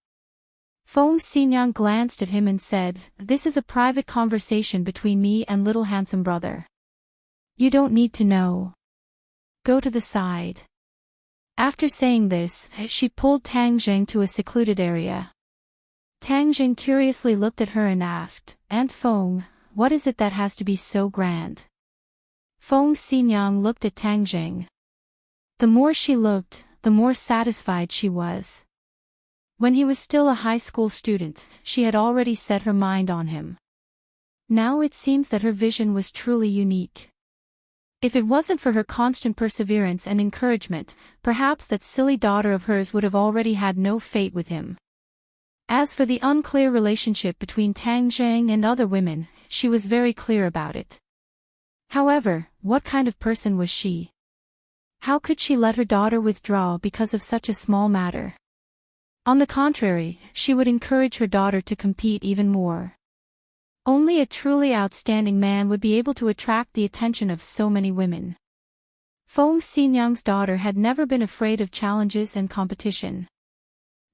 Feng Xinyang glanced at him and said, this is a private conversation between me and little handsome brother. You don't need to know. Go to the side. After saying this, she pulled Tang Jing to a secluded area. Tang Jing curiously looked at her and asked, Aunt Feng, what is it that has to be so grand? Feng Xinyang looked at Tang Jing. The more she looked, the more satisfied she was. When he was still a high school student, she had already set her mind on him. Now it seems that her vision was truly unique. If it wasn't for her constant perseverance and encouragement, perhaps that silly daughter of hers would have already had no fate with him. As for the unclear relationship between Tang Jing and other women, she was very clear about it. However, what kind of person was she? How could she let her daughter withdraw because of such a small matter? On the contrary, she would encourage her daughter to compete even more. Only a truly outstanding man would be able to attract the attention of so many women. Feng Xinyang's daughter had never been afraid of challenges and competition.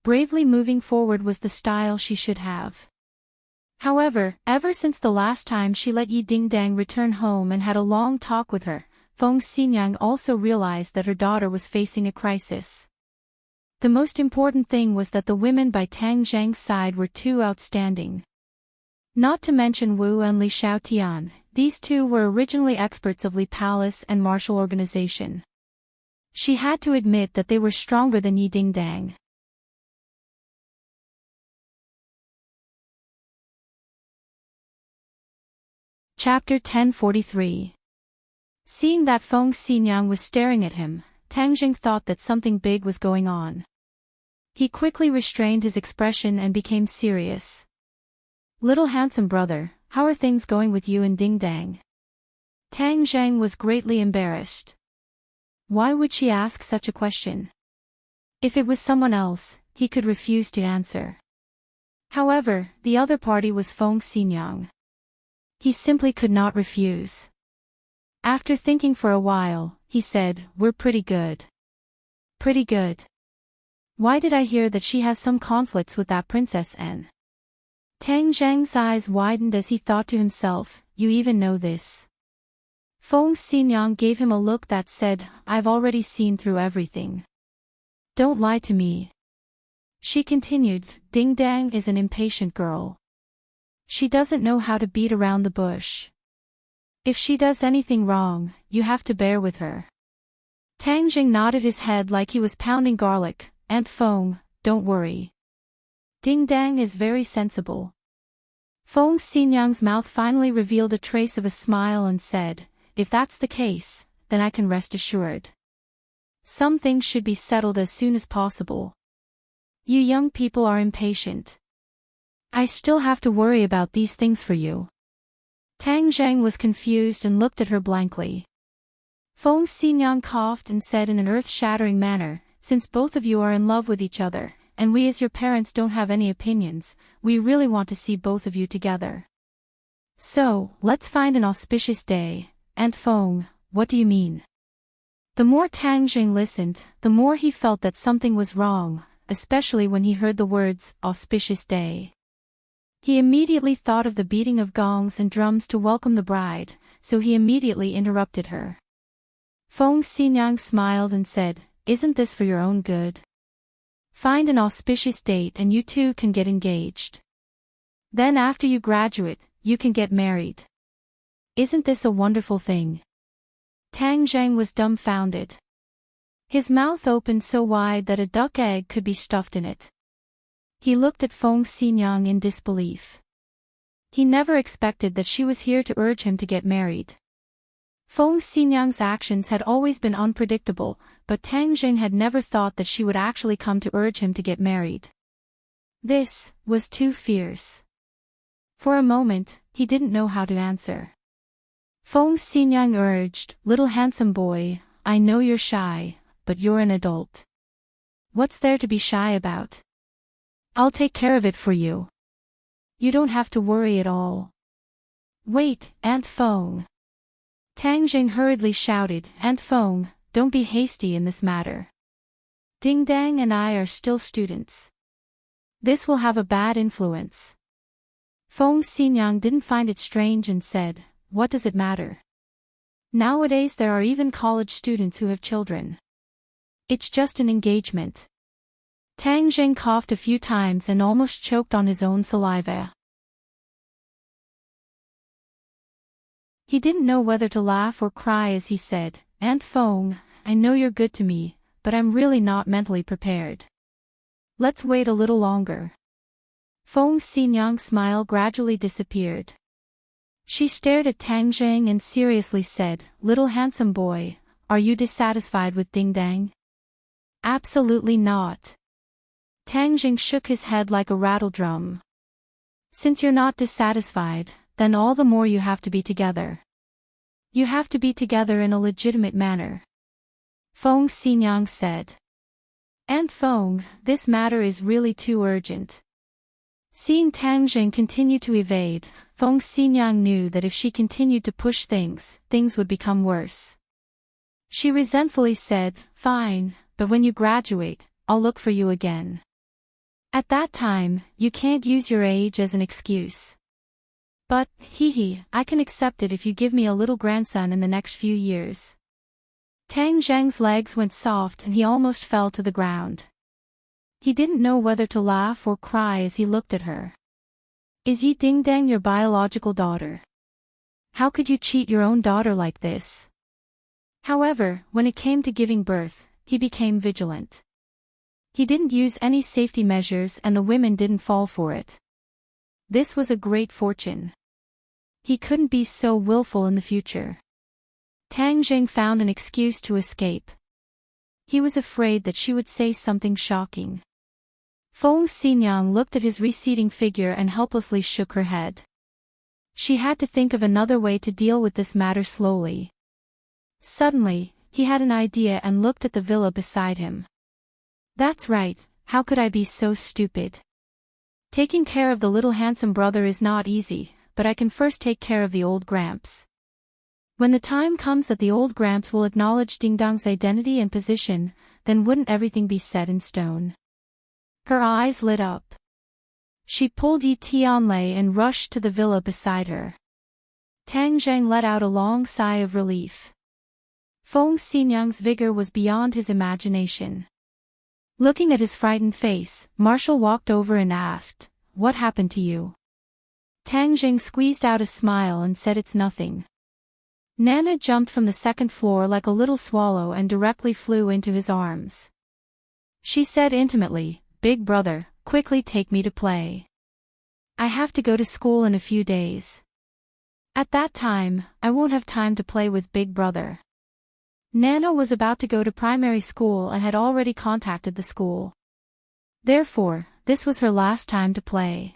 Bravely moving forward was the style she should have. However, ever since the last time she let Yi Dingdang return home and had a long talk with her, Feng Xinyang also realized that her daughter was facing a crisis. The most important thing was that the women by Tang Zheng's side were too outstanding. Not to mention Wu and Li Xiaotian, these two were originally experts of Li Palace and martial organization. She had to admit that they were stronger than Yi Dingdang. Chapter 1043. Seeing that Feng Xinyang was staring at him, Tang Jing thought that something big was going on. He quickly restrained his expression and became serious. "Little handsome brother, how are things going with you and Dingdang?" Tang Zheng was greatly embarrassed. Why would she ask such a question? If it was someone else, he could refuse to answer. However, the other party was Feng Xinyang. He simply could not refuse. After thinking for a while, he said, "We're pretty good." Pretty good. Why did I hear that she has some conflicts with that Princess N? Tang Zheng's eyes widened as he thought to himself, "You even know this?" Feng Xinyang gave him a look that said, "I've already seen through everything. Don't lie to me." She continued, "Dingdang is an impatient girl. She doesn't know how to beat around the bush. If she does anything wrong, you have to bear with her." Tang Jing nodded his head like he was pounding garlic. "Aunt Feng, don't worry. Dingdang is very sensible." Feng Xinyang's mouth finally revealed a trace of a smile and said, "If that's the case, then I can rest assured. Some things should be settled as soon as possible. You young people are impatient. I still have to worry about these things for you." Tang Zheng was confused and looked at her blankly. Feng Xinyang coughed and said in an earth-shattering manner, "Since both of you are in love with each other, and we as your parents don't have any opinions, we really want to see both of you together. So, let's find an auspicious day." "Aunt Feng, what do you mean?" The more Tang Jing listened, the more he felt that something was wrong, especially when he heard the words, "auspicious day." He immediately thought of the beating of gongs and drums to welcome the bride, so he immediately interrupted her. Feng Xinyang smiled and said, "Isn't this for your own good? Find an auspicious date and you two can get engaged. Then after you graduate, you can get married. Isn't this a wonderful thing?" Tang Zheng was dumbfounded. His mouth opened so wide that a duck egg could be stuffed in it. He looked at Feng Xinyang in disbelief. He never expected that she was here to urge him to get married. Feng Xinyang's actions had always been unpredictable, but Tang Jing had never thought that she would actually come to urge him to get married. This was too fierce. For a moment, he didn't know how to answer. Feng Xinyang urged, "Little handsome boy, I know you're shy, but you're an adult. What's there to be shy about? I'll take care of it for you. You don't have to worry at all." "Wait, Aunt Feng." Tang Jing hurriedly shouted, "Aunt Feng, don't be hasty in this matter. Dingdang and I are still students. This will have a bad influence." Feng Xinyang didn't find it strange and said, "What does it matter? Nowadays there are even college students who have children. It's just an engagement." Tang Jing coughed a few times and almost choked on his own saliva. He didn't know whether to laugh or cry as he said, "Aunt Feng, I know you're good to me, but I'm really not mentally prepared. Let's wait a little longer." Feng Xinyang's smile gradually disappeared. She stared at Tang Jing and seriously said, "Little handsome boy, are you dissatisfied with Dingdang?" "Absolutely not." Tang Jing shook his head like a rattledrum. "Since you're not dissatisfied, then all the more you have to be together. You have to be together in a legitimate manner," Feng Xinyang said. "Aunt Feng, this matter is really too urgent." Seeing Tang Jing continue to evade, Feng Xinyang knew that if she continued to push things would become worse. She resentfully said, "Fine, but when you graduate, I'll look for you again. At that time, you can't use your age as an excuse. But, I can accept it if you give me a little grandson in the next few years." Tang Zheng's legs went soft and he almost fell to the ground. He didn't know whether to laugh or cry as he looked at her. Is Yi Ding Dang your biological daughter? How could you cheat your own daughter like this? However, when it came to giving birth, he became vigilant. He didn't use any safety measures and the women didn't fall for it. This was a great fortune. He couldn't be so willful in the future. Tang Jing found an excuse to escape. He was afraid that she would say something shocking. Feng Xinyang looked at his receding figure and helplessly shook her head. She had to think of another way to deal with this matter slowly. Suddenly, he had an idea and looked at the villa beside him. That's right, how could I be so stupid? Taking care of the little handsome brother is not easy, but I can first take care of the old Gramps. When the time comes that the old Gramps will acknowledge Ding Dong's identity and position, then wouldn't everything be set in stone? Her eyes lit up. She pulled Yi Tianlei and rushed to the villa beside her. Tang Zheng let out a long sigh of relief. Feng Xinyang's vigor was beyond his imagination. Looking at his frightened face, Marshall walked over and asked, "What happened to you?" Tang Jing squeezed out a smile and said, "It's nothing." Nana jumped from the second floor like a little swallow and directly flew into his arms. She said intimately, "Big brother, quickly take me to play. I have to go to school in a few days. At that time, I won't have time to play with Big brother." Nana was about to go to primary school and had already contacted the school. Therefore, this was her last time to play.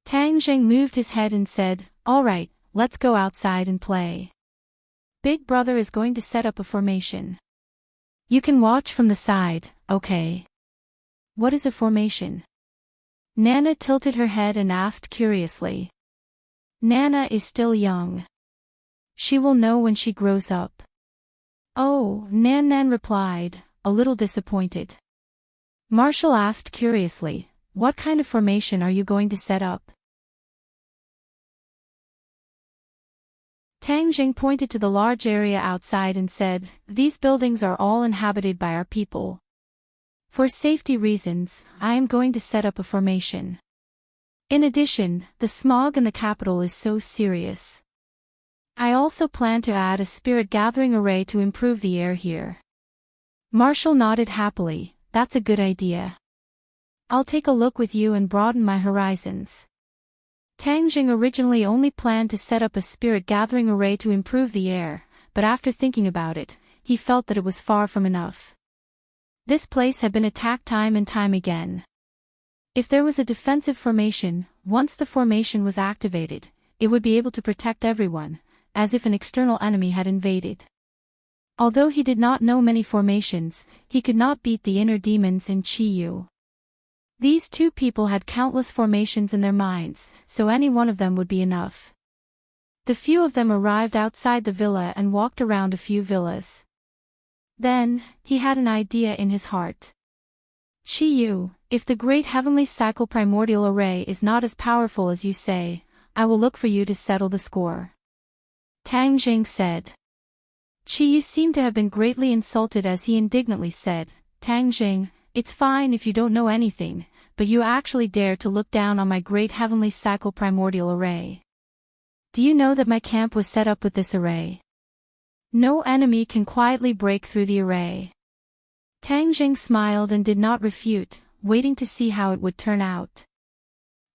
Tang Jing moved his head and said, "All right, let's go outside and play. Big brother is going to set up a formation. You can watch from the side, okay?" "What is a formation?" Nana tilted her head and asked curiously. Nana is still young. She will know when she grows up. "Oh," Nan replied, a little disappointed. Marshall asked curiously, "What kind of formation are you going to set up?" Tang Jing pointed to the large area outside and said, "These buildings are all inhabited by our people. For safety reasons, I am going to set up a formation. In addition, the smog in the capital is so serious. I also plan to add a spirit gathering array to improve the air here." Marshall nodded happily, "That's a good idea. I'll take a look with you and broaden my horizons." Tang Jing originally only planned to set up a spirit gathering array to improve the air, but after thinking about it, he felt that it was far from enough. This place had been attacked time and time again. If there was a defensive formation, once the formation was activated, it would be able to protect everyone, as if an external enemy had invaded. Although he did not know many formations, he could not beat the inner demons in Chi-Yu. These two people had countless formations in their minds, so any one of them would be enough. The few of them arrived outside the villa and walked around a few villas. Then, he had an idea in his heart. "Chi-Yu, if the great heavenly cycle primordial array is not as powerful as you say, I will look for you to settle the score." Tang Jing said. Chi-Yu seemed to have been greatly insulted as he indignantly said, "Tang Jing, it's fine if you don't know anything, but you actually dare to look down on my great heavenly cycle primordial array. Do you know that my camp was set up with this array? No enemy can quietly break through the array." Tang Jing smiled and did not refute, waiting to see how it would turn out.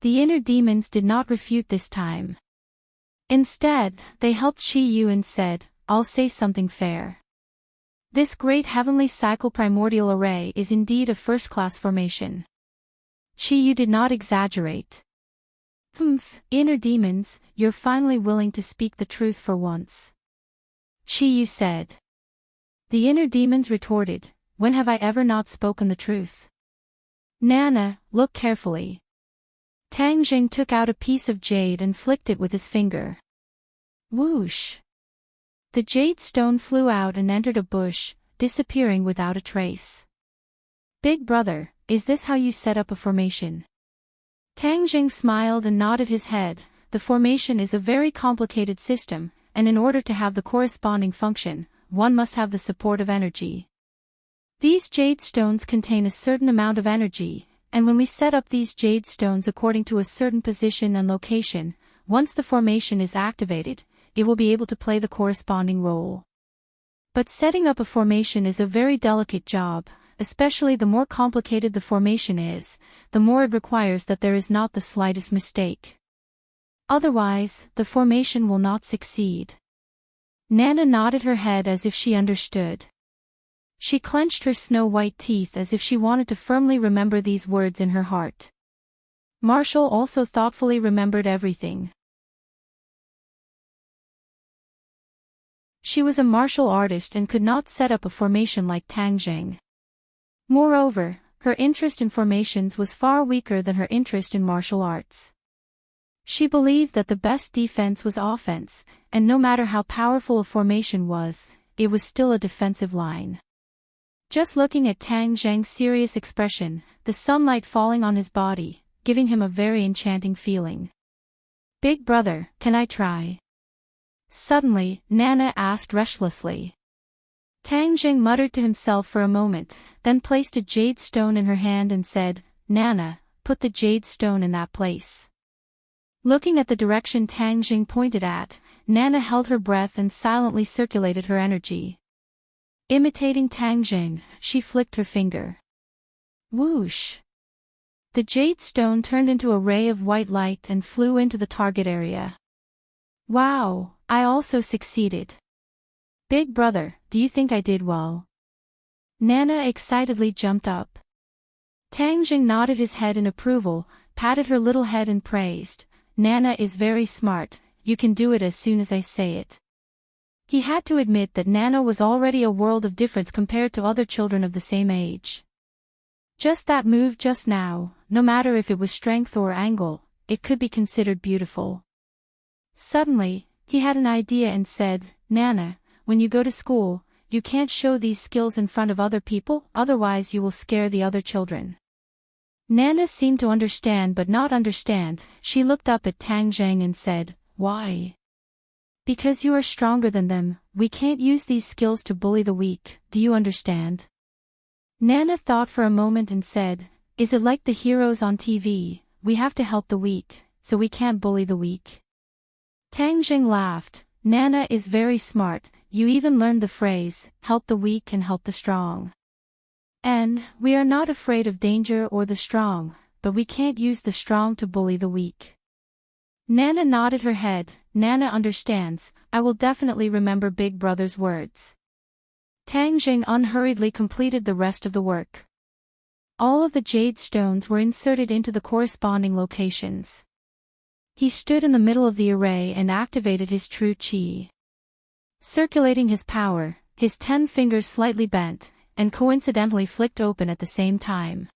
The inner demons did not refute this time. Instead, they helped Chi-Yu and said, "I'll say something fair. This great heavenly cycle primordial array is indeed a first-class formation." Chi-Yu did not exaggerate. Inner demons, you're finally willing to speak the truth for once," Chi-Yu said. The inner demons retorted, "When have I ever not spoken the truth?" "Nana, look carefully." Tang Jing took out a piece of jade and flicked it with his finger. Whoosh! The jade stone flew out and entered a bush, disappearing without a trace. "Big brother, is this how you set up a formation?" Tang Jing smiled and nodded his head. "The formation is a very complicated system, and in order to have the corresponding function, one must have the support of energy. These jade stones contain a certain amount of energy, and when we set up these jade stones according to a certain position and location, once the formation is activated, it will be able to play the corresponding role. But setting up a formation is a very delicate job, especially the more complicated the formation is, the more it requires that there is not the slightest mistake. Otherwise, the formation will not succeed. Nana nodded her head as if she understood. She clenched her snow-white teeth as if she wanted to firmly remember these words in her heart. Marshall also thoughtfully remembered everything. She was a martial artist and could not set up a formation like Tang Jing. Moreover, her interest in formations was far weaker than her interest in martial arts. She believed that the best defense was offense, and no matter how powerful a formation was, it was still a defensive line. Just looking at Tang Zheng's serious expression, the sunlight falling on his body, giving him a very enchanting feeling. "Big brother, can I try?" Suddenly, Nana asked restlessly. Tang Jing muttered to himself for a moment, then placed a jade stone in her hand and said, "Nana, put the jade stone in that place." Looking at the direction Tang Jing pointed at, Nana held her breath and silently circulated her energy. Imitating Tang Jing, she flicked her finger. Whoosh! The jade stone turned into a ray of white light and flew into the target area. "Wow, I also succeeded. Big brother, do you think I did well?" Nana excitedly jumped up. Tang Jing nodded his head in approval, patted her little head and praised, "Nana is very smart, you can do it as soon as I say it." He had to admit that Nana was already a world of difference compared to other children of the same age. Just that move just now, no matter if it was strength or angle, it could be considered beautiful. Suddenly, he had an idea and said, "Nana, when you go to school, you can't show these skills in front of other people, otherwise you will scare the other children." Nana seemed to understand but not understand. She looked up at Tang Zheng and said, "Why?" "Because you are stronger than them, we can't use these skills to bully the weak, do you understand?" Nana thought for a moment and said, "Is it like the heroes on TV, we have to help the weak, so we can't bully the weak?" Tang Jing laughed, "Nana is very smart, you even learned the phrase, help the weak and help the strong. And, we are not afraid of danger or the strong, but we can't use the strong to bully the weak." Nana nodded her head. "Nana understands, I will definitely remember Big Brother's words." Tang Jing unhurriedly completed the rest of the work. All of the jade stones were inserted into the corresponding locations. He stood in the middle of the array and activated his true qi. Circulating his power, his 10 fingers slightly bent, and coincidentally flicked open at the same time.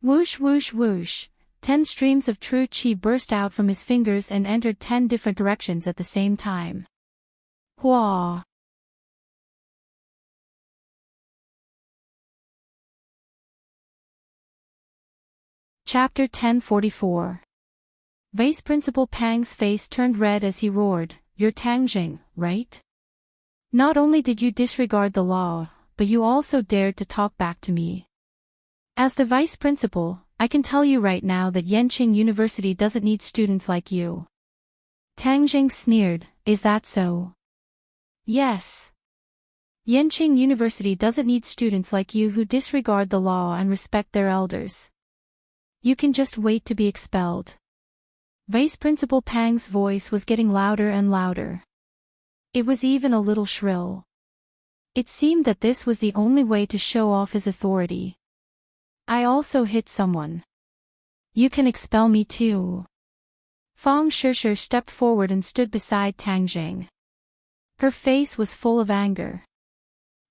Whoosh whoosh whoosh, 10 streams of true qi burst out from his fingers and entered 10 different directions at the same time. Hua! Chapter 1044. Vice Principal Pang's face turned red as he roared, "You're Tang Jing, right? Not only did you disregard the law, but you also dared to talk back to me. As the vice principal, I can tell you right now that Yenqing University doesn't need students like you." Tang Jing sneered, "Is that so?" "Yes. Yenqing University doesn't need students like you who disregard the law and respect their elders. You can just wait to be expelled." Vice Principal Pang's voice was getting louder and louder. It was even a little shrill. It seemed that this was the only way to show off his authority. "I also hit someone. You can expel me too." Fang Shishir stepped forward and stood beside Tang Jing. Her face was full of anger.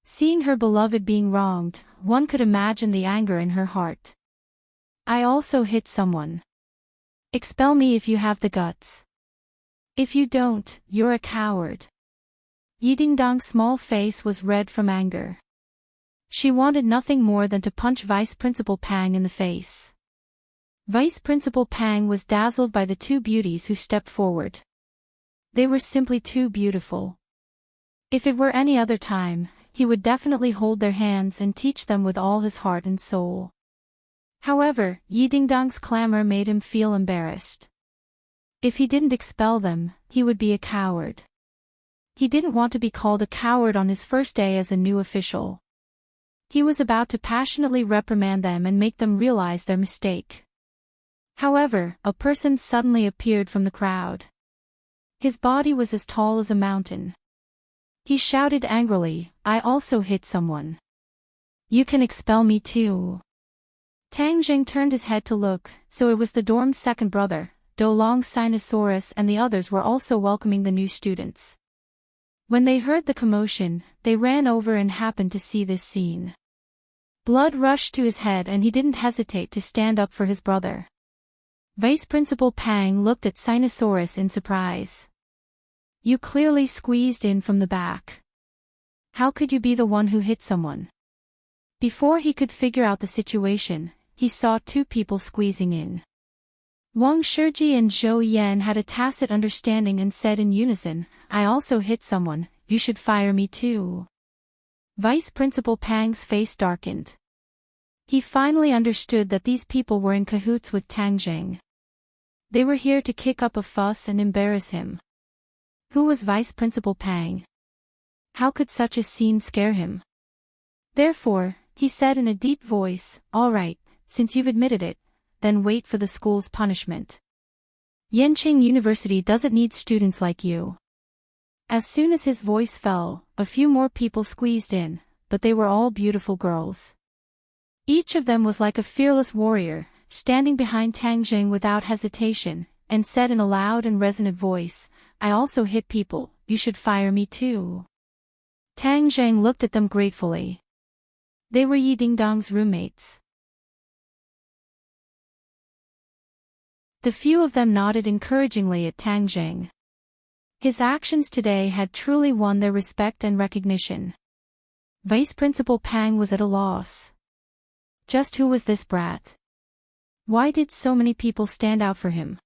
Seeing her beloved being wronged, one could imagine the anger in her heart. "I also hit someone. Expel me if you have the guts. If you don't, you're a coward." Yidingdong's small face was red from anger. She wanted nothing more than to punch Vice Principal Pang in the face. Vice Principal Pang was dazzled by the two beauties who stepped forward. They were simply too beautiful. If it were any other time, he would definitely hold their hands and teach them with all his heart and soul. However, Yi Dingdong's clamor made him feel embarrassed. If he didn't expel them, he would be a coward. He didn't want to be called a coward on his first day as a new official. He was about to passionately reprimand them and make them realize their mistake. However, a person suddenly appeared from the crowd. His body was as tall as a mountain. He shouted angrily, "I also hit someone. You can expel me too." Tang Jing turned his head to look, so it was the dorm's second brother, Do Long Sinosaurus, and the others were also welcoming the new students. When they heard the commotion, they ran over and happened to see this scene. Blood rushed to his head and he didn't hesitate to stand up for his brother. Vice Principal Pang looked at Sinosaurus in surprise. "You clearly squeezed in from the back. How could you be the one who hit someone?" Before he could figure out the situation, he saw two people squeezing in. Wang Shiji and Zhou Yan had a tacit understanding and said in unison, "I also hit someone, you should fire me too." Vice Principal Pang's face darkened. He finally understood that these people were in cahoots with Tang Jing. They were here to kick up a fuss and embarrass him. Who was Vice Principal Pang? How could such a scene scare him? Therefore, he said in a deep voice, "All right, since you've admitted it, then wait for the school's punishment. Yenqing University doesn't need students like you." As soon as his voice fell, a few more people squeezed in, but they were all beautiful girls. Each of them was like a fearless warrior, standing behind Tang Jing without hesitation, and said in a loud and resonant voice, "I also hit people, you should fire me too." Tang Jing looked at them gratefully. They were Yi Dingdong's roommates. The few of them nodded encouragingly at Tang Jing. His actions today had truly won their respect and recognition. Vice Principal Pang was at a loss. Just who was this brat? Why did so many people stand out for him?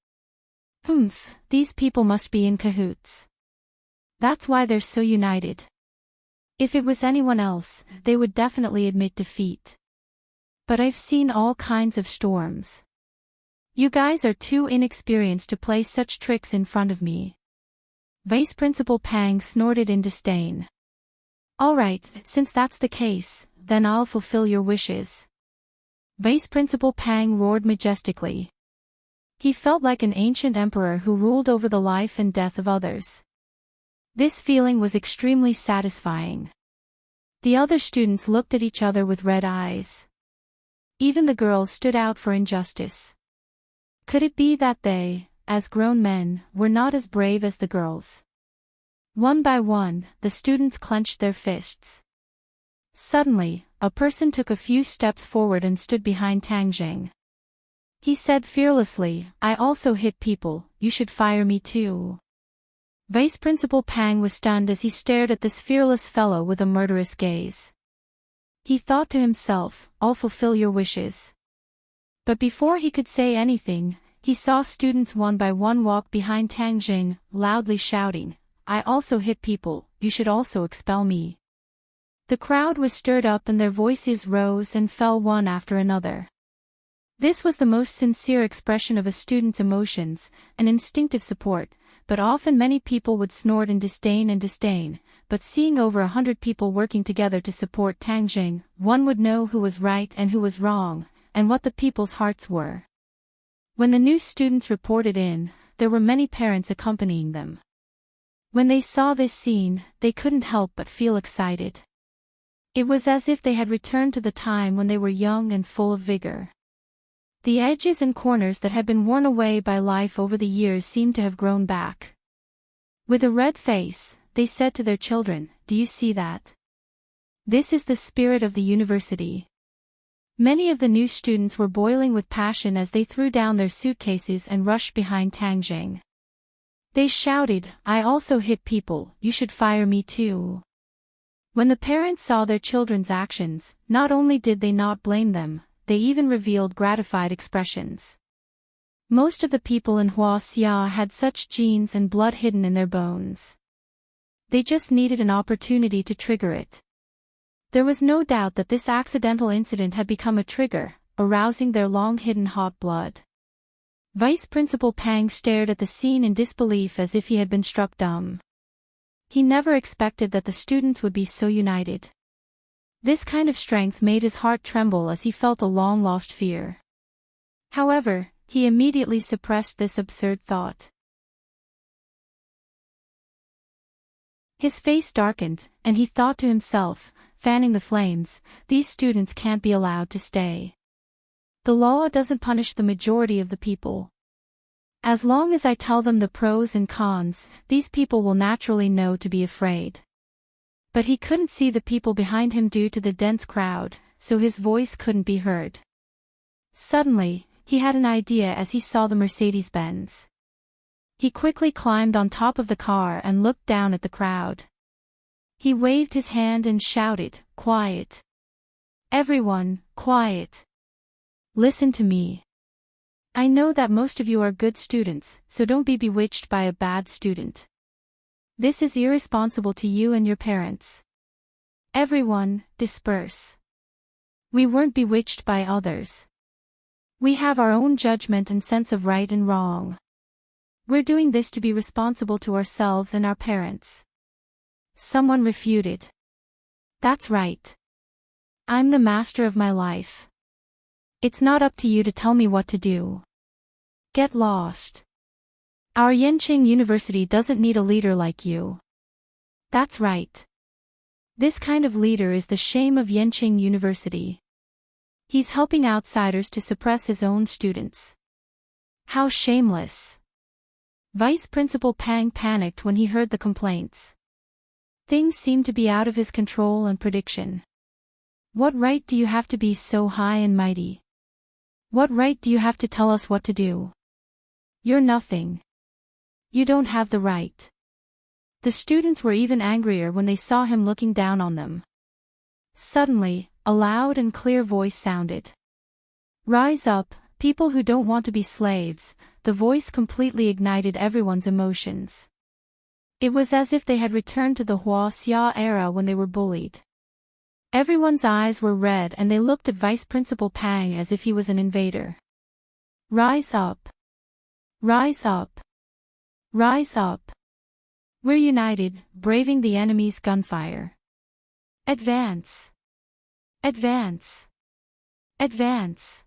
These people must be in cahoots. That's why they're so united. If it was anyone else, they would definitely admit defeat. But I've seen all kinds of storms. You guys are too inexperienced to play such tricks in front of me. Vice Principal Pang snorted in disdain. All right, since that's the case, then I'll fulfill your wishes. Vice Principal Pang roared majestically. He felt like an ancient emperor who ruled over the life and death of others. This feeling was extremely satisfying. The other students looked at each other with red eyes. Even the girls stood out for injustice. Could it be that they, as grown men, were not as brave as the girls? One by one, the students clenched their fists. Suddenly, a person took a few steps forward and stood behind Tang Jing. He said fearlessly, "I also hit people, you should fire me too." Vice Principal Pang was stunned as he stared at this fearless fellow with a murderous gaze. He thought to himself, "I'll fulfill your wishes." But before he could say anything, he saw students one by one walk behind Tang Jing, loudly shouting, "I also hit people, you should also expel me." The crowd was stirred up and their voices rose and fell one after another. This was the most sincere expression of a student's emotions, an instinctive support, but often many people would snort in disdain, but seeing over 100 people working together to support Tang Jing, one would know who was right and who was wrong, and what the people's hearts were. When the new students reported in, there were many parents accompanying them. When they saw this scene, they couldn't help but feel excited. It was as if they had returned to the time when they were young and full of vigor. The edges and corners that had been worn away by life over the years seemed to have grown back. With a red face, they said to their children, "Do you see that? This is the spirit of the university." Many of the new students were boiling with passion as they threw down their suitcases and rushed behind Tang Jing. They shouted, "I also hit people, you should fire me too." When the parents saw their children's actions, not only did they not blame them, they even revealed gratified expressions. Most of the people in Huaxia had such genes and blood hidden in their bones. They just needed an opportunity to trigger it. There was no doubt that this accidental incident had become a trigger, arousing their long-hidden hot blood. Vice Principal Pang stared at the scene in disbelief as if he had been struck dumb. He never expected that the students would be so united. This kind of strength made his heart tremble as he felt a long-lost fear. However, he immediately suppressed this absurd thought. His face darkened, and he thought to himself, fanning the flames, these students can't be allowed to stay. The law doesn't punish the majority of the people. As long as I tell them the pros and cons, these people will naturally know to be afraid. But he couldn't see the people behind him due to the dense crowd, so his voice couldn't be heard. Suddenly, he had an idea as he saw the Mercedes-Benz. He quickly climbed on top of the car and looked down at the crowd. He waved his hand and shouted, "Quiet! Everyone, quiet! Listen to me. I know that most of you are good students, so don't be bewitched by a bad student. This is irresponsible to you and your parents. Everyone, disperse. We weren't bewitched by others. We have our own judgment and sense of right and wrong. We're doing this to be responsible to ourselves and our parents." Someone refuted. "That's right. I'm the master of my life. It's not up to you to tell me what to do. Get lost. Our Yenching University doesn't need a leader like you." "That's right. This kind of leader is the shame of Yenching University. He's helping outsiders to suppress his own students. How shameless." Vice Principal Pang panicked when he heard the complaints. Things seemed to be out of his control and prediction. "What right do you have to be so high and mighty? What right do you have to tell us what to do? You're nothing. You don't have the right." The students were even angrier when they saw him looking down on them. Suddenly, a loud and clear voice sounded. "Rise up, people who don't want to be slaves." The voice completely ignited everyone's emotions. It was as if they had returned to the Huaxia era when they were bullied. Everyone's eyes were red and they looked at Vice Principal Pang as if he was an invader. "Rise up! Rise up! Rise up! We're united, braving the enemy's gunfire. Advance! Advance! Advance!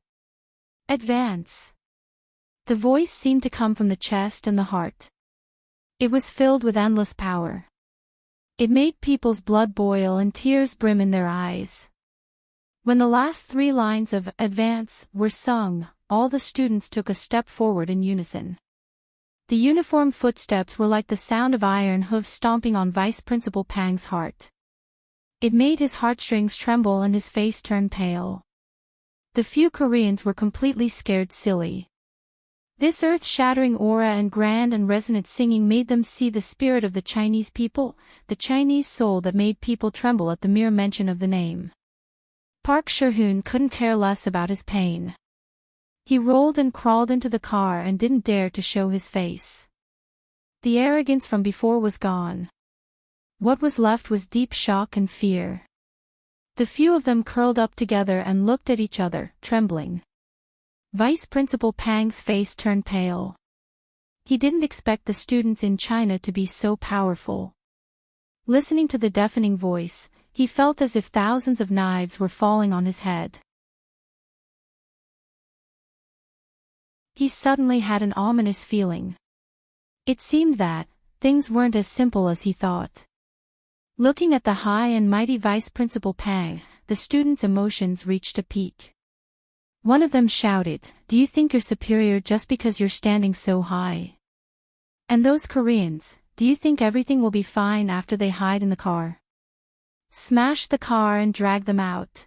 Advance!" The voice seemed to come from the chest and the heart. It was filled with endless power. It made people's blood boil and tears brim in their eyes. When the last 3 lines of "Advance" were sung, all the students took a step forward in unison. The uniform footsteps were like the sound of iron hooves stomping on Vice Principal Pang's heart. It made his heartstrings tremble and his face turn pale. The few Koreans were completely scared silly. This earth-shattering aura and grand and resonant singing made them see the spirit of the Chinese people, the Chinese soul that made people tremble at the mere mention of the name. Park Sherhoon couldn't care less about his pain. He rolled and crawled into the car and didn't dare to show his face. The arrogance from before was gone. What was left was deep shock and fear. The few of them curled up together and looked at each other, trembling. Vice Principal Pang's face turned pale. He didn't expect the students in China to be so powerful. Listening to the deafening voice, he felt as if thousands of knives were falling on his head. He suddenly had an ominous feeling. It seemed that things weren't as simple as he thought. Looking at the high and mighty Vice Principal Pang, the students' emotions reached a peak. One of them shouted, "Do you think you're superior just because you're standing so high? And those Koreans, do you think everything will be fine after they hide in the car? Smash the car and drag them out."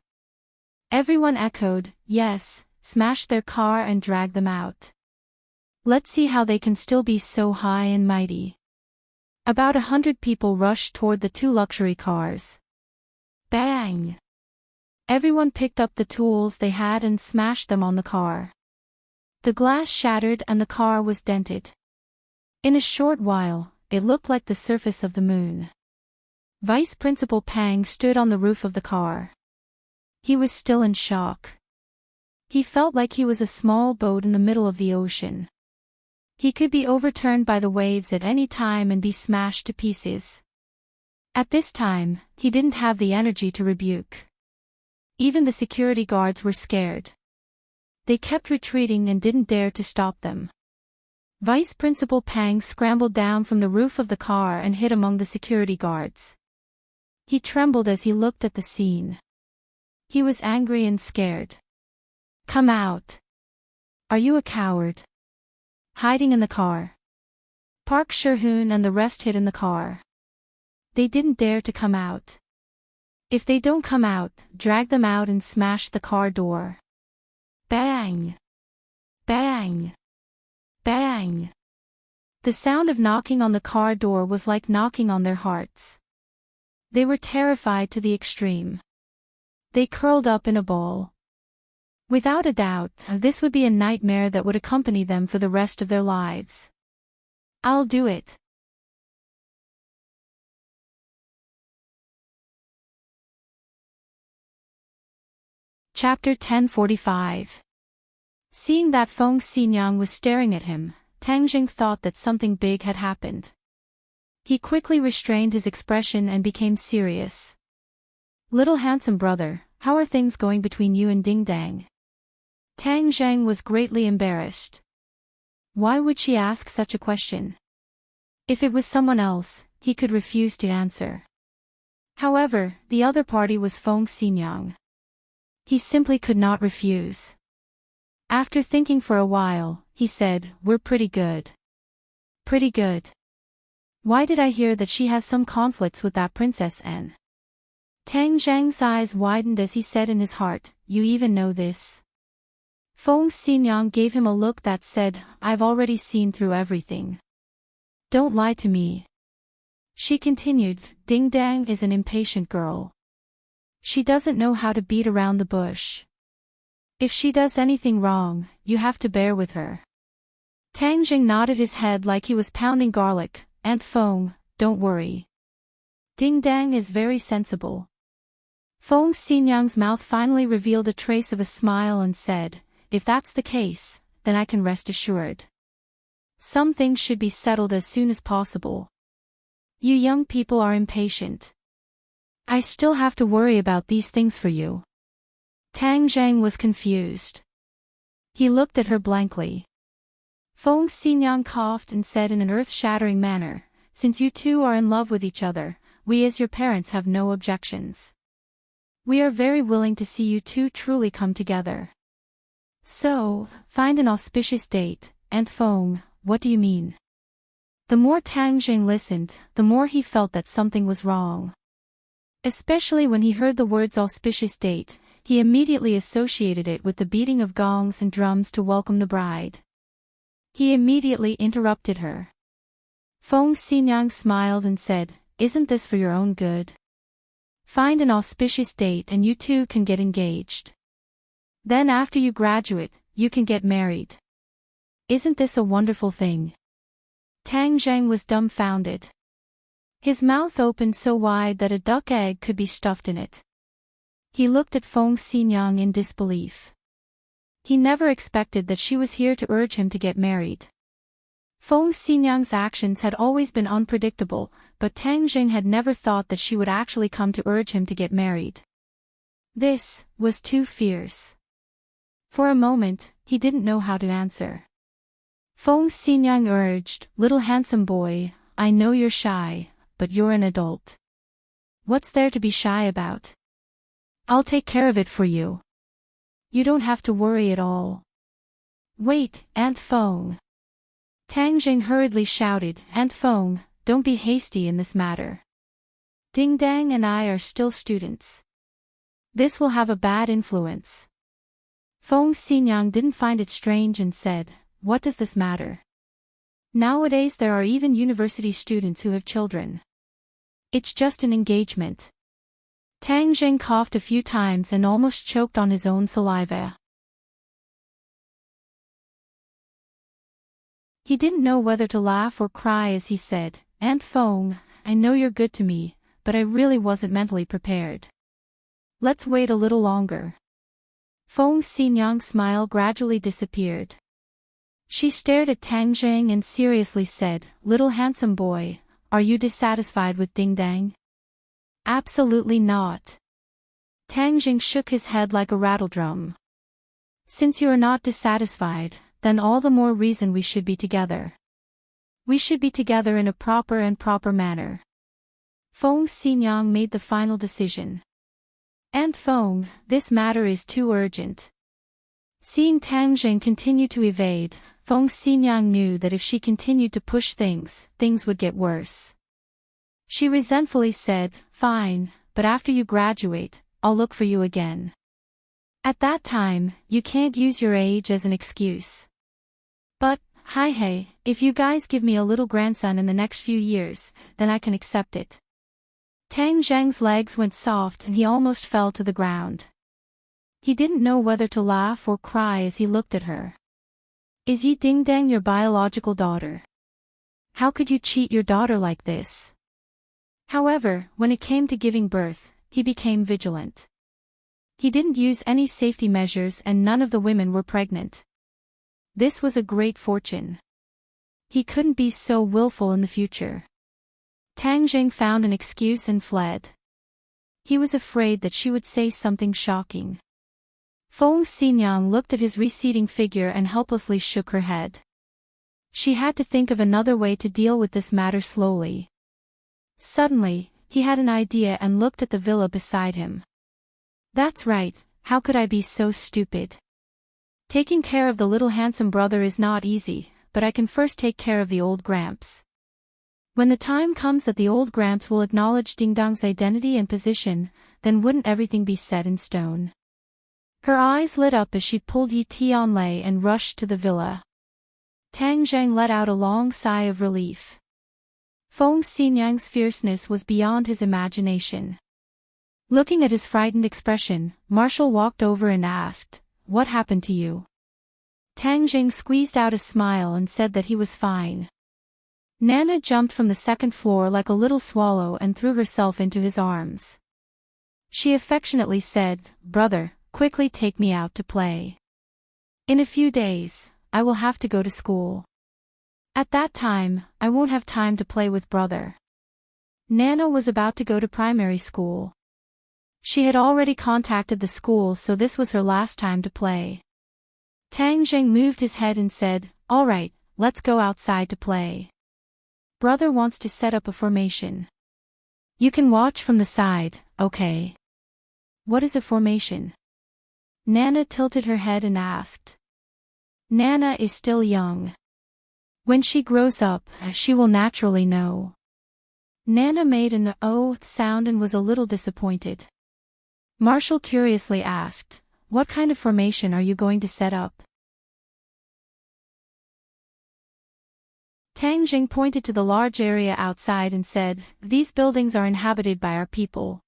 Everyone echoed, "Yes, smash their car and drag them out. Let's see how they can still be so high and mighty." About 100 people rushed toward the 2 luxury cars. Bang! Everyone picked up the tools they had and smashed them on the car. The glass shattered and the car was dented. In a short while, it looked like the surface of the moon. Vice Principal Pang stood on the roof of the car. He was still in shock. He felt like he was a small boat in the middle of the ocean. He could be overturned by the waves at any time and be smashed to pieces. At this time, he didn't have the energy to rebuke. Even the security guards were scared. They kept retreating and didn't dare to stop them. Vice Principal Pang scrambled down from the roof of the car and hid among the security guards. He trembled as he looked at the scene. He was angry and scared. "Come out. Are you a coward?" Hiding in the car. Park Sherhoon and the rest hid in the car. They didn't dare to come out. If they don't come out, drag them out and smash the car door. Bang! Bang! Bang! The sound of knocking on the car door was like knocking on their hearts. They were terrified to the extreme. They curled up in a ball. Without a doubt, this would be a nightmare that would accompany them for the rest of their lives. "I'll do it." Chapter 1045. Seeing that Feng Xinyang was staring at him, Tang Jing thought that something big had happened. He quickly restrained his expression and became serious. "Little handsome brother, how are things going between you and Ding Dang?" Tang Zheng was greatly embarrassed. Why would she ask such a question? If it was someone else, he could refuse to answer. However, the other party was Feng Xinyang. He simply could not refuse. After thinking for a while, he said, "We're pretty good." "Pretty good. Why did I hear that she has some conflicts with that Princess N?" Tang Zheng's eyes widened as he said in his heart, "You even know this?" Feng Xinyang gave him a look that said, "I've already seen through everything. Don't lie to me." She continued, "Ding Dang is an impatient girl. She doesn't know how to beat around the bush. If she does anything wrong, you have to bear with her." Tang Jing nodded his head like he was pounding garlic. "Aunt Feng, don't worry. Ding Dang is very sensible." Feng Xinyang's mouth finally revealed a trace of a smile and said, "If that's the case, then I can rest assured. Some things should be settled as soon as possible. You young people are impatient. I still have to worry about these things for you." Tang Zheng was confused. He looked at her blankly. Feng Xinyang coughed and said in an earth-shattering manner, "Since you two are in love with each other, we as your parents have no objections. We are very willing to see you two truly come together. So, find an auspicious date." "Aunt Feng, what do you mean?" The more Tang Jing listened, the more he felt that something was wrong. Especially when he heard the words auspicious date, he immediately associated it with the beating of gongs and drums to welcome the bride. He immediately interrupted her. Feng Xinyang smiled and said, "Isn't this for your own good? Find an auspicious date and you two can get engaged. Then after you graduate, you can get married. Isn't this a wonderful thing?" Tang Zheng was dumbfounded. His mouth opened so wide that a duck egg could be stuffed in it. He looked at Feng Xinyang in disbelief. He never expected that she was here to urge him to get married. Feng Xinyang's actions had always been unpredictable, but Tang Jing had never thought that she would actually come to urge him to get married. This was too fierce. For a moment, he didn't know how to answer. Feng Xinyang urged, "Little handsome boy, I know you're shy, but you're an adult. What's there to be shy about? I'll take care of it for you. You don't have to worry at all." "Wait, Aunt Feng." Tang Jing hurriedly shouted, "Aunt Feng, don't be hasty in this matter. Ding Dang and I are still students. This will have a bad influence." Feng Xinyang didn't find it strange and said, "What does this matter? Nowadays there are even university students who have children. It's just an engagement." Tang Jing coughed a few times and almost choked on his own saliva. He didn't know whether to laugh or cry as he said, "Aunt Feng, I know you're good to me, but I really wasn't mentally prepared. Let's wait a little longer. Feng Xinyang's smile gradually disappeared. She stared at Tang Zheng and seriously said, "Little handsome boy, are you dissatisfied with Ding Dang?" "Absolutely not." Tang Zheng shook his head like a rattledrum. "Since you are not dissatisfied, then all the more reason we should be together. We should be together in a proper manner." Feng Xinyang made the final decision. "Aunt Feng, this matter is too urgent." Seeing Tang Zheng continue to evade, Feng Xinyang knew that if she continued to push things would get worse. She resentfully said, "Fine, but after you graduate, I'll look for you again. At that time, you can't use your age as an excuse." "But, hey, if you guys give me a little grandson in the next few years, then I can accept it." Tang Zheng's legs went soft and he almost fell to the ground. He didn't know whether to laugh or cry as he looked at her. "Is Yi Ding Dang your biological daughter? How could you cheat your daughter like this?" However, when it came to giving birth, he became vigilant. He didn't use any safety measures and none of the women were pregnant. This was a great fortune. He couldn't be so willful in the future. Tang Zheng found an excuse and fled. He was afraid that she would say something shocking. Feng Xinyang looked at his receding figure and helplessly shook her head. She had to think of another way to deal with this matter slowly. Suddenly, he had an idea and looked at the villa beside him. "That's right, how could I be so stupid? Taking care of the little handsome brother is not easy, but I can first take care of the old Gramps. When the time comes that the old Gramps will acknowledge Ding Dong's identity and position, then wouldn't everything be set in stone?" Her eyes lit up as she pulled Yi Tianlei and rushed to the villa. Tang Zheng let out a long sigh of relief. Feng Xinyang's fierceness was beyond his imagination. Looking at his frightened expression, Marshall walked over and asked, "What happened to you?" Tang Zheng squeezed out a smile and said that he was fine. Nana jumped from the second floor like a little swallow and threw herself into his arms. She affectionately said, "Brother, quickly take me out to play. In a few days, I will have to go to school. At that time, I won't have time to play with brother." Nana was about to go to primary school. She had already contacted the school, so this was her last time to play. Tang Zheng moved his head and said, "All right, let's go outside to play. Brother wants to set up a formation. You can watch from the side, okay?" "What is a formation?" Nana tilted her head and asked. "Nana is still young. When she grows up, she will naturally know." Nana made an "oh" sound and was a little disappointed. Marshall curiously asked, "What kind of formation are you going to set up?" Tang Zheng pointed to the large area outside and said, "These buildings are inhabited by our people.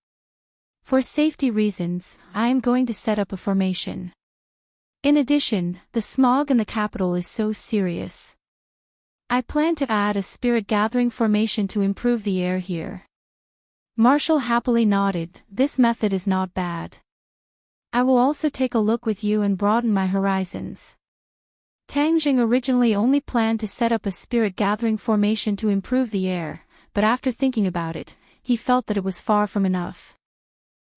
For safety reasons, I am going to set up a formation. In addition, the smog in the capital is so serious. I plan to add a spirit-gathering formation to improve the air here." Marshall happily nodded, "This method is not bad. I will also take a look with you and broaden my horizons." Tang Zheng originally only planned to set up a spirit-gathering formation to improve the air, but after thinking about it, he felt that it was far from enough.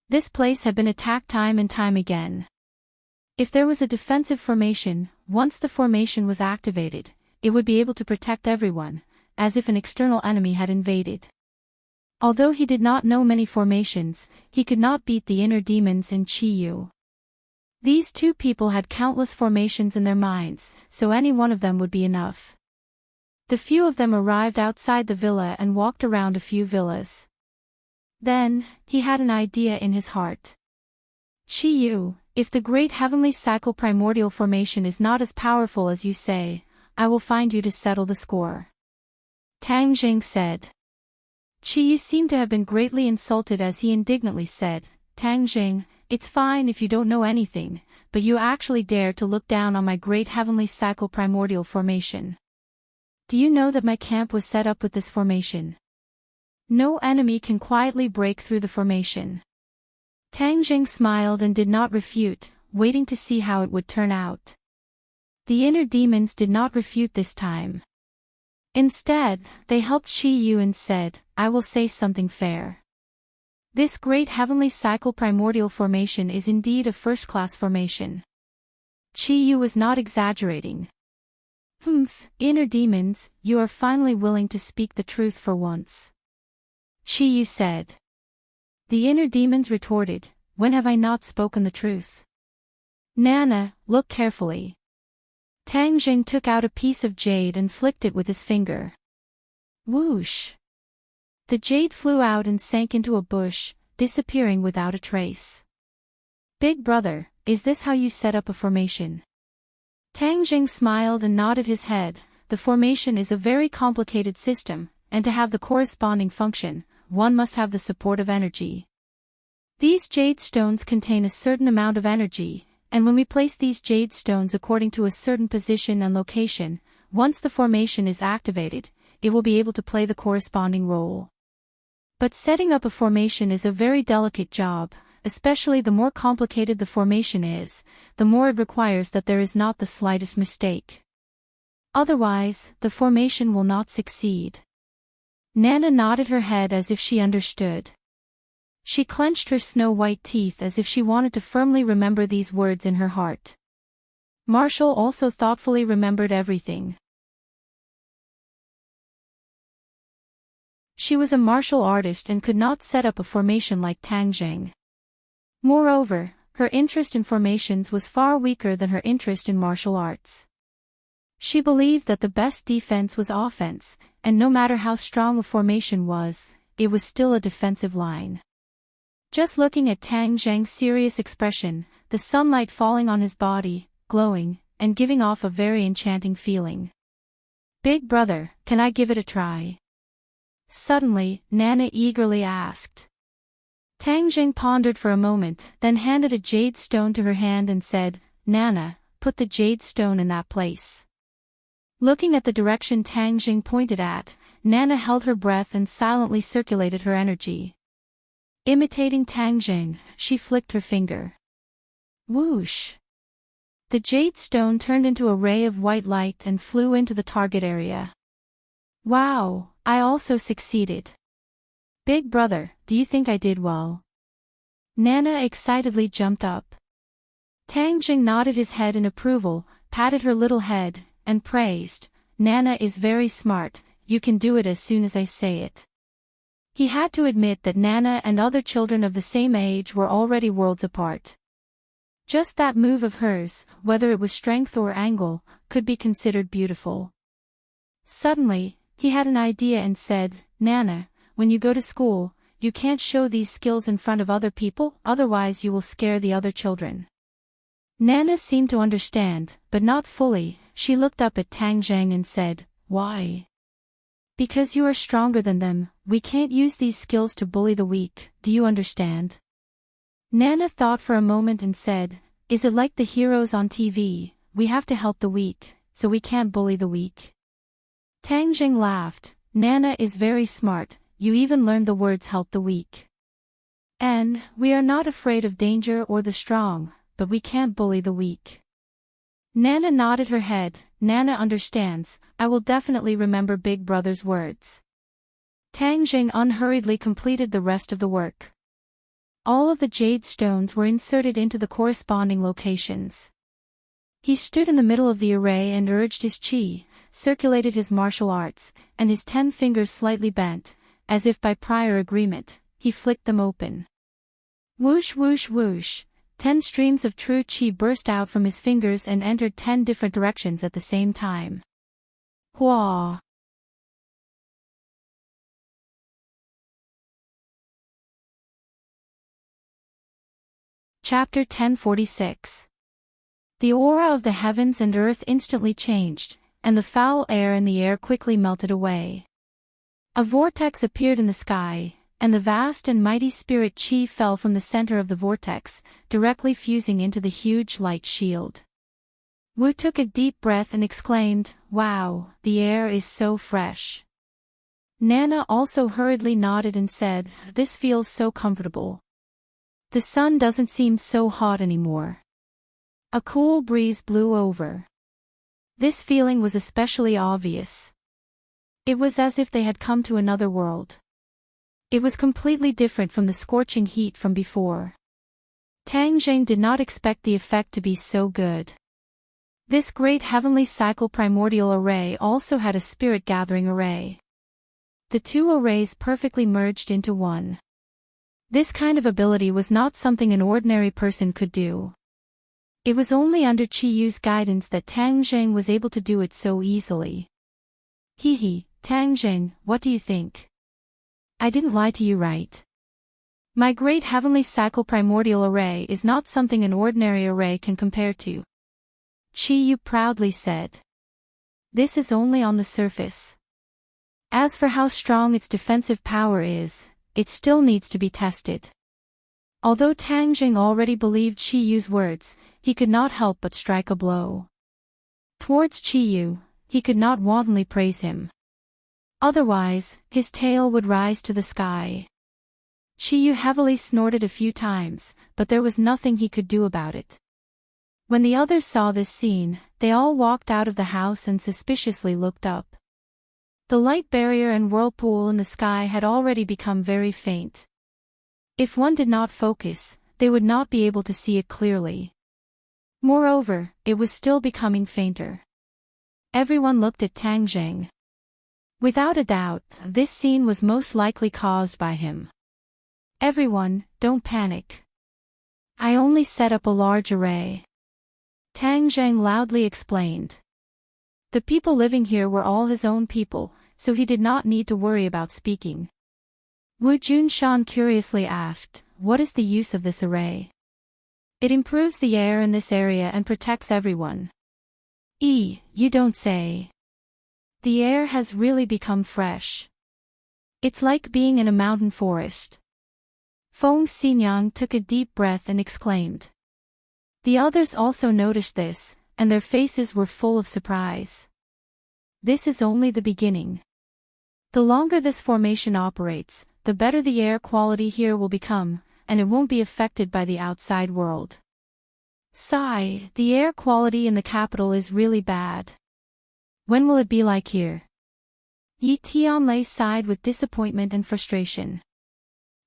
This place had been attacked time and time again. If there was a defensive formation, once the formation was activated, it would be able to protect everyone, as if an external enemy had invaded. Although he did not know many formations, he could not beat the inner demons in Chi-Yu. These two people had countless formations in their minds, so any one of them would be enough. The few of them arrived outside the villa and walked around a few villas. Then, he had an idea in his heart. "Chi-Yu, if the great heavenly cycle primordial formation is not as powerful as you say, I will find you to settle the score." Tang Zheng said. Chi-Yu seemed to have been greatly insulted as he indignantly said, "Tang Zheng, it's fine if you don't know anything, but you actually dare to look down on my great heavenly cycle primordial formation. Do you know that my camp was set up with this formation?" No enemy can quietly break through the formation. Tang Jing smiled and did not refute, waiting to see how it would turn out. The inner demons did not refute this time. Instead, they helped Qi Yu and said, I will say something fair. This great heavenly cycle primordial formation is indeed a first-class formation. Qi Yu was not exaggerating. Inner demons, you are finally willing to speak the truth for once. Qi Yu said. The inner demons retorted, when have I not spoken the truth? Nana, look carefully. Tang Jing took out a piece of jade and flicked it with his finger. Whoosh! The jade flew out and sank into a bush, disappearing without a trace. Big brother, is this how you set up a formation? Tang Jing smiled and nodded his head. The formation is a very complicated system, and to have the corresponding function, one must have the support of energy. These jade stones contain a certain amount of energy, and when we place these jade stones according to a certain position and location, once the formation is activated, it will be able to play the corresponding role. But setting up a formation is a very delicate job, especially the more complicated the formation is, the more it requires that there is not the slightest mistake. Otherwise, the formation will not succeed. Nana nodded her head as if she understood. She clenched her snow-white teeth as if she wanted to firmly remember these words in her heart. Marshall also thoughtfully remembered everything. She was a martial artist and could not set up a formation like Tang Jing. Moreover, her interest in formations was far weaker than her interest in martial arts. She believed that the best defense was offense, and no matter how strong a formation was, it was still a defensive line. Just looking at Tang Jing's serious expression, the sunlight falling on his body, glowing, and giving off a very enchanting feeling. Big brother, can I give it a try? Suddenly, Nana eagerly asked. Tang Jing pondered for a moment, then handed a jade stone to her hand and said, Nana, put the jade stone in that place. Looking at the direction Tang Jing pointed at, Nana held her breath and silently circulated her energy. Imitating Tang Jing, she flicked her finger. Whoosh! The jade stone turned into a ray of white light and flew into the target area. Wow, I also succeeded. Big brother, do you think I did well? Nana excitedly jumped up. Tang Jing nodded his head in approval, patted her little head, and praised, Nana is very smart, you can do it as soon as I say it. He had to admit that Nana and other children of the same age were already worlds apart. Just that move of hers, whether it was strength or angle, could be considered beautiful. Suddenly, he had an idea and said, Nana, when you go to school, you can't show these skills in front of other people, otherwise you will scare the other children. Nana seemed to understand, but not fully. She looked up at Tang Jing and said, Why? Because you are stronger than them, we can't use these skills to bully the weak, do you understand? Nana thought for a moment and said, Is it like the heroes on TV, we have to help the weak, so we can't bully the weak? Tang Jing laughed, Nana is very smart, you even learned the words help the weak. And, we are not afraid of danger or the strong, but we can't bully the weak. Nana nodded her head, Nana understands, I will definitely remember Big Brother's words. Tang Jing unhurriedly completed the rest of the work. All of the jade stones were inserted into the corresponding locations. He stood in the middle of the array and urged his qi, circulated his martial arts, and his 10 fingers slightly bent, as if by prior agreement, he flicked them open. Whoosh whoosh whoosh, 10 streams of true qi burst out from his fingers and entered 10 different directions at the same time. Hua! Chapter 1046. The aura of the heavens and earth instantly changed, and the foul air in the air quickly melted away. A vortex appeared in the sky, and the vast and mighty spirit qi fell from the center of the vortex, directly fusing into the huge light shield. Wu took a deep breath and exclaimed, Wow, the air is so fresh. Nana also hurriedly nodded and said, "This feels so comfortable. The sun doesn't seem so hot anymore." A cool breeze blew over. This feeling was especially obvious. It was as if they had come to another world. It was completely different from the scorching heat from before. Tang Jing did not expect the effect to be so good. This great heavenly cycle primordial array also had a spirit-gathering array. The two arrays perfectly merged into one. This kind of ability was not something an ordinary person could do. It was only under Qiyu's guidance that Tang Jing was able to do it so easily. Hee, Tang Jing, what do you think? I didn't lie to you, right? My great heavenly cycle primordial array is not something an ordinary array can compare to. Qiyu proudly said. This is only on the surface. As for how strong its defensive power is, it still needs to be tested. Although Tang Jing already believed Qiyu's words, he could not help but strike a blow. Towards Qiyu, he could not wantonly praise him. Otherwise, his tail would rise to the sky. Qiyu heavily snorted a few times, but there was nothing he could do about it. When the others saw this scene, they all walked out of the house and suspiciously looked up. The light barrier and whirlpool in the sky had already become very faint. If one did not focus, they would not be able to see it clearly. Moreover, it was still becoming fainter. Everyone looked at Tang Jing. Without a doubt, this scene was most likely caused by him. Everyone, don't panic. I only set up a large array. Tang Jing loudly explained. The people living here were all his own people, so he did not need to worry about speaking. Wu Junshan curiously asked, "What is the use of this array?" "It improves the air in this area and protects everyone." You don't say. The air has really become fresh. It's like being in a mountain forest. Feng Xinyang took a deep breath and exclaimed. The others also noticed this, and their faces were full of surprise. This is only the beginning. The longer this formation operates, the better the air quality here will become, and it won't be affected by the outside world. Sigh, the air quality in the capital is really bad. When will it be like here? Yi Tianlei sighed with disappointment and frustration.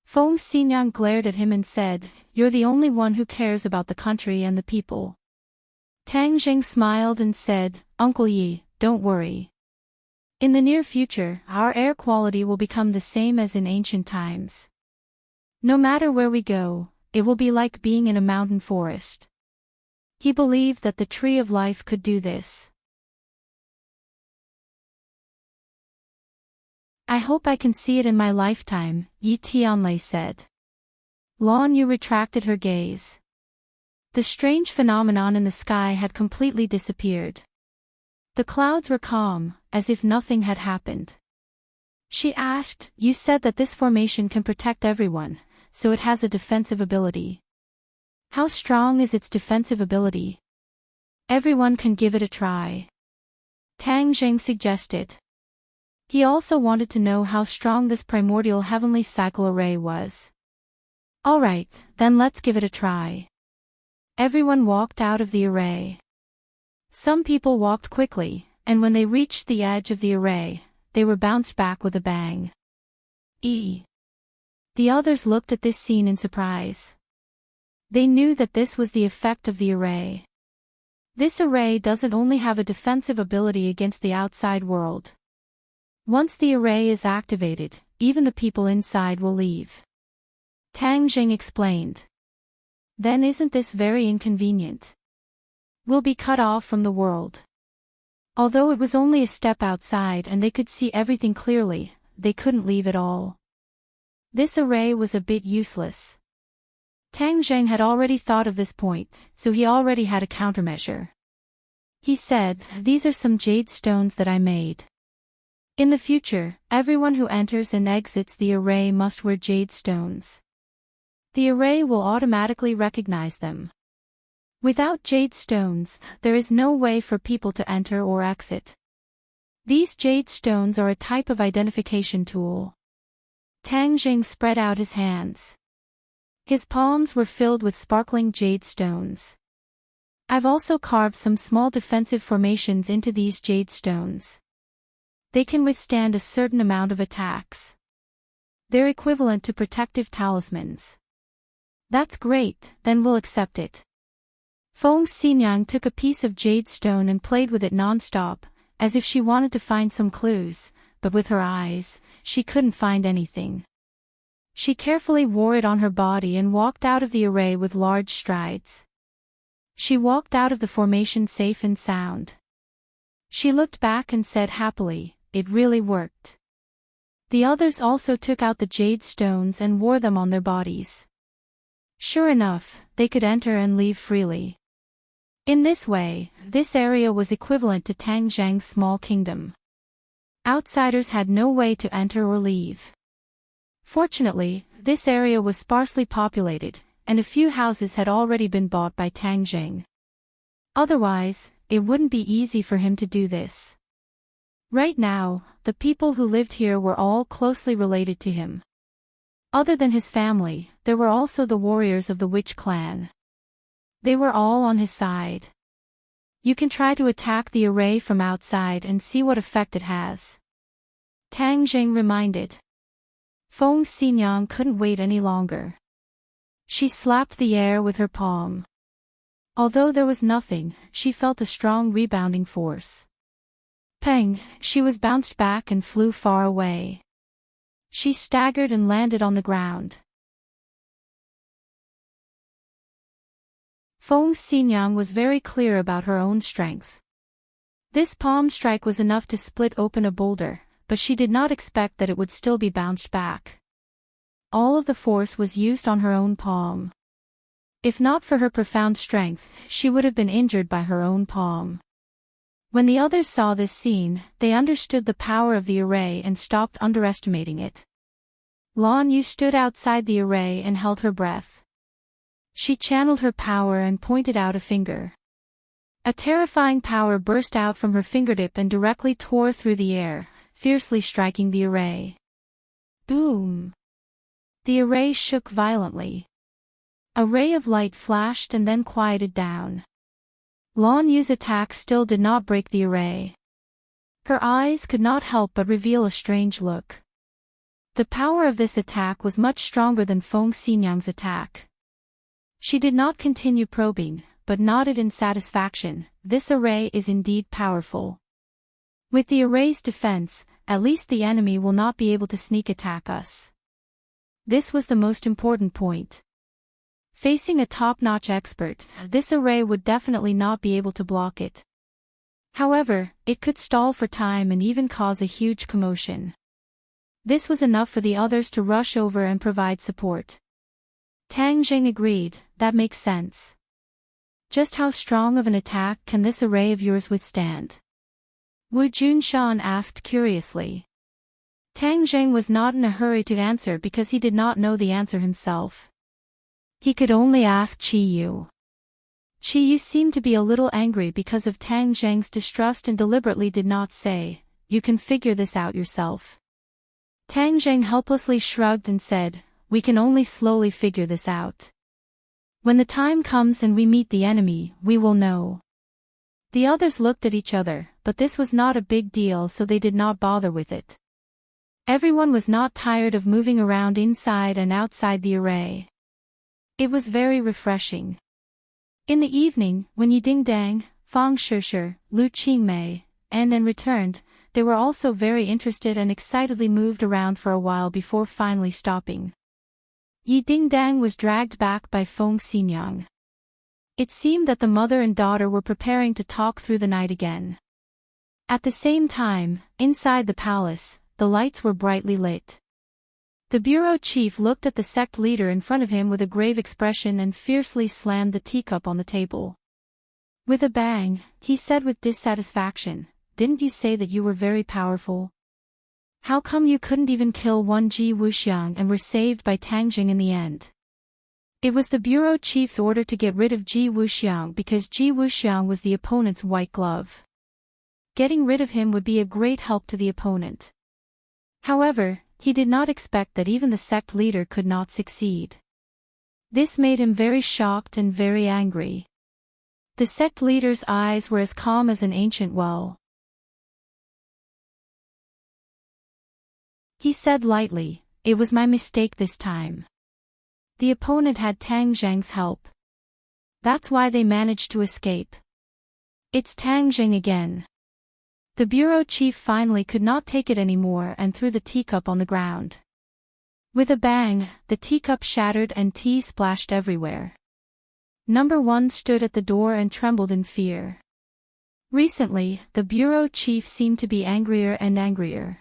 Feng Xinyang glared at him and said, "You're the only one who cares about the country and the people." Tang Jing smiled and said, "Uncle Yi, don't worry. In the near future, our air quality will become the same as in ancient times. No matter where we go, it will be like being in a mountain forest." He believed that the Tree of Life could do this. I hope I can see it in my lifetime, Yi Tianlei said. Lan Yu retracted her gaze. The strange phenomenon in the sky had completely disappeared. The clouds were calm, as if nothing had happened. She asked, "You said that this formation can protect everyone, so it has a defensive ability. How strong is its defensive ability?" "Everyone can give it a try," Tang Jing suggested. He also wanted to know how strong this primordial heavenly cycle array was. "Alright, then let's give it a try." Everyone walked out of the array. Some people walked quickly, and when they reached the edge of the array, they were bounced back with a bang. The others looked at this scene in surprise. They knew that this was the effect of the array. This array doesn't only have a defensive ability against the outside world. Once the array is activated, even the people inside will leave. Tang Jing explained. Then isn't this very inconvenient? We'll be cut off from the world. Although it was only a step outside and they could see everything clearly, they couldn't leave at all. This array was a bit useless. Tang Jing had already thought of this point, so he already had a countermeasure. He said, "These are some jade stones that I made. In the future, everyone who enters and exits the array must wear jade stones. The array will automatically recognize them. Without jade stones, there is no way for people to enter or exit. These jade stones are a type of identification tool. Tang Jing spread out his hands. His palms were filled with sparkling jade stones. I've also carved some small defensive formations into these jade stones. They can withstand a certain amount of attacks. They're equivalent to protective talismans. That's great, then we'll accept it. Feng Xinyang took a piece of jade stone and played with it non-stop, as if she wanted to find some clues, but with her eyes, she couldn't find anything. She carefully wore it on her body and walked out of the array with large strides. She walked out of the formation safe and sound. She looked back and said happily, "It really worked." The others also took out the jade stones and wore them on their bodies. Sure enough, they could enter and leave freely. In this way, this area was equivalent to Tang Zhang's small kingdom. Outsiders had no way to enter or leave. Fortunately, this area was sparsely populated, and a few houses had already been bought by Tang Jing. Otherwise, it wouldn't be easy for him to do this. Right now, the people who lived here were all closely related to him. Other than his family, there were also the warriors of the witch clan. They were all on his side. You can try to attack the array from outside and see what effect it has. Tang Jing reminded. Feng Xinyang couldn't wait any longer. She slapped the air with her palm. Although there was nothing, she felt a strong rebounding force. Peng, she was bounced back and flew far away. She staggered and landed on the ground. Feng Xinyang was very clear about her own strength. This palm strike was enough to split open a boulder, but she did not expect that it would still be bounced back. All of the force was used on her own palm. If not for her profound strength, she would have been injured by her own palm. When the others saw this scene, they understood the power of the array and stopped underestimating it. Lan Yu stood outside the array and held her breath. She channeled her power and pointed out a finger. A terrifying power burst out from her fingertip and directly tore through the air, fiercely striking the array. Boom! The array shook violently. A ray of light flashed and then quieted down. Lan Yu's attack still did not break the array. Her eyes could not help but reveal a strange look. The power of this attack was much stronger than Feng Xinyang's attack. She did not continue probing, but nodded in satisfaction. This array is indeed powerful. With the array's defense, at least the enemy will not be able to sneak attack us. This was the most important point. Facing a top-notch expert, this array would definitely not be able to block it. However, it could stall for time and even cause a huge commotion. This was enough for the others to rush over and provide support. Tang Jing agreed, that makes sense. Just how strong of an attack can this array of yours withstand? Wu Junshan asked curiously. Tang Jing was not in a hurry to answer because he did not know the answer himself. He could only ask Qi Yu. Qi Yu seemed to be a little angry because of Tang Jing's distrust and deliberately did not say, "You can figure this out yourself." Tang Jing helplessly shrugged and said, "We can only slowly figure this out. When the time comes and we meet the enemy, we will know." The others looked at each other, but this was not a big deal, so they did not bother with it. Everyone was not tired of moving around inside and outside the array. It was very refreshing. In the evening, when Yiding Dang, Fang Shishir, Lu Qingmei, and returned, they were also very interested and excitedly moved around for a while before finally stopping. Yiding Dang was dragged back by Feng Xinyang. It seemed that the mother and daughter were preparing to talk through the night again. At the same time, inside the palace, the lights were brightly lit. The bureau chief looked at the sect leader in front of him with a grave expression and fiercely slammed the teacup on the table. With a bang, he said with dissatisfaction, "Didn't you say that you were very powerful? How come you couldn't even kill one Ji Wuxiang and were saved by Tang Jing in the end?" It was the bureau chief's order to get rid of Ji Wuxiang because Ji Wuxiang was the opponent's white glove. Getting rid of him would be a great help to the opponent. However, he did not expect that even the sect leader could not succeed. This made him very shocked and very angry. The sect leader's eyes were as calm as an ancient well. He said lightly, "It was my mistake this time." The opponent had Tang Zheng's help. That's why they managed to escape. It's Tang Zheng again. The bureau chief finally could not take it anymore and threw the teacup on the ground. With a bang, the teacup shattered and tea splashed everywhere. Number 1 stood at the door and trembled in fear. Recently, the bureau chief seemed to be angrier and angrier.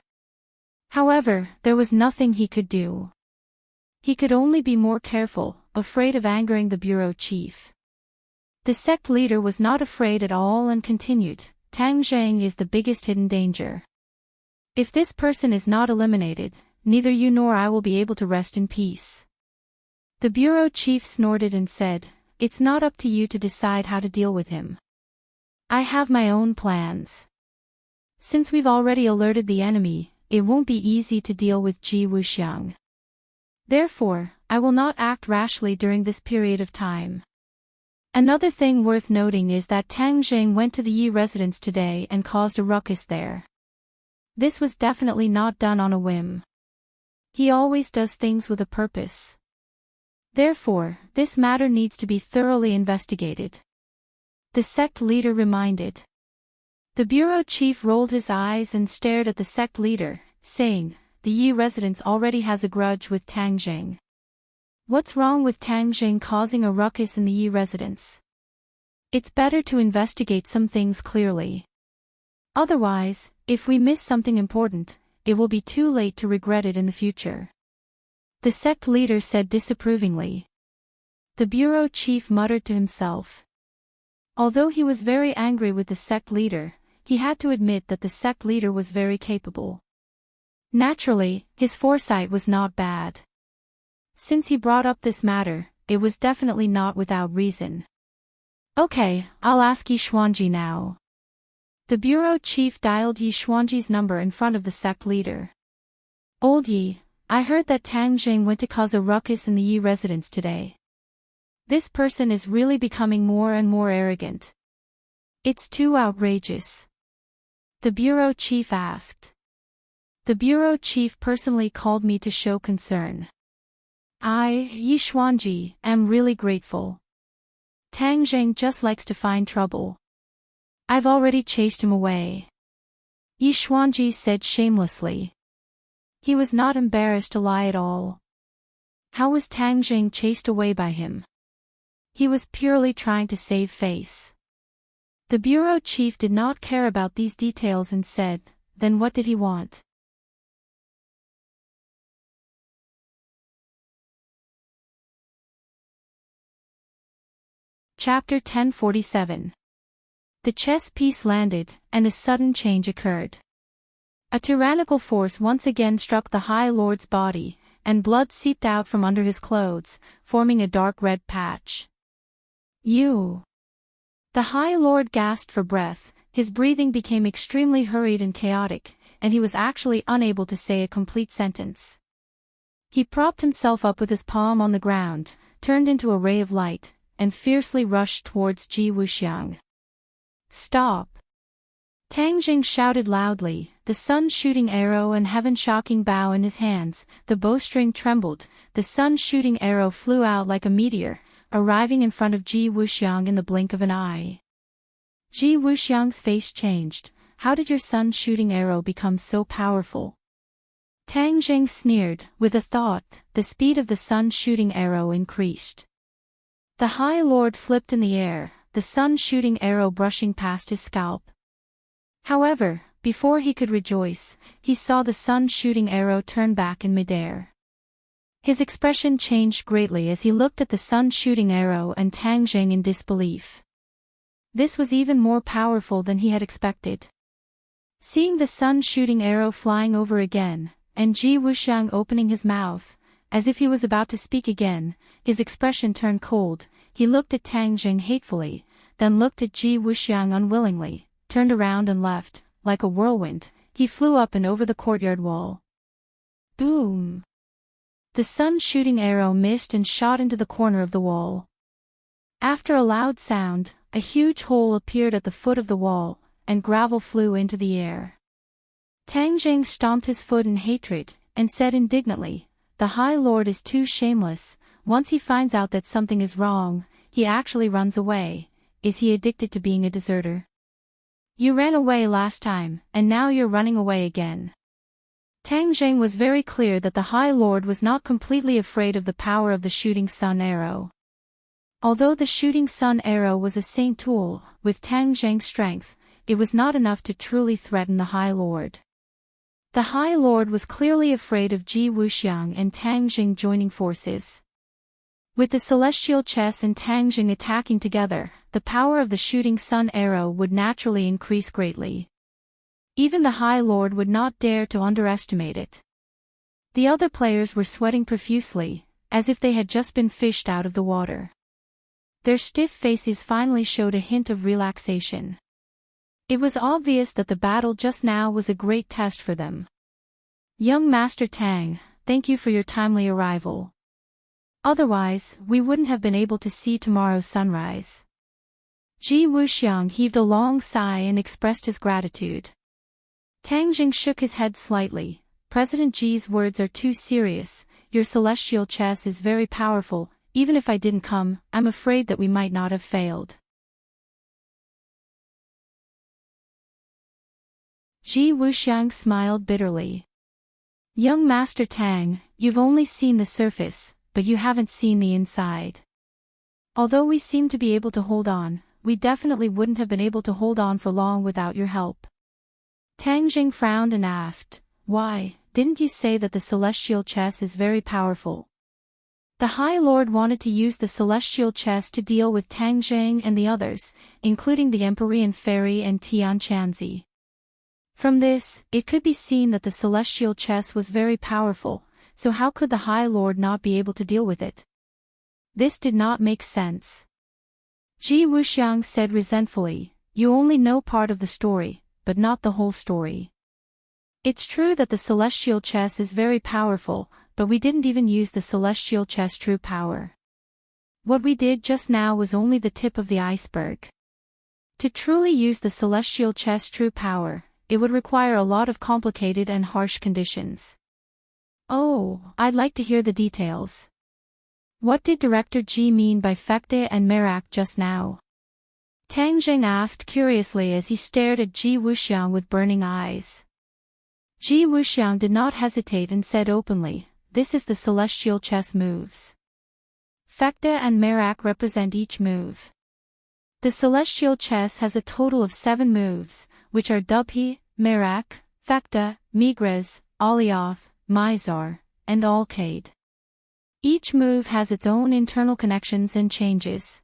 However, there was nothing he could do. He could only be more careful, afraid of angering the bureau chief. The sect leader was not afraid at all and continued, "Tang Zheng is the biggest hidden danger. If this person is not eliminated, neither you nor I will be able to rest in peace." The bureau chief snorted and said, "It's not up to you to decide how to deal with him. I have my own plans. Since we've already alerted the enemy, it won't be easy to deal with Ji Wuxiang. Therefore, I will not act rashly during this period of time." Another thing worth noting is that Tang Zheng went to the Yi residence today and caused a ruckus there. This was definitely not done on a whim. He always does things with a purpose. Therefore, this matter needs to be thoroughly investigated. The sect leader reminded. The bureau chief rolled his eyes and stared at the sect leader, saying, "The Yi residence already has a grudge with Tang Zheng. What's wrong with Tang Zheng causing a ruckus in the Yi residence? It's better to investigate some things clearly. Otherwise, if we miss something important, it will be too late to regret it in the future." The sect leader said disapprovingly. The bureau chief muttered to himself. Although he was very angry with the sect leader, he had to admit that the sect leader was very capable. Naturally, his foresight was not bad. Since he brought up this matter, it was definitely not without reason. "Okay, I'll ask Yi Xuanji now." The bureau chief dialed Yi Xuanji's number in front of the sect leader. "Old Yi, I heard that Tang Zheng went to cause a ruckus in the Yi residence today. This person is really becoming more and more arrogant. It's too outrageous." The bureau chief asked. "The bureau chief personally called me to show concern. I, Yi Xuanji, am really grateful. Tang Zheng just likes to find trouble. I've already chased him away." Yi Xuanji said shamelessly. He was not embarrassed to lie at all. How was Tang Zheng chased away by him? He was purely trying to save face. The bureau chief did not care about these details and said, "Then what did he want?" Chapter 1047. The chess piece landed, and a sudden change occurred. A tyrannical force once again struck the High Lord's body, and blood seeped out from under his clothes, forming a dark red patch. "You!" The High Lord gasped for breath, his breathing became extremely hurried and chaotic, and he was actually unable to say a complete sentence. He propped himself up with his palm on the ground, turned into a ray of light, and fiercely rushed towards Ji Wuxiang. "Stop!" Tang Zheng shouted loudly, the sun-shooting arrow and heaven-shocking bow in his hands. The bowstring trembled, the sun-shooting arrow flew out like a meteor, arriving in front of Ji Wuxiang in the blink of an eye. Ji Wuxiang's face changed. "How did your sun-shooting arrow become so powerful?" Tang Zheng sneered. With a thought, the speed of the sun-shooting arrow increased. The High Lord flipped in the air, the sun-shooting arrow brushing past his scalp. However, before he could rejoice, he saw the sun-shooting arrow turn back in midair. His expression changed greatly as he looked at the sun-shooting arrow and Tang Zheng in disbelief. This was even more powerful than he had expected. Seeing the sun-shooting arrow flying over again, and Ji Wuxiang opening his mouth, as if he was about to speak again, his expression turned cold. He looked at Tang Zheng hatefully, then looked at Ji Wuxiang unwillingly, turned around and left. Like a whirlwind, he flew up and over the courtyard wall. Boom! The sun-shooting arrow missed and shot into the corner of the wall. After a loud sound, a huge hole appeared at the foot of the wall, and gravel flew into the air. Tang Jing stomped his foot in hatred, and said indignantly, "The High Lord is too shameless. Once he finds out that something is wrong, he actually runs away. Is he addicted to being a deserter? You ran away last time, and now you're running away again." Tang Jing was very clear that the High Lord was not completely afraid of the power of the shooting sun arrow. Although the shooting sun arrow was a saint tool, with Tang Jing's strength, it was not enough to truly threaten the High Lord. The High Lord was clearly afraid of Ji Wuxiang and Tang Jing joining forces. With the celestial chess and Tang Jing attacking together, the power of the shooting sun arrow would naturally increase greatly. Even the High Lord would not dare to underestimate it. The other players were sweating profusely, as if they had just been fished out of the water. Their stiff faces finally showed a hint of relaxation. It was obvious that the battle just now was a great test for them. "Young Master Tang, thank you for your timely arrival. Otherwise, we wouldn't have been able to see tomorrow's sunrise." Ji Wuxiang heaved a long sigh and expressed his gratitude. Tang Jing shook his head slightly. "President Ji's words are too serious. Your celestial chess is very powerful. Even if I didn't come, I'm afraid that we might not have failed." Ji Wuxiang smiled bitterly. "Young Master Tang, you've only seen the surface, but you haven't seen the inside. Although we seem to be able to hold on, we definitely wouldn't have been able to hold on for long without your help." Tang Jing frowned and asked, "Why, didn't you say that the celestial chess is very powerful?" The High Lord wanted to use the celestial chess to deal with Tang Jing and the others, including the Empyrean Fairy and Tian Chanzi. From this, it could be seen that the celestial chess was very powerful, so how could the High Lord not be able to deal with it? This did not make sense. Ji Wuxiang said resentfully, "You only know part of the story, but not the whole story. It's true that the celestial chess is very powerful, but we didn't even use the celestial chess true power. What we did just now was only the tip of the iceberg. To truly use the celestial chess true power, it would require a lot of complicated and harsh conditions." "Oh, I'd like to hear the details. What did Director Ji mean by Fekte and Merak just now?" Tang Jing asked curiously as he stared at Ji Wuxiang with burning eyes. Ji Wuxiang did not hesitate and said openly, "This is the celestial chess moves. Fekte and Merak represent each move. The celestial chess has a total of 7 moves, which are Dubhe, Merak, Fekte, Migres, Alioth, Mizar, and Alcade. Each move has its own internal connections and changes.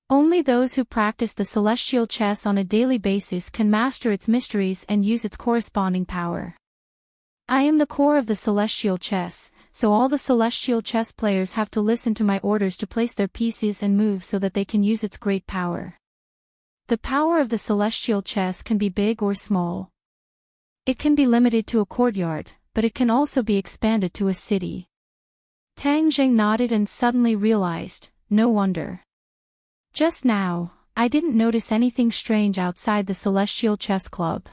Only those who practice the celestial chess on a daily basis can master its mysteries and use its corresponding power. I am the core of the celestial chess, so all the celestial chess players have to listen to my orders to place their pieces and moves so that they can use its great power. The power of the celestial chess can be big or small. It can be limited to a courtyard, but it can also be expanded to a city." Tang Jing nodded and suddenly realized, no wonder. Just now, I didn't notice anything strange outside the Celestial Chess Club.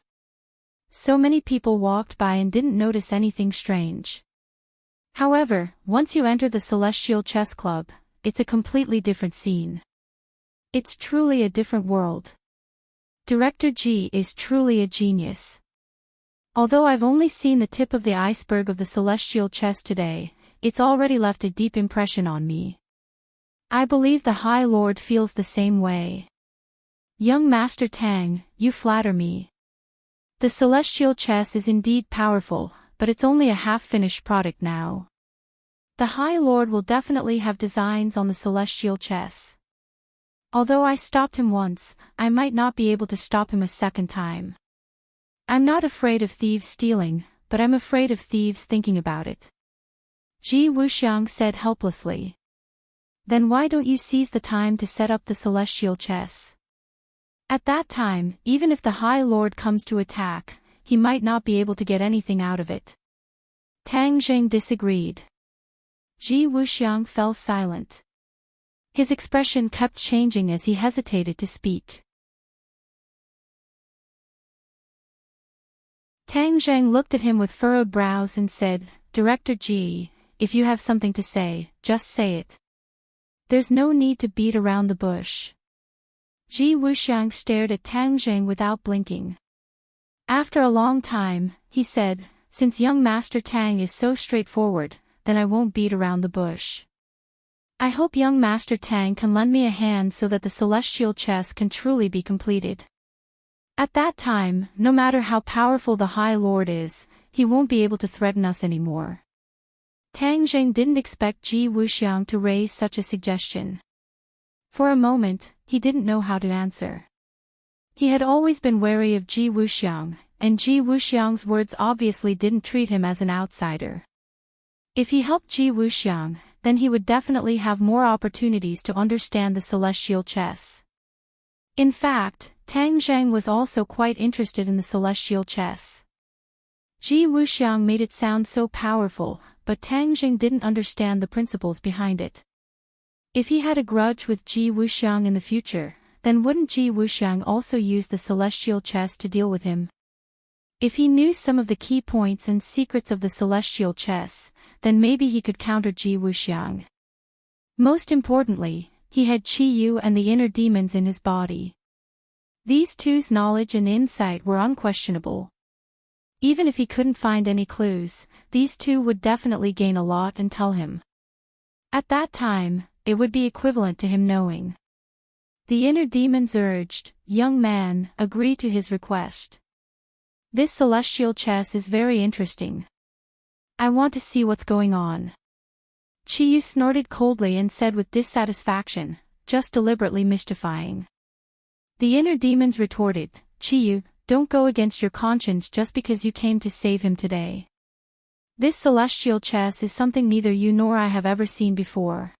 So many people walked by and didn't notice anything strange. However, once you enter the Celestial Chess Club, it's a completely different scene. It's truly a different world. Director Ji is truly a genius. Although I've only seen the tip of the iceberg of the celestial chess today, it's already left a deep impression on me. I believe the High Lord feels the same way. Young Master Tang, you flatter me. The celestial chess is indeed powerful, but it's only a half-finished product now. The High Lord will definitely have designs on the celestial chess. Although I stopped him once, I might not be able to stop him a second time. I'm not afraid of thieves stealing, but I'm afraid of thieves thinking about it. Ji Wuxiang said helplessly. Then why don't you seize the time to set up the celestial chess? At that time, even if the High Lord comes to attack, he might not be able to get anything out of it. Tang Jing disagreed. Ji Wuxiang fell silent. His expression kept changing as he hesitated to speak. Tang Zheng looked at him with furrowed brows and said, "Director Ji, if you have something to say, just say it. There's no need to beat around the bush." Ji Wuxiang stared at Tang Zheng without blinking. After a long time, he said, "Since young Master Tang is so straightforward, then I won't beat around the bush. I hope young Master Tang can lend me a hand so that the celestial chess can truly be completed. At that time, no matter how powerful the High Lord is, he won't be able to threaten us anymore." Tang Jing didn't expect Ji Wuxiang to raise such a suggestion. For a moment, he didn't know how to answer. He had always been wary of Ji Wuxiang, and Ji Wuxiang's words obviously didn't treat him as an outsider. If he helped Ji Wuxiang, then he would definitely have more opportunities to understand the celestial chess. In fact, Tang Zheng was also quite interested in the celestial chess. Ji Wuxiang made it sound so powerful, but Tang Zheng didn't understand the principles behind it. If he had a grudge with Ji Wuxiang in the future, then wouldn't Ji Wuxiang also use the celestial chess to deal with him? If he knew some of the key points and secrets of the celestial chess, then maybe he could counter Ji Wuxiang. Most importantly, he had Qi Yu and the inner demons in his body. These two's knowledge and insight were unquestionable. Even if he couldn't find any clues, these two would definitely gain a lot and tell him. At that time, it would be equivalent to him knowing. The inner demons urged, "Young man, agree to his request. This celestial chess is very interesting. I want to see what's going on." Qi Yu snorted coldly and said with dissatisfaction, just deliberately mystifying. The inner demons retorted, "Qi Yu, don't go against your conscience just because you came to save him today. This celestial chess is something neither you nor I have ever seen before.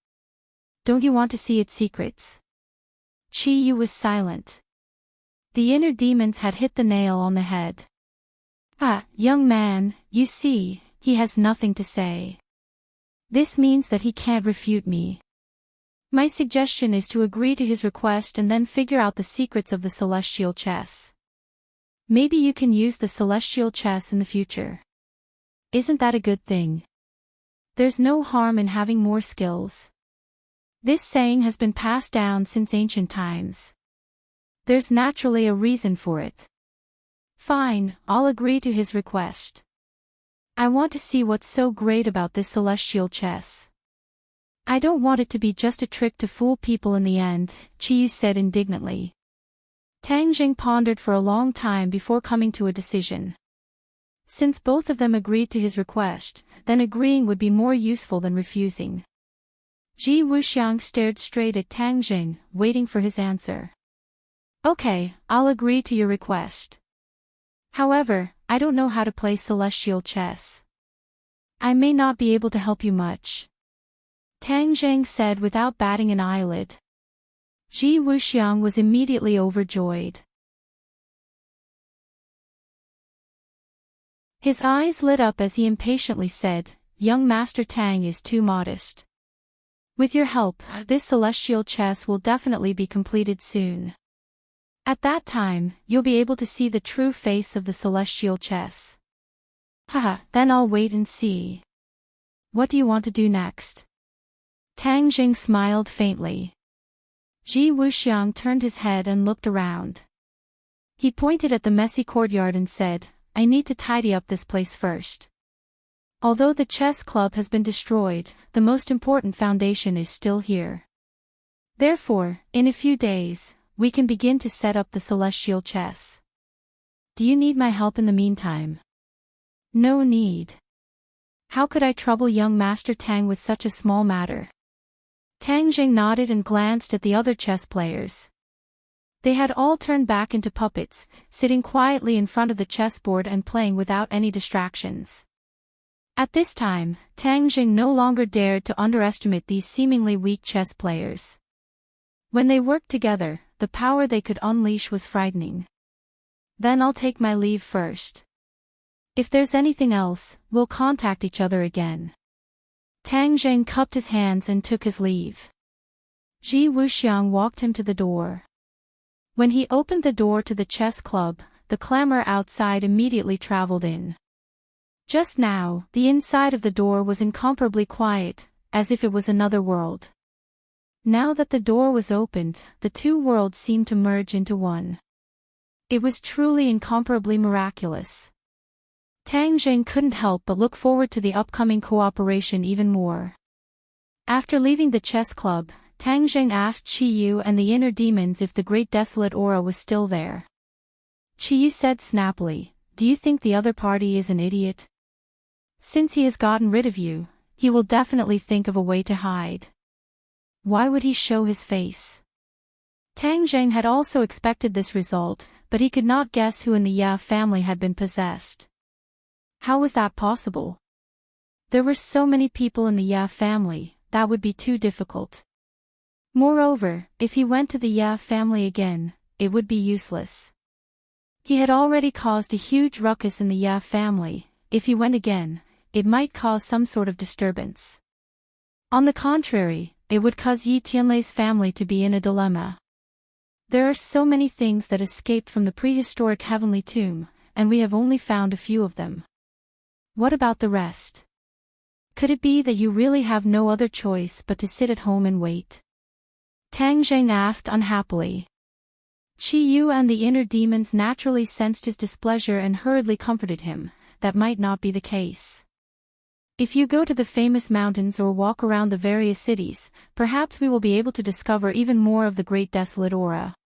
Don't you want to see its secrets?" Qi Yu was silent. The inner demons had hit the nail on the head. "Ah, young man, you see, he has nothing to say. This means that he can't refute me. My suggestion is to agree to his request and then figure out the secrets of the celestial chess. Maybe you can use the celestial chess in the future. Isn't that a good thing? There's no harm in having more skills. This saying has been passed down since ancient times. There's naturally a reason for it. Fine, I'll agree to his request. I want to see what's so great about this celestial chess. I don't want it to be just a trick to fool people in the end," Qi Yu said indignantly. Tang Jing pondered for a long time before coming to a decision. Since both of them agreed to his request, then agreeing would be more useful than refusing. Ji Wuxiang stared straight at Tang Jing, waiting for his answer. "Okay, I'll agree to your request. However, I don't know how to play celestial chess. I may not be able to help you much," Tang Zheng said without batting an eyelid. Ji Wuxiang was immediately overjoyed. His eyes lit up as he impatiently said, "Young Master Tang is too modest. With your help, this celestial chess will definitely be completed soon. At that time, you'll be able to see the true face of the celestial chess. Haha, then I'll wait and see. What do you want to do next?" Tang Jing smiled faintly. Ji Wuxiang turned his head and looked around. He pointed at the messy courtyard and said, "I need to tidy up this place first. Although the chess club has been destroyed, the most important foundation is still here. Therefore, in a few days, we can begin to set up the celestial chess. Do you need my help in the meantime?" "No need. How could I trouble young Master Tang with such a small matter?" Tang Jing nodded and glanced at the other chess players. They had all turned back into puppets, sitting quietly in front of the chessboard and playing without any distractions. At this time, Tang Jing no longer dared to underestimate these seemingly weak chess players. When they worked together, the power they could unleash was frightening. Then I'll take my leave first. If there's anything else, we'll contact each other again. Tang Zheng cupped his hands and took his leave. Ji Wuxiang walked him to the door. When he opened the door to the chess club, the clamor outside immediately traveled in. Just now, the inside of the door was incomparably quiet, as if it was another world. Now that the door was opened, the two worlds seemed to merge into one. It was truly incomparably miraculous. Tang Zheng couldn't help but look forward to the upcoming cooperation even more. After leaving the chess club, Tang Zheng asked Qi Yu and the inner demons if the great desolate aura was still there. Qi Yu said snappily, "Do you think the other party is an idiot? Since he has gotten rid of you, he will definitely think of a way to hide. Why would he show his face?" Tang Zheng had also expected this result, but he could not guess who in the Ya family had been possessed. How was that possible? There were so many people in the Ya family, that would be too difficult. Moreover, if he went to the Ya family again, it would be useless. He had already caused a huge ruckus in the Ya family. If he went again, it might cause some sort of disturbance. On the contrary, it would cause Yi Tianlei's family to be in a dilemma. There are so many things that escaped from the prehistoric heavenly tomb, and we have only found a few of them. What about the rest? Could it be that you really have no other choice but to sit at home and wait? Tang Zheng asked unhappily. Qi Yu and the inner demons naturally sensed his displeasure and hurriedly comforted him. That might not be the case. If you go to the famous mountains or walk around the various cities, perhaps we will be able to discover even more of the great desolate aura.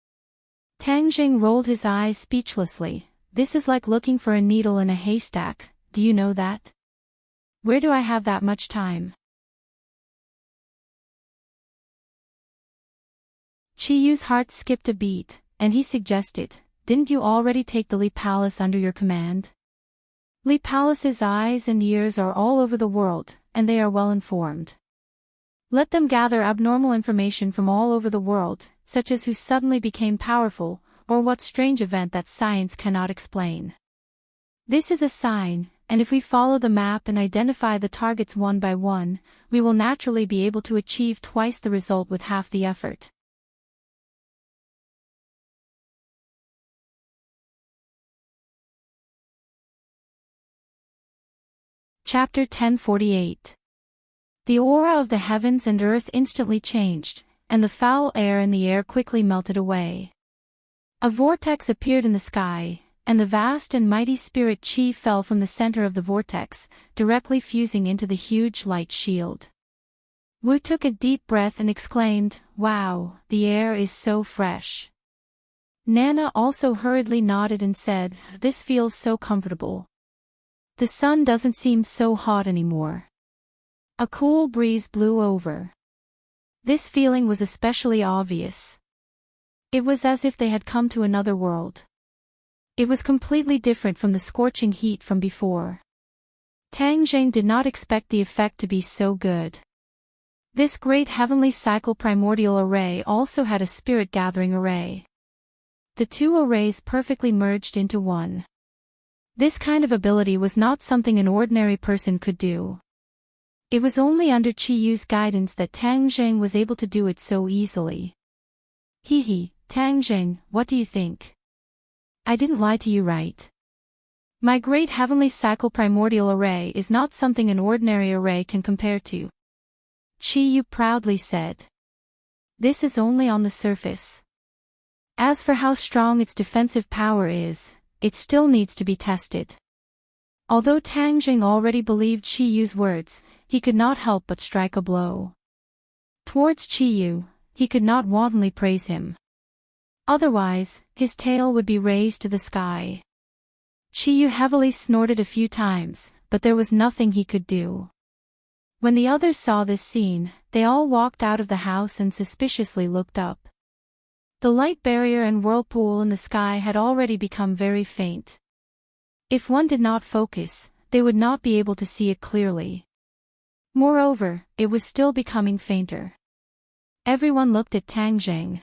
Tang Zheng rolled his eyes speechlessly. This is like looking for a needle in a haystack, do you know that? Where do I have that much time? Qi Yu's heart skipped a beat, and he suggested, "Didn't you already take the Li Palace under your command? Li Palace's eyes and ears are all over the world, and they are well informed. Let them gather abnormal information from all over the world, such as who suddenly became powerful, or what strange event that science cannot explain. This is a sign, and if we follow the map and identify the targets one by one, we will naturally be able to achieve twice the result with half the effort." Chapter 1048. The aura of the heavens and earth instantly changed, and the foul air in the air quickly melted away. A vortex appeared in the sky, and the vast and mighty spirit Qi fell from the center of the vortex, directly fusing into the huge light shield. Wu took a deep breath and exclaimed, "Wow, the air is so fresh." Nana also hurriedly nodded and said, "This feels so comfortable. The sun doesn't seem so hot anymore." A cool breeze blew over. This feeling was especially obvious. It was as if they had come to another world. It was completely different from the scorching heat from before. Tang Zheng did not expect the effect to be so good. This great heavenly cycle primordial array also had a spirit gathering array. The two arrays perfectly merged into one. This kind of ability was not something an ordinary person could do. It was only under Qi Yu's guidance that Tang Zheng was able to do it so easily. He, Tang Zheng, what do you think? I didn't lie to you, right? My great heavenly cycle primordial array is not something an ordinary array can compare to. Qi Yu proudly said. This is only on the surface. As for how strong its defensive power is, it still needs to be tested. Although Tang Zheng already believed Qi Yu's words, he could not help but strike a blow. Towards Qi Yu, he could not wantonly praise him. Otherwise, his tail would be raised to the sky. Qi Yu heavily snorted a few times, but there was nothing he could do. When the others saw this scene, they all walked out of the house and suspiciously looked up. The light barrier and whirlpool in the sky had already become very faint. If one did not focus, they would not be able to see it clearly. Moreover, it was still becoming fainter. Everyone looked at Tang Zheng.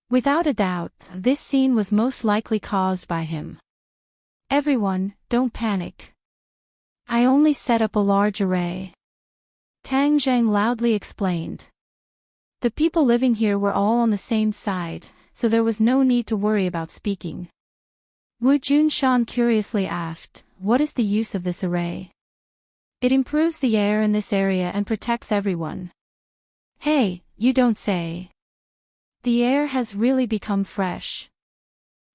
Without a doubt, this scene was most likely caused by him. Everyone, don't panic. I only set up a large array. Tang Zheng loudly explained. The people living here were all on the same side, so there was no need to worry about speaking. Wu Junshan curiously asked, what is the use of this array? It improves the air in this area and protects everyone. Hey, you don't say. The air has really become fresh.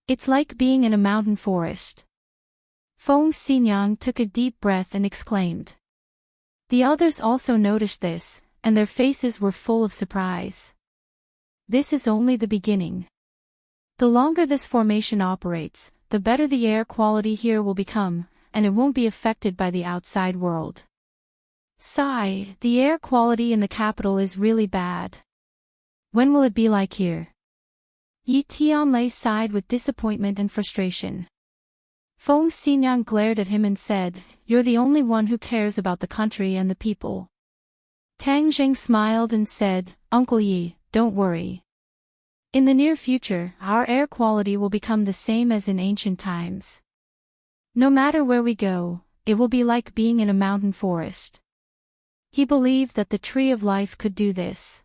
It's like being in a mountain forest. Feng Xinyang took a deep breath and exclaimed. The others also noticed this, and their faces were full of surprise. This is only the beginning. The longer this formation operates, the better the air quality here will become, and it won't be affected by the outside world. Sigh, the air quality in the capital is really bad. When will it be like here? Yi Tianlei sighed with disappointment and frustration. Feng Xinyang glared at him and said, you're the only one who cares about the country and the people. Tang Zheng smiled and said, Uncle Yi, don't worry. In the near future, our air quality will become the same as in ancient times. No matter where we go, it will be like being in a mountain forest. He believed that the tree of life could do this.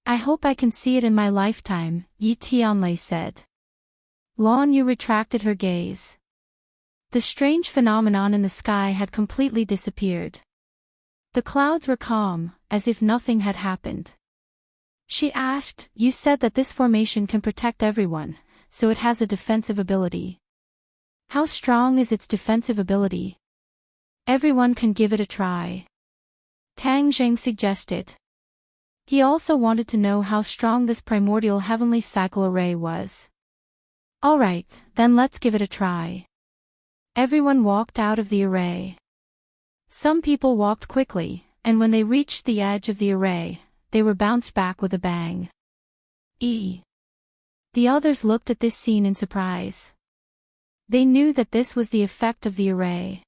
I hope I can see it in my lifetime, Yi Tianlei said. Lan Yu retracted her gaze. The strange phenomenon in the sky had completely disappeared. The clouds were calm, as if nothing had happened. She asked, you said that this formation can protect everyone, so it has a defensive ability. How strong is its defensive ability? Everyone can give it a try. Tang Zheng suggested. He also wanted to know how strong this primordial heavenly cycle array was. Alright, then let's give it a try. Everyone walked out of the array. Some people walked quickly, and when they reached the edge of the array, they were bounced back with a bang. The others looked at this scene in surprise. They knew that this was the effect of the array.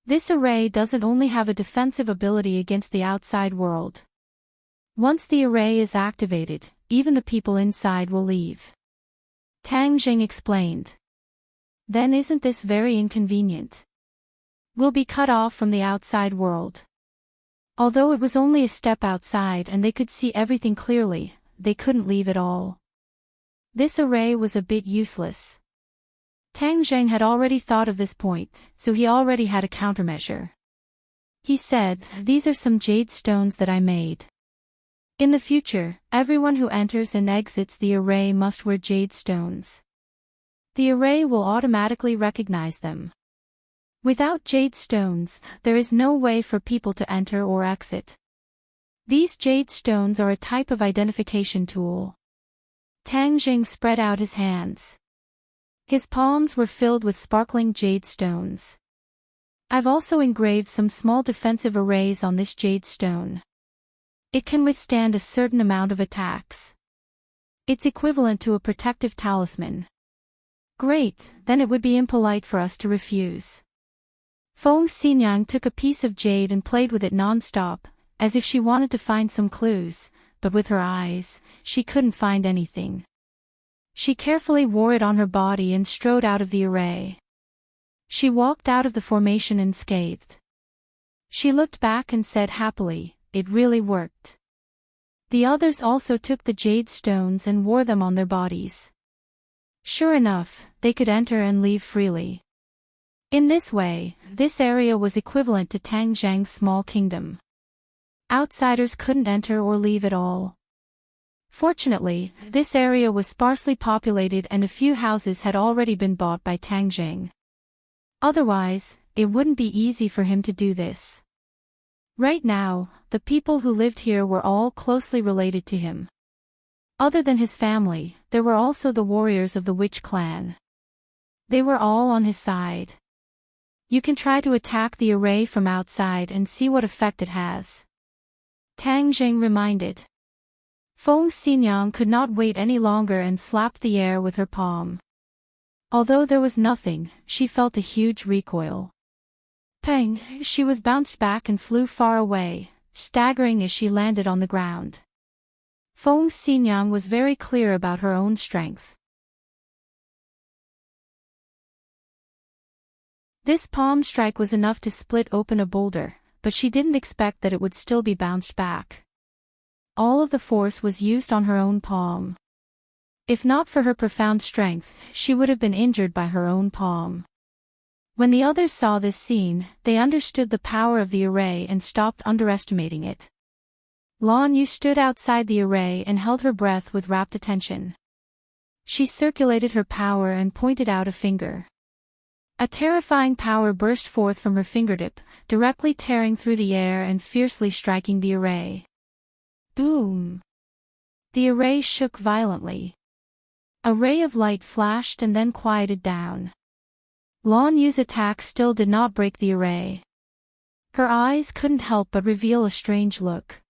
This array doesn't only have a defensive ability against the outside world. Once the array is activated, even the people inside will leave. Tang Zheng explained. Then isn't this very inconvenient? We'll be cut off from the outside world. Although it was only a step outside and they could see everything clearly, they couldn't leave at all. This array was a bit useless. Tang Zheng had already thought of this point, so he already had a countermeasure. He said, these are some jade stones that I made. In the future, everyone who enters and exits the array must wear jade stones. The array will automatically recognize them. Without jade stones, there is no way for people to enter or exit. These jade stones are a type of identification tool. Tang Zheng spread out his hands. His palms were filled with sparkling jade stones. I've also engraved some small defensive arrays on this jade stone. It can withstand a certain amount of attacks. It's equivalent to a protective talisman. Great, then it would be impolite for us to refuse. Feng Xinyang took a piece of jade and played with it non-stop, as if she wanted to find some clues, but with her eyes, she couldn't find anything. She carefully wore it on her body and strode out of the array. She walked out of the formation unscathed. She looked back and said happily, it really worked. The others also took the jade stones and wore them on their bodies. Sure enough, they could enter and leave freely. In this way, this area was equivalent to Tang Zheng's small kingdom. Outsiders couldn't enter or leave at all. Fortunately, this area was sparsely populated and a few houses had already been bought by Tang Zheng. Otherwise, it wouldn't be easy for him to do this. Right now, the people who lived here were all closely related to him. Other than his family, there were also the warriors of the witch clan. They were all on his side. You can try to attack the array from outside and see what effect it has. Tang Zheng reminded. Feng Xinyang could not wait any longer and slapped the air with her palm. Although there was nothing, she felt a huge recoil. Pang, she was bounced back and flew far away, staggering as she landed on the ground. Feng Xinyang was very clear about her own strength. This palm strike was enough to split open a boulder, but she didn't expect that it would still be bounced back. All of the force was used on her own palm. If not for her profound strength, she would have been injured by her own palm. When the others saw this scene, they understood the power of the array and stopped underestimating it. Lan Yu stood outside the array and held her breath with rapt attention. She circulated her power and pointed out a finger. A terrifying power burst forth from her fingertip, directly tearing through the air and fiercely striking the array. Boom! The array shook violently. A ray of light flashed and then quieted down. Lan Yu's attack still did not break the array. Her eyes couldn't help but reveal a strange look.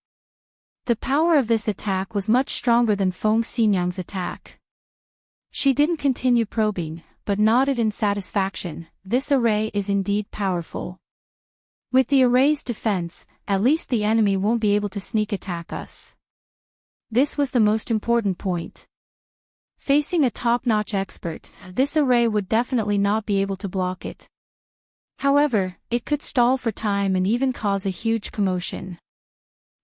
The power of this attack was much stronger than Feng Xinyang's attack. She didn't continue probing, but nodded in satisfaction. This array is indeed powerful. With the array's defense, at least the enemy won't be able to sneak attack us. This was the most important point. Facing a top-notch expert, this array would definitely not be able to block it. However, it could stall for time and even cause a huge commotion.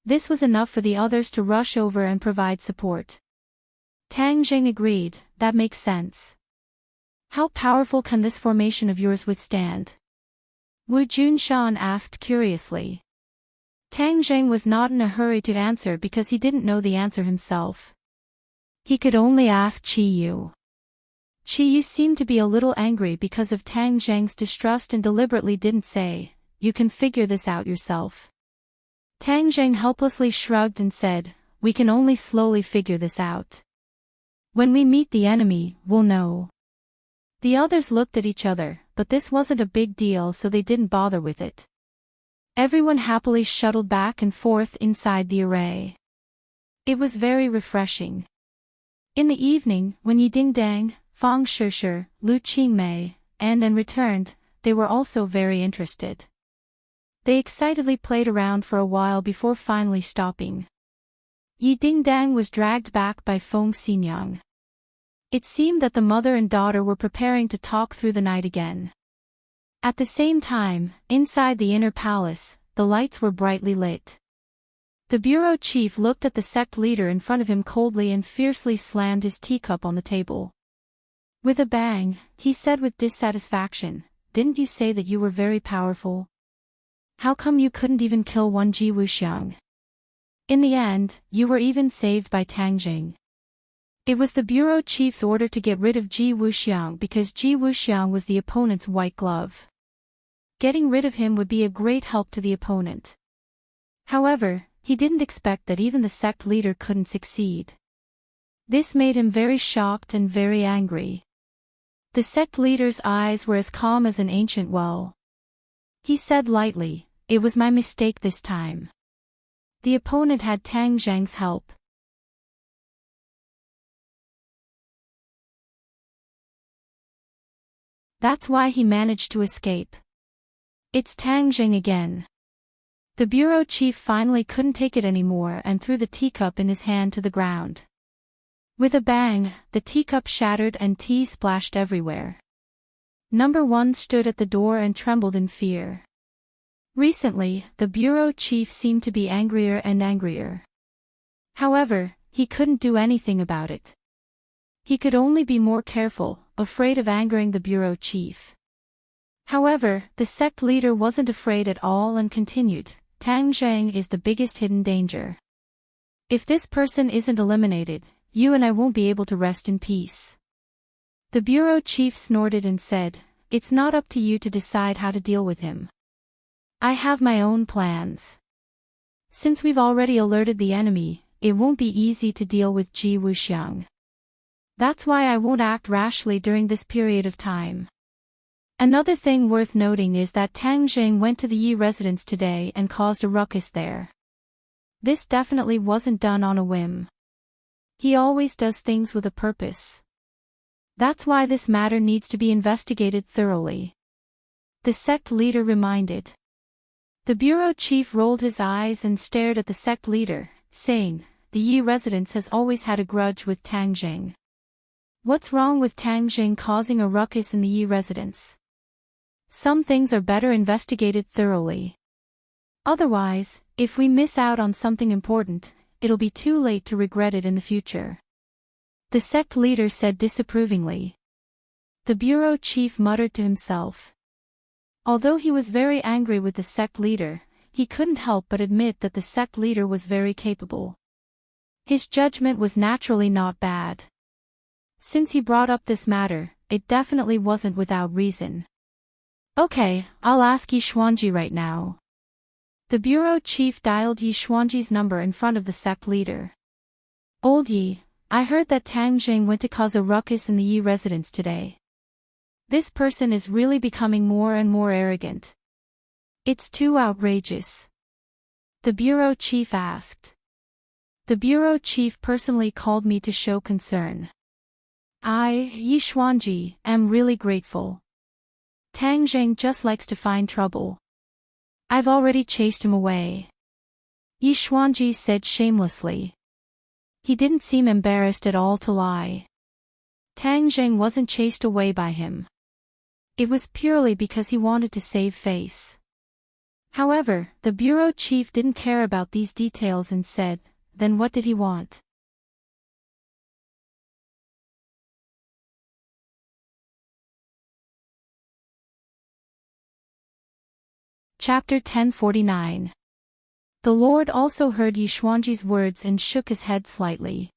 This was enough for the others to rush over and provide support. Tang Jing agreed, that makes sense. How powerful can this formation of yours withstand? Wu Junshan asked curiously. Tang Jing was not in a hurry to answer because he didn't know the answer himself. He could only ask Qi Yu. Qi Yu seemed to be a little angry because of Tang Zheng's distrust and deliberately didn't say, "You can figure this out yourself." Tang Zheng helplessly shrugged and said, "We can only slowly figure this out. When we meet the enemy, we'll know." The others looked at each other, but this wasn't a big deal so they didn't bother with it. Everyone happily shuttled back and forth inside the array. It was very refreshing. In the evening, when Yi Dingdang, Fang Shishir, Lu Qingmei, and returned, they were also very interested. They excitedly played around for a while before finally stopping. Yi Dingdang was dragged back by Feng Xinyang. It seemed that the mother and daughter were preparing to talk through the night again. At the same time, inside the inner palace, the lights were brightly lit. The bureau chief looked at the sect leader in front of him coldly and fiercely slammed his teacup on the table. With a bang, he said with dissatisfaction, "Didn't you say that you were very powerful? How come you couldn't even kill one Ji Wuxiang? In the end, you were even saved by Tang Jing." It was the bureau chief's order to get rid of Ji Wuxiang because Ji Wuxiang was the opponent's white glove. Getting rid of him would be a great help to the opponent. However, he didn't expect that even the sect leader couldn't succeed. This made him very shocked and very angry. The sect leader's eyes were as calm as an ancient well. He said lightly, "It was my mistake this time." The opponent had Tang Zheng's help. That's why he managed to escape. It's Tang Jing again. The bureau chief finally couldn't take it anymore and threw the teacup in his hand to the ground. With a bang, the teacup shattered and tea splashed everywhere. Number 1 stood at the door and trembled in fear. Recently, the bureau chief seemed to be angrier and angrier. However, he couldn't do anything about it. He could only be more careful, afraid of angering the bureau chief. However, the sect leader wasn't afraid at all and continued, "Tang Zheng is the biggest hidden danger. If this person isn't eliminated, you and I won't be able to rest in peace." The bureau chief snorted and said, "It's not up to you to decide how to deal with him. I have my own plans. Since we've already alerted the enemy, it won't be easy to deal with Ji Wuxiang. That's why I won't act rashly during this period of time." Another thing worth noting is that Tang Jing went to the Yi residence today and caused a ruckus there. This definitely wasn't done on a whim. He always does things with a purpose. That's why this matter needs to be investigated thoroughly. The sect leader reminded. The bureau chief rolled his eyes and stared at the sect leader, saying, "The Yi residence has always had a grudge with Tang Jing. What's wrong with Tang Jing causing a ruckus in the Yi residence? Some things are better investigated thoroughly. Otherwise, if we miss out on something important, it'll be too late to regret it in the future." The sect leader said disapprovingly. The bureau chief muttered to himself. Although he was very angry with the sect leader, he couldn't help but admit that the sect leader was very capable. His judgment was naturally not bad. Since he brought up this matter, it definitely wasn't without reason. "Okay, I'll ask Yi Xuanji right now." The bureau chief dialed Yi Xuanji's number in front of the sect leader. "Old Yi, I heard that Tang Jing went to cause a ruckus in the Yi residence today. This person is really becoming more and more arrogant. It's too outrageous." The bureau chief asked. "The bureau chief personally called me to show concern. I, Yi Xuanji, am really grateful. Tang Jing just likes to find trouble. I've already chased him away." Yi Xuanji said shamelessly. He didn't seem embarrassed at all to lie. Tang Jing wasn't chased away by him. It was purely because he wanted to save face. However, the bureau chief didn't care about these details and said, "Then what did he want?" Chapter 1049. The Lord also heard Yi Xuanji's words and shook his head slightly.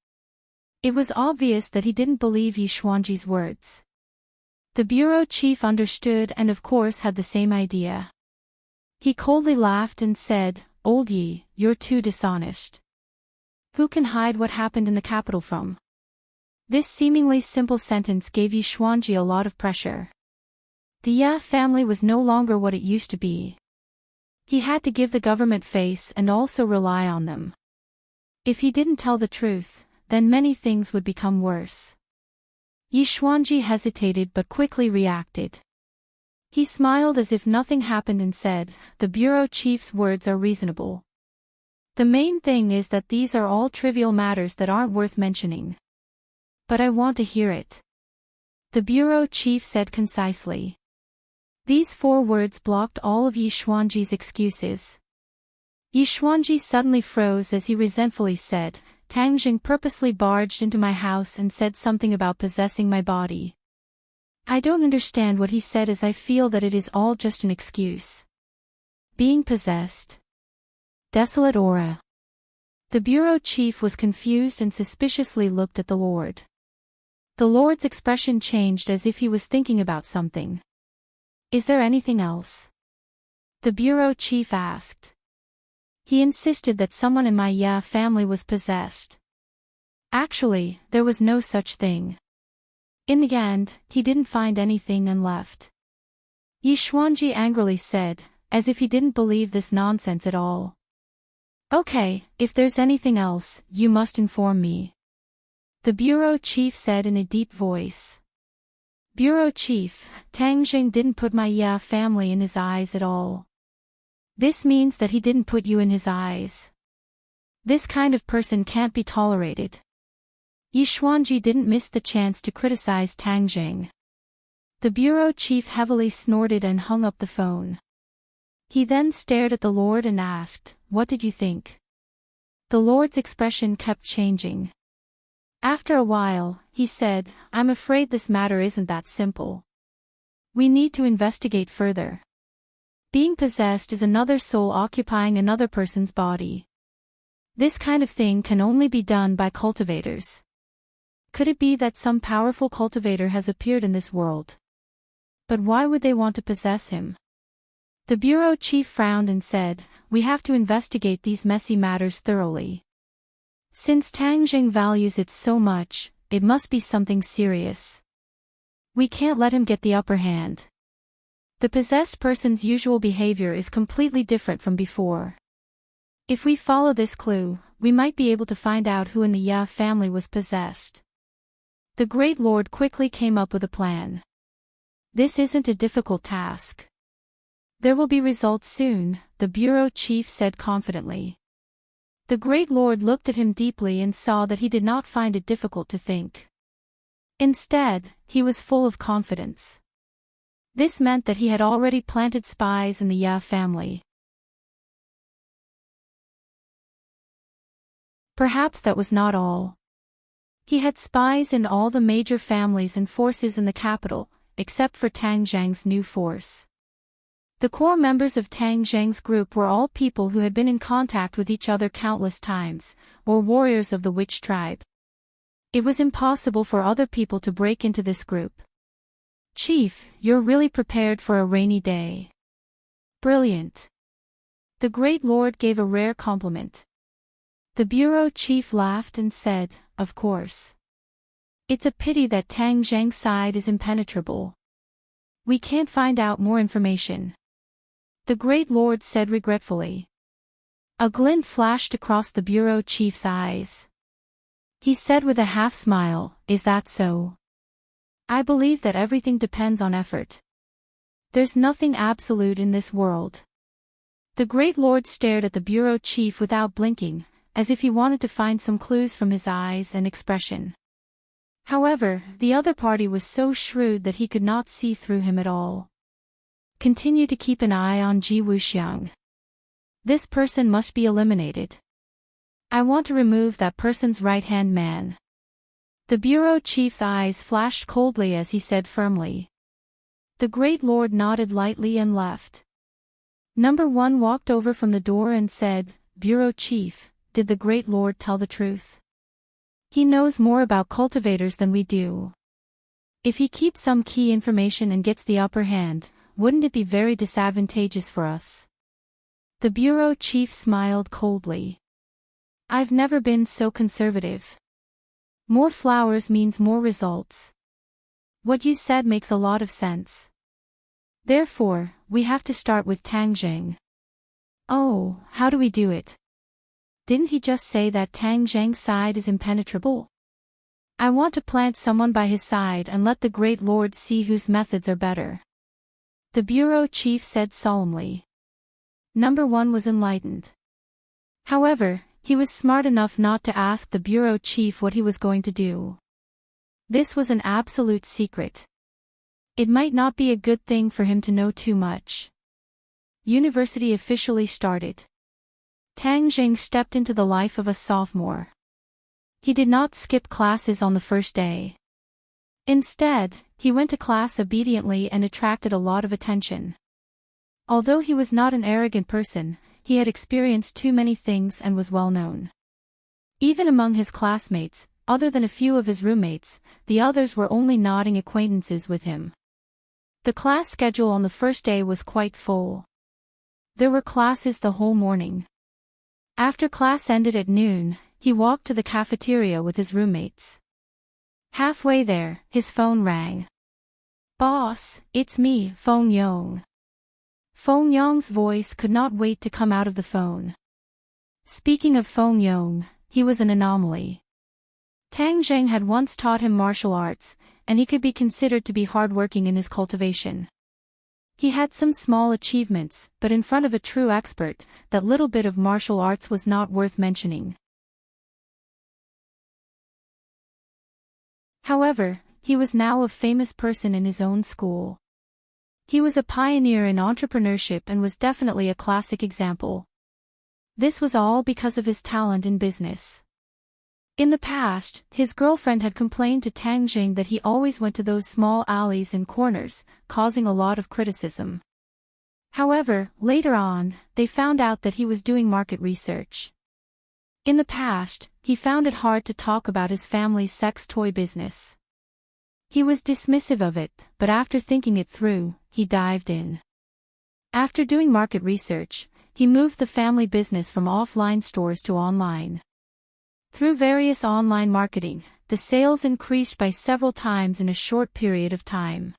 It was obvious that he didn't believe Yi Xuanji's words. The bureau chief understood and of course had the same idea. He coldly laughed and said, "Old Yi, you're too dishonest. Who can hide what happened in the capital from?" This seemingly simple sentence gave Yi Xuanji a lot of pressure. The Ye family was no longer what it used to be. He had to give the government face and also rely on them. If he didn't tell the truth, then many things would become worse. Yi Xuanji hesitated but quickly reacted. He smiled as if nothing happened and said, "The bureau chief's words are reasonable. The main thing is that these are all trivial matters that aren't worth mentioning. But I want to hear it." The bureau chief said concisely. These 4 words blocked all of Yi Xuanji's excuses. Yi Xuanji suddenly froze as he resentfully said, "Tang Jing purposely barged into my house and said something about possessing my body. I don't understand what he said as I feel that it is all just an excuse. Being possessed. Desolate aura." The bureau chief was confused and suspiciously looked at the Lord. The Lord's expression changed as if he was thinking about something. "Is there anything else?" the bureau chief asked. He insisted that someone in my Ye family was possessed. Actually, there was no such thing. In the end, he didn't find anything and left. Yi Xuanji angrily said, as if he didn't believe this nonsense at all. "Okay, if there's anything else, you must inform me," the bureau chief said in a deep voice. "Bureau chief, Tang Jing didn't put my Ye family in his eyes at all. This means that he didn't put you in his eyes. This kind of person can't be tolerated." Yi Xuanji didn't miss the chance to criticize Tang Jing. The bureau chief heavily snorted and hung up the phone. He then stared at the Lord and asked, "What did you think?" The Lord's expression kept changing. After a while, he said, "I'm afraid this matter isn't that simple. We need to investigate further. Being possessed is another soul occupying another person's body. This kind of thing can only be done by cultivators. Could it be that some powerful cultivator has appeared in this world? But why would they want to possess him?" The bureau chief frowned and said, "We have to investigate these messy matters thoroughly. Since Tang Jing values it so much, it must be something serious. We can't let him get the upper hand. The possessed person's usual behavior is completely different from before. If we follow this clue, we might be able to find out who in the Ye family was possessed." The Great Lord quickly came up with a plan. "This isn't a difficult task. There will be results soon, the bureau chief said confidently. The great lord looked at him deeply and saw that he did not find it difficult to think. Instead, he was full of confidence. This meant that he had already planted spies in the Ya family. Perhaps that was not all. He had spies in all the major families and forces in the capital, except for Tang Zhang's new force. The core members of Tang Zhang's group were all people who had been in contact with each other countless times, or warriors of the witch tribe. It was impossible for other people to break into this group. Chief, you're really prepared for a rainy day. Brilliant. The great lord gave a rare compliment. The bureau chief laughed and said, of course. It's a pity that Tang Zhang's side is impenetrable. We can't find out more information. The great lord said regretfully. A glint flashed across the bureau chief's eyes. He said with a half-smile, is that so? I believe that everything depends on effort. There's nothing absolute in this world. The great lord stared at the bureau chief without blinking, as if he wanted to find some clues from his eyes and expression. However, the other party was so shrewd that he could not see through him at all. Continue to keep an eye on Ji Wuxiang. This person must be eliminated. I want to remove that person's right-hand man. The bureau chief's eyes flashed coldly as he said firmly. The great lord nodded lightly and left. Number 1 walked over from the door and said, Bureau chief, did the great lord tell the truth? He knows more about cultivators than we do. If he keeps some key information and gets the upper hand, wouldn't it be very disadvantageous for us? The bureau chief smiled coldly. I've never been so conservative. More flowers means more results. What you said makes a lot of sense. Therefore, we have to start with Tang Zhang. Oh, how do we do it? Didn't he just say that Tang Zhang's side is impenetrable? I want to plant someone by his side and let the great lord see whose methods are better. The bureau chief said solemnly. Number 1 was enlightened. However, he was smart enough not to ask the bureau chief what he was going to do. This was an absolute secret. It might not be a good thing for him to know too much. University officially started. Tang Zhang stepped into the life of a sophomore. He did not skip classes on the first day. Instead, he went to class obediently and attracted a lot of attention. Although he was not an arrogant person, he had experienced too many things and was well known. Even among his classmates, other than a few of his roommates, the others were only nodding acquaintances with him. The class schedule on the first day was quite full. There were classes the whole morning. After class ended at noon, he walked to the cafeteria with his roommates. Halfway there, his phone rang. Boss, it's me, Feng Yong. Feng Yong's voice could not wait to come out of the phone. Speaking of Feng Yong, he was an anomaly. Tang Zhang had once taught him martial arts, and he could be considered to be hardworking in his cultivation. He had some small achievements, but in front of a true expert, that little bit of martial arts was not worth mentioning. However, he was now a famous person in his own school. He was a pioneer in entrepreneurship and was definitely a classic example. This was all because of his talent in business. In the past, his girlfriend had complained to Tang Zhang that he always went to those small alleys and corners, causing a lot of criticism. However, later on, they found out that he was doing market research. In the past, he found it hard to talk about his family's sex toy business. He was dismissive of it, but after thinking it through, he dived in. After doing market research, he moved the family business from offline stores to online. Through various online marketing, the sales increased by several times in a short period of time.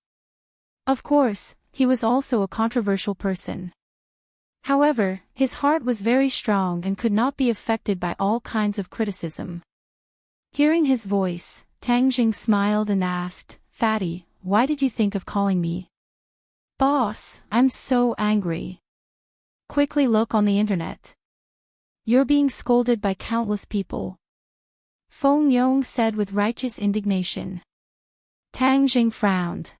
Of course, he was also a controversial person. However, his heart was very strong and could not be affected by all kinds of criticism. Hearing his voice, Tang Zhang smiled and asked, "Fatty, why did you think of calling me?" Boss, I'm so angry. Quickly look on the internet. You're being scolded by countless people. Feng Yong said with righteous indignation. Tang Jing frowned.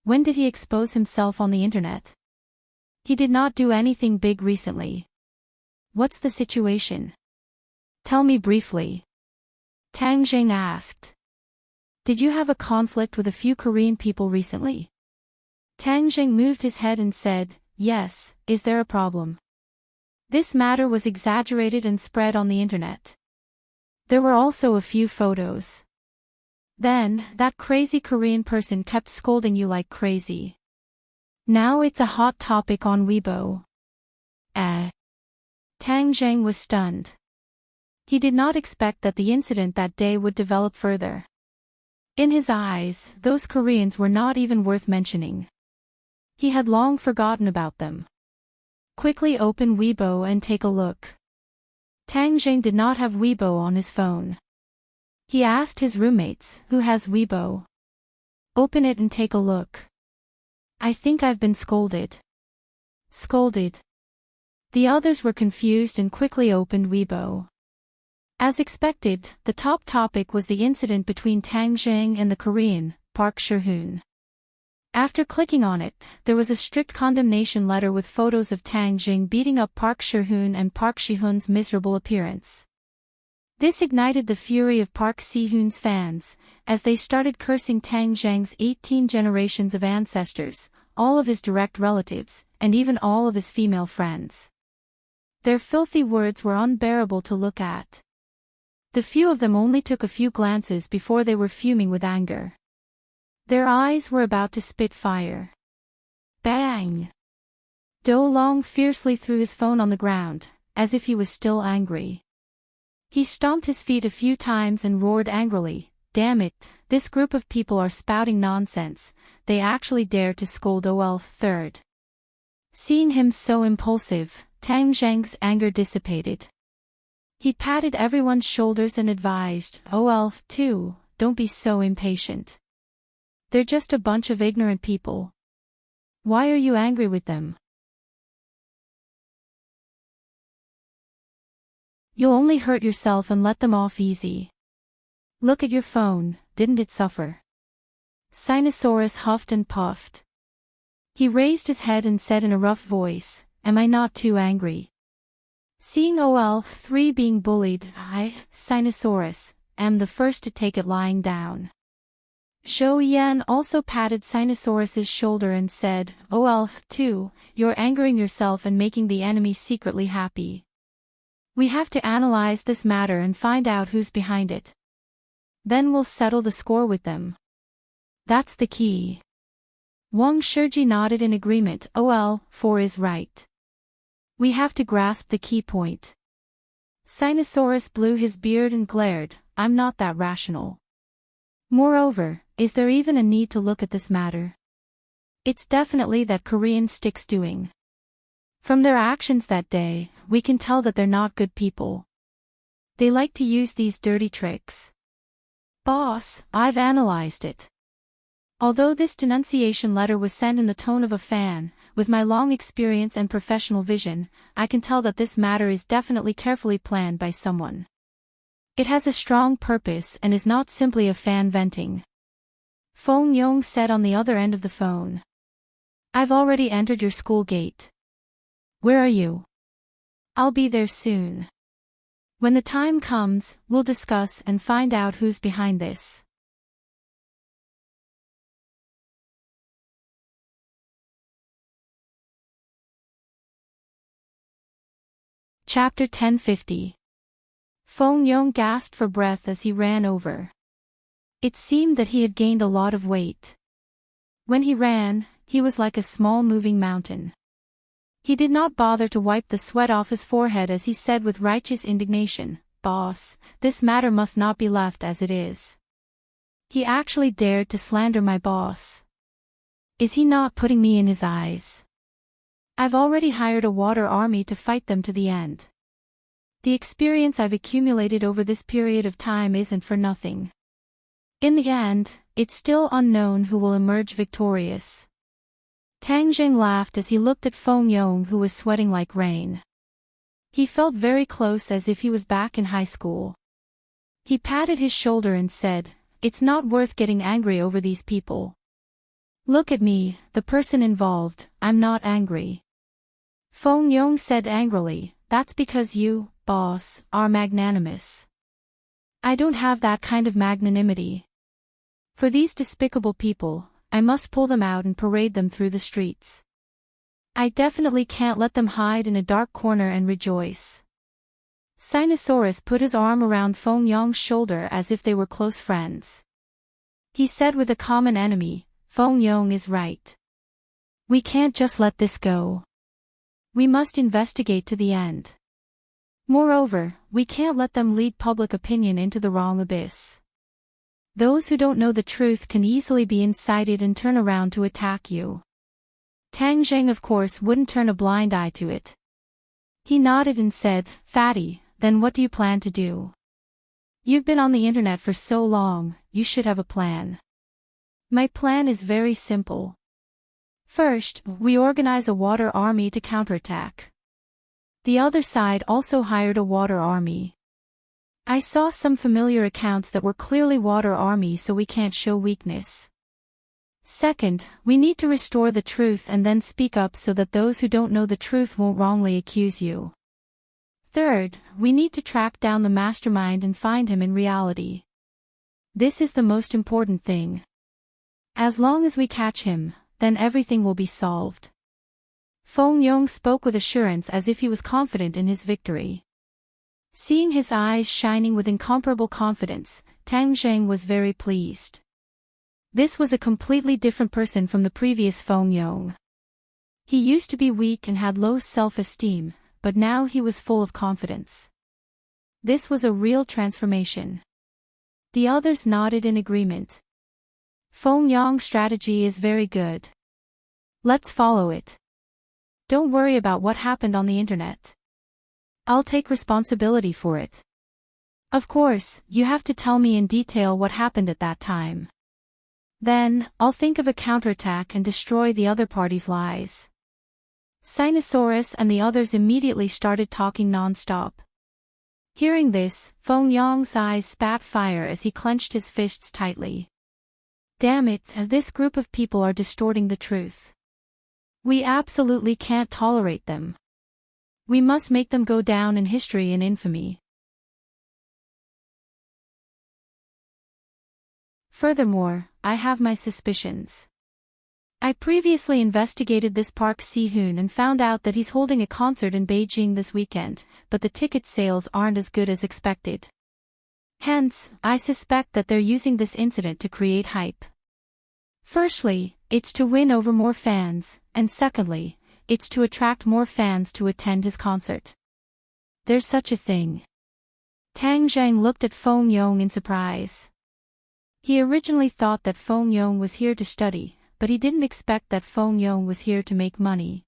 When did he expose himself on the internet? He did not do anything big recently. What's the situation? Tell me briefly. Tang Jing asked. Did you have a conflict with a few Korean people recently? Tang Jing moved his head and said, yes, is there a problem? This matter was exaggerated and spread on the internet. There were also a few photos. Then, that crazy Korean person kept scolding you like crazy. Now it's a hot topic on Weibo. Tang Jing was stunned. He did not expect that the incident that day would develop further. In his eyes, those Koreans were not even worth mentioning. He had long forgotten about them. Quickly open Weibo and take a look. Tang Jing did not have Weibo on his phone. He asked his roommates, who has Weibo? Open it and take a look. I think I've been scolded. Scolded. The others were confused and quickly opened Weibo. As expected, the top topic was the incident between Tang Jing and the Korean, Park Shi-hoon. After clicking on it, there was a strict condemnation letter with photos of Tang Jing beating up Park Shi-hoon and Park Si-hoon's miserable appearance. This ignited the fury of Park Si-hoon's fans, as they started cursing Tang Jing's 18 generations of ancestors, all of his direct relatives, and even all of his female friends. Their filthy words were unbearable to look at. The few of them only took a few glances before they were fuming with anger. Their eyes were about to spit fire. Bang! Do Long fiercely threw his phone on the ground, as if he was still angry. He stomped his feet a few times and roared angrily, damn it, this group of people are spouting nonsense, they actually dare to scold OL3rd. Seeing him so impulsive, Tang Jing's anger dissipated. He patted everyone's shoulders and advised, OL2, don't be so impatient. They're just a bunch of ignorant people. Why are you angry with them? You'll only hurt yourself and let them off easy. Look at your phone, didn't it suffer? Sinosaurus huffed and puffed. He raised his head and said in a rough voice, am I not too angry? Seeing OL3 being bullied, I, Sinosaurus, am the first to take it lying down. Zhou Yan also patted Sinosaurus's shoulder and said, OL2, you're angering yourself and making the enemy secretly happy. We have to analyze this matter and find out who's behind it. Then we'll settle the score with them. That's the key. Wang Shiji nodded in agreement, OL4 is right. We have to grasp the key point. Sinosaurus blew his beard and glared, I'm not that rational. Moreover, is there even a need to look at this matter? It's definitely that Korean stick's doing. From their actions that day, we can tell that they're not good people. They like to use these dirty tricks. Boss, I've analyzed it. Although this denunciation letter was sent in the tone of a fan, with my long experience and professional vision, I can tell that this matter is definitely carefully planned by someone. It has a strong purpose and is not simply a fan venting. Feng Yong said on the other end of the phone. I've already entered your school gate. Where are you? I'll be there soon. When the time comes, we'll discuss and find out who's behind this. Chapter 1050. Feng Yong gasped for breath as he ran over. It seemed that he had gained a lot of weight. When he ran, he was like a small moving mountain. He did not bother to wipe the sweat off his forehead as he said with righteous indignation, Boss, this matter must not be left as it is. He actually dared to slander my boss. Is he not putting me in his eyes? I've already hired a water army to fight them to the end. The experience I've accumulated over this period of time isn't for nothing. In the end, it's still unknown who will emerge victorious. Tang Jing laughed as he looked at Feng Yong, who was sweating like rain. He felt very close, as if he was back in high school. He patted his shoulder and said, "It's not worth getting angry over these people. Look at me, the person involved, I'm not angry." Feng Yong said angrily, "That's because you, boss, are magnanimous. I don't have that kind of magnanimity. For these despicable people, I must pull them out and parade them through the streets. I definitely can't let them hide in a dark corner and rejoice." Sinosaurus put his arm around Feng Yong's shoulder as if they were close friends. He said, "With a common enemy, Feng Yong is right. We can't just let this go. We must investigate to the end. Moreover, we can't let them lead public opinion into the wrong abyss. Those who don't know the truth can easily be incited and turn around to attack you." Tang Jing, of course, wouldn't turn a blind eye to it. He nodded and said, "Fatty, then what do you plan to do? You've been on the internet for so long, you should have a plan." "My plan is very simple. First, we organize a water army to counterattack. The other side also hired a water army. I saw some familiar accounts that were clearly water army, so we can't show weakness. Second, we need to restore the truth and then speak up so that those who don't know the truth won't wrongly accuse you. Third, we need to track down the mastermind and find him in reality. This is the most important thing. As long as we catch him, then everything will be solved." Feng Yong spoke with assurance as if he was confident in his victory. Seeing his eyes shining with incomparable confidence, Tang Jing was very pleased. This was a completely different person from the previous Feng Yong. He used to be weak and had low self-esteem, but now he was full of confidence. This was a real transformation. The others nodded in agreement. Feng Yong's strategy is very good. Let's follow it. Don't worry about what happened on the internet. I'll take responsibility for it. Of course, you have to tell me in detail what happened at that time. Then, I'll think of a counterattack and destroy the other party's lies." Sinosaurus and the others immediately started talking non-stop. Hearing this, Feng Yong's eyes spat fire as he clenched his fists tightly. Damn it, this group of people are distorting the truth. We absolutely can't tolerate them. We must make them go down in history in infamy. Furthermore, I have my suspicions. I previously investigated this Park Si-hoon and found out that he's holding a concert in Beijing this weekend, but the ticket sales aren't as good as expected. Hence, I suspect that they're using this incident to create hype. Firstly, it's to win over more fans, and secondly, it's to attract more fans to attend his concert. There's such a thing. Tang Jing looked at Feng Yong in surprise. He originally thought that Feng Yong was here to study, but he didn't expect that Feng Yong was here to make money.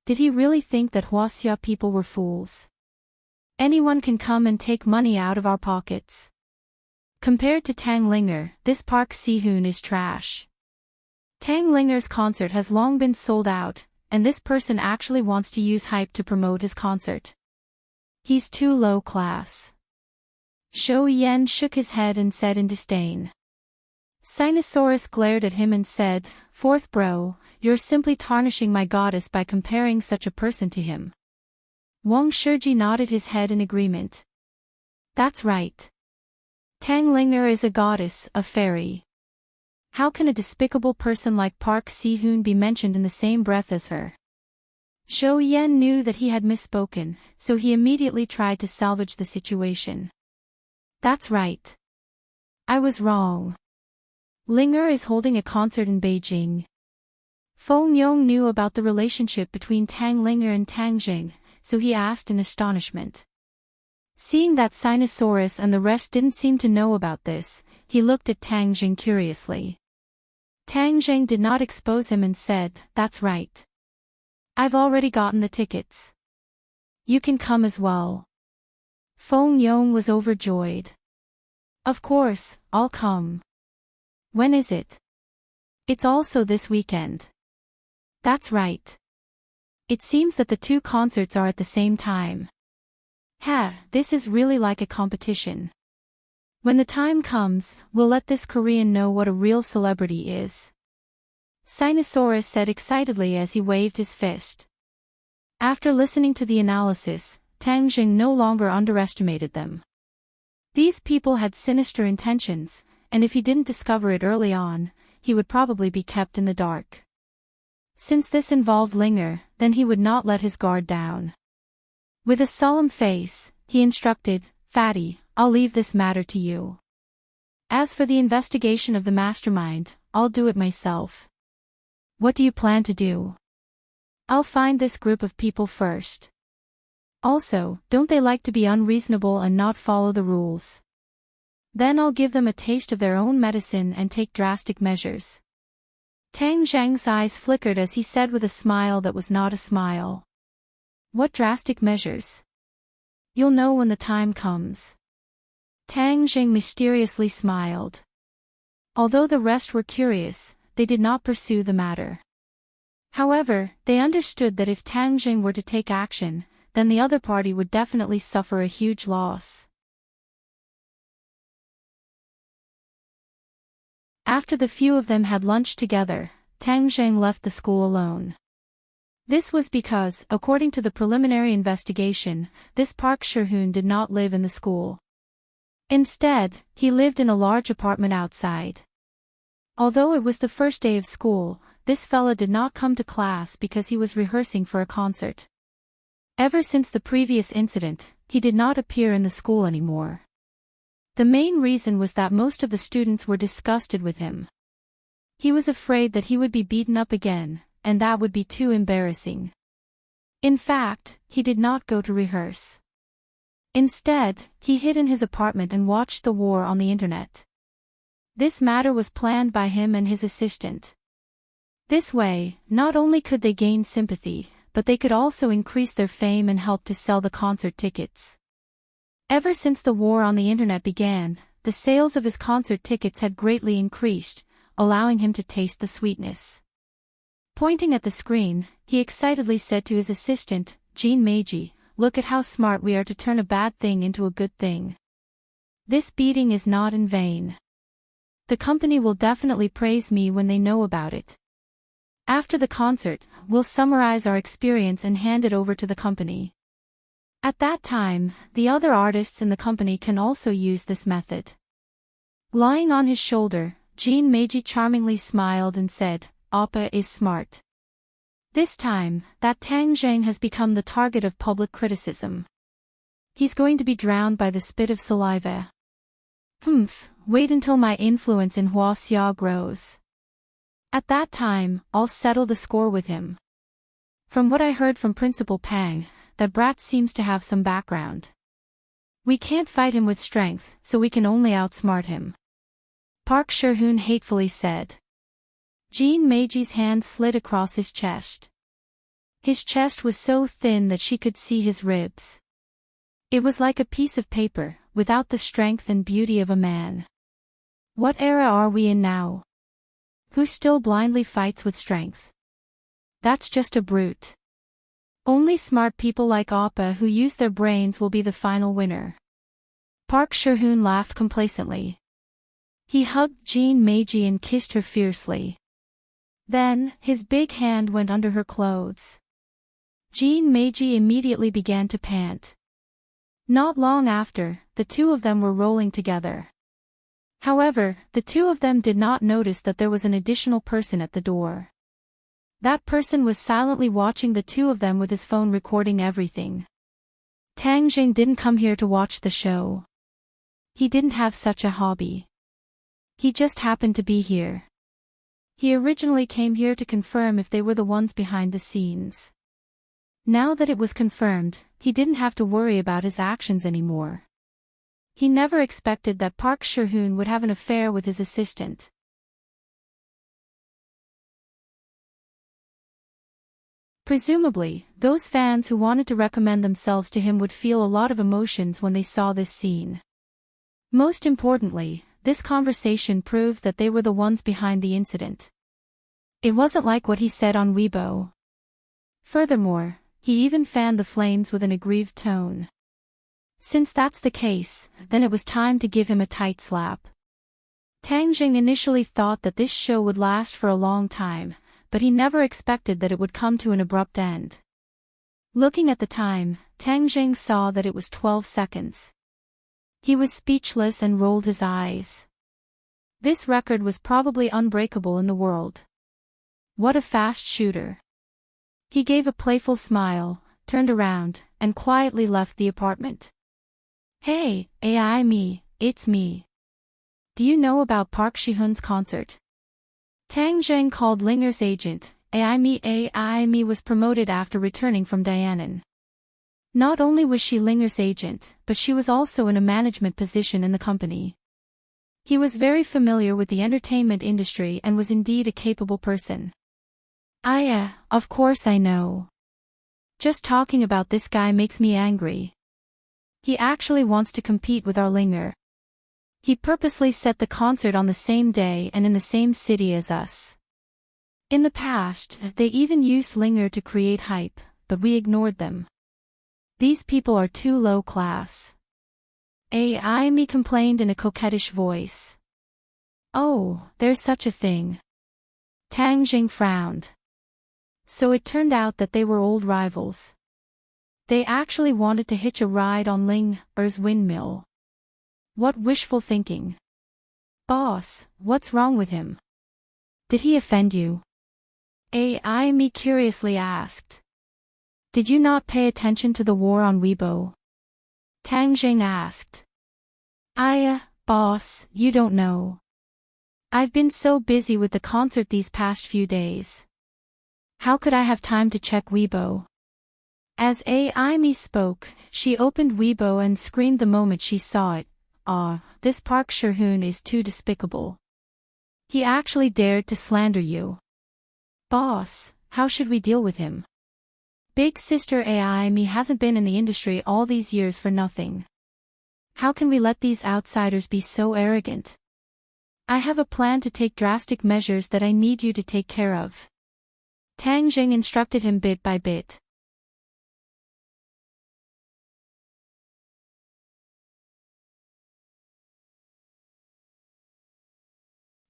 Did he really think that Huaxia people were fools? Anyone can come and take money out of our pockets. Compared to Tang Linger, this Park Si-hoon is trash. Tang Linger's concert has long been sold out, and this person actually wants to use hype to promote his concert. He's too low class. Shou Yen shook his head and said in disdain. Sinosaurus glared at him and said, "Fourth bro, you're simply tarnishing my goddess by comparing such a person to him." Wang Shiji nodded his head in agreement. That's right. Tang Linger is a goddess, a fairy. How can a despicable person like Park Si-hoon be mentioned in the same breath as her? Shou Yen knew that he had misspoken, so he immediately tried to salvage the situation. That's right. I was wrong. Linger is holding a concert in Beijing. Feng Yong knew about the relationship between Tang Linger and Tang Jing, so he asked in astonishment. Seeing that Sinosaurus and the rest didn't seem to know about this, he looked at Tang Jing curiously. Tang Jing did not expose him and said, "That's right. I've already gotten the tickets. You can come as well." Feng Yong was overjoyed. "Of course, I'll come. When is it?" "It's also this weekend." That's right. It seems that the two concerts are at the same time. This is really like a competition. When the time comes, we'll let this Korean know what a real celebrity is. Sinosaurus said excitedly as he waved his fist. After listening to the analysis, Tang Jing no longer underestimated them. These people had sinister intentions, and if he didn't discover it early on, he would probably be kept in the dark. Since this involved Linger, then he would not let his guard down. With a solemn face, he instructed, "Fatty, I'll leave this matter to you. As for the investigation of the mastermind, I'll do it myself." "What do you plan to do?" "I'll find this group of people first. Also, don't they like to be unreasonable and not follow the rules? Then I'll give them a taste of their own medicine and take drastic measures." Tang Zhang's eyes flickered as he said with a smile that was not a smile. "What drastic measures?" "You'll know when the time comes." Tang Jing mysteriously smiled. Although the rest were curious, they did not pursue the matter. However, they understood that if Tang Jing were to take action, then the other party would definitely suffer a huge loss. After the few of them had lunched together, Tang Jing left the school alone. This was because, according to the preliminary investigation, this Park Shih-hoon did not live in the school. Instead, he lived in a large apartment outside. Although it was the first day of school, this fella did not come to class because he was rehearsing for a concert. Ever since the previous incident, he did not appear in the school anymore. The main reason was that most of the students were disgusted with him. He was afraid that he would be beaten up again, and that would be too embarrassing. In fact, he did not go to rehearse. Instead, he hid in his apartment and watched the war on the internet. This matter was planned by him and his assistant. This way, not only could they gain sympathy, but they could also increase their fame and help to sell the concert tickets. Ever since the war on the internet began, the sales of his concert tickets had greatly increased, allowing him to taste the sweetness. Pointing at the screen, he excitedly said to his assistant, "Jean Meiji, look at how smart we are to turn a bad thing into a good thing. This beating is not in vain. The company will definitely praise me when they know about it. After the concert, we'll summarize our experience and hand it over to the company. At that time, the other artists in the company can also use this method." Lying on his shoulder, Jean Meiji charmingly smiled and said, "Appa is smart." This time, that Tang Zhang has become the target of public criticism. He's going to be drowned by the spit of saliva. Wait until my influence in Huaxia grows. At that time, I'll settle the score with him. From what I heard from Principal Pang, that brat seems to have some background. We can't fight him with strength, so we can only outsmart him. Park Shih-hoon hatefully said. Jean Meiji's hand slid across his chest. His chest was so thin that she could see his ribs. It was like a piece of paper, without the strength and beauty of a man. What era are we in now? Who still blindly fights with strength? That's just a brute. Only smart people like Appa who use their brains will be the final winner. Park Shih-hoon laughed complacently. He hugged Jean Meiji and kissed her fiercely. Then, his big hand went under her clothes. Jean Meiji immediately began to pant. Not long after, the two of them were rolling together. However, the two of them did not notice that there was an additional person at the door. That person was silently watching the two of them with his phone recording everything. Tang Jing didn't come here to watch the show. He didn't have such a hobby. He just happened to be here. He originally came here to confirm if they were the ones behind the scenes. Now that it was confirmed, he didn't have to worry about his actions anymore. He never expected that Park Shih-hoon would have an affair with his assistant. Presumably, those fans who wanted to recommend themselves to him would feel a lot of emotions when they saw this scene. Most importantly, this conversation proved that they were the ones behind the incident. It wasn't like what he said on Weibo. Furthermore, he even fanned the flames with an aggrieved tone. Since that's the case, then it was time to give him a tight slap. Tang Jing initially thought that this show would last for a long time, but he never expected that it would come to an abrupt end. Looking at the time, Tang Jing saw that it was 12 seconds. He was speechless and rolled his eyes. This record was probably unbreakable in the world. What a fast shooter. He gave a playful smile, turned around, and quietly left the apartment. Hey, AI me, it's me. Do you know about Park Shi-hun's concert? Tang Jing called Linger's agent. AI me was promoted after returning from Dianan. Not only was she Linger's agent, but she was also in a management position in the company. He was very familiar with the entertainment industry and was indeed a capable person. Of course I know. Just talking about this guy makes me angry. He actually wants to compete with our Linger. He purposely set the concert on the same day and in the same city as us. In the past, they even used Linger to create hype, but we ignored them. These people are too low class. AI complained in a coquettish voice. Oh, there's such a thing. Tang Jing frowned. So it turned out that they were old rivals. They actually wanted to hitch a ride on Linger's windmill. What wishful thinking. Boss, what's wrong with him? Did he offend you? AI curiously asked. Did you not pay attention to the war on Weibo? Tang Jing asked. Boss, you don't know. I've been so busy with the concert these past few days. How could I have time to check Weibo? As AI spoke, she opened Weibo and screamed the moment she saw it. This Park Shi-hun is too despicable. He actually dared to slander you. Boss, how should we deal with him? Big sister AI hasn't been in the industry all these years for nothing. How can we let these outsiders be so arrogant? I have a plan to take drastic measures that I need you to take care of. Tang Jing instructed him bit by bit.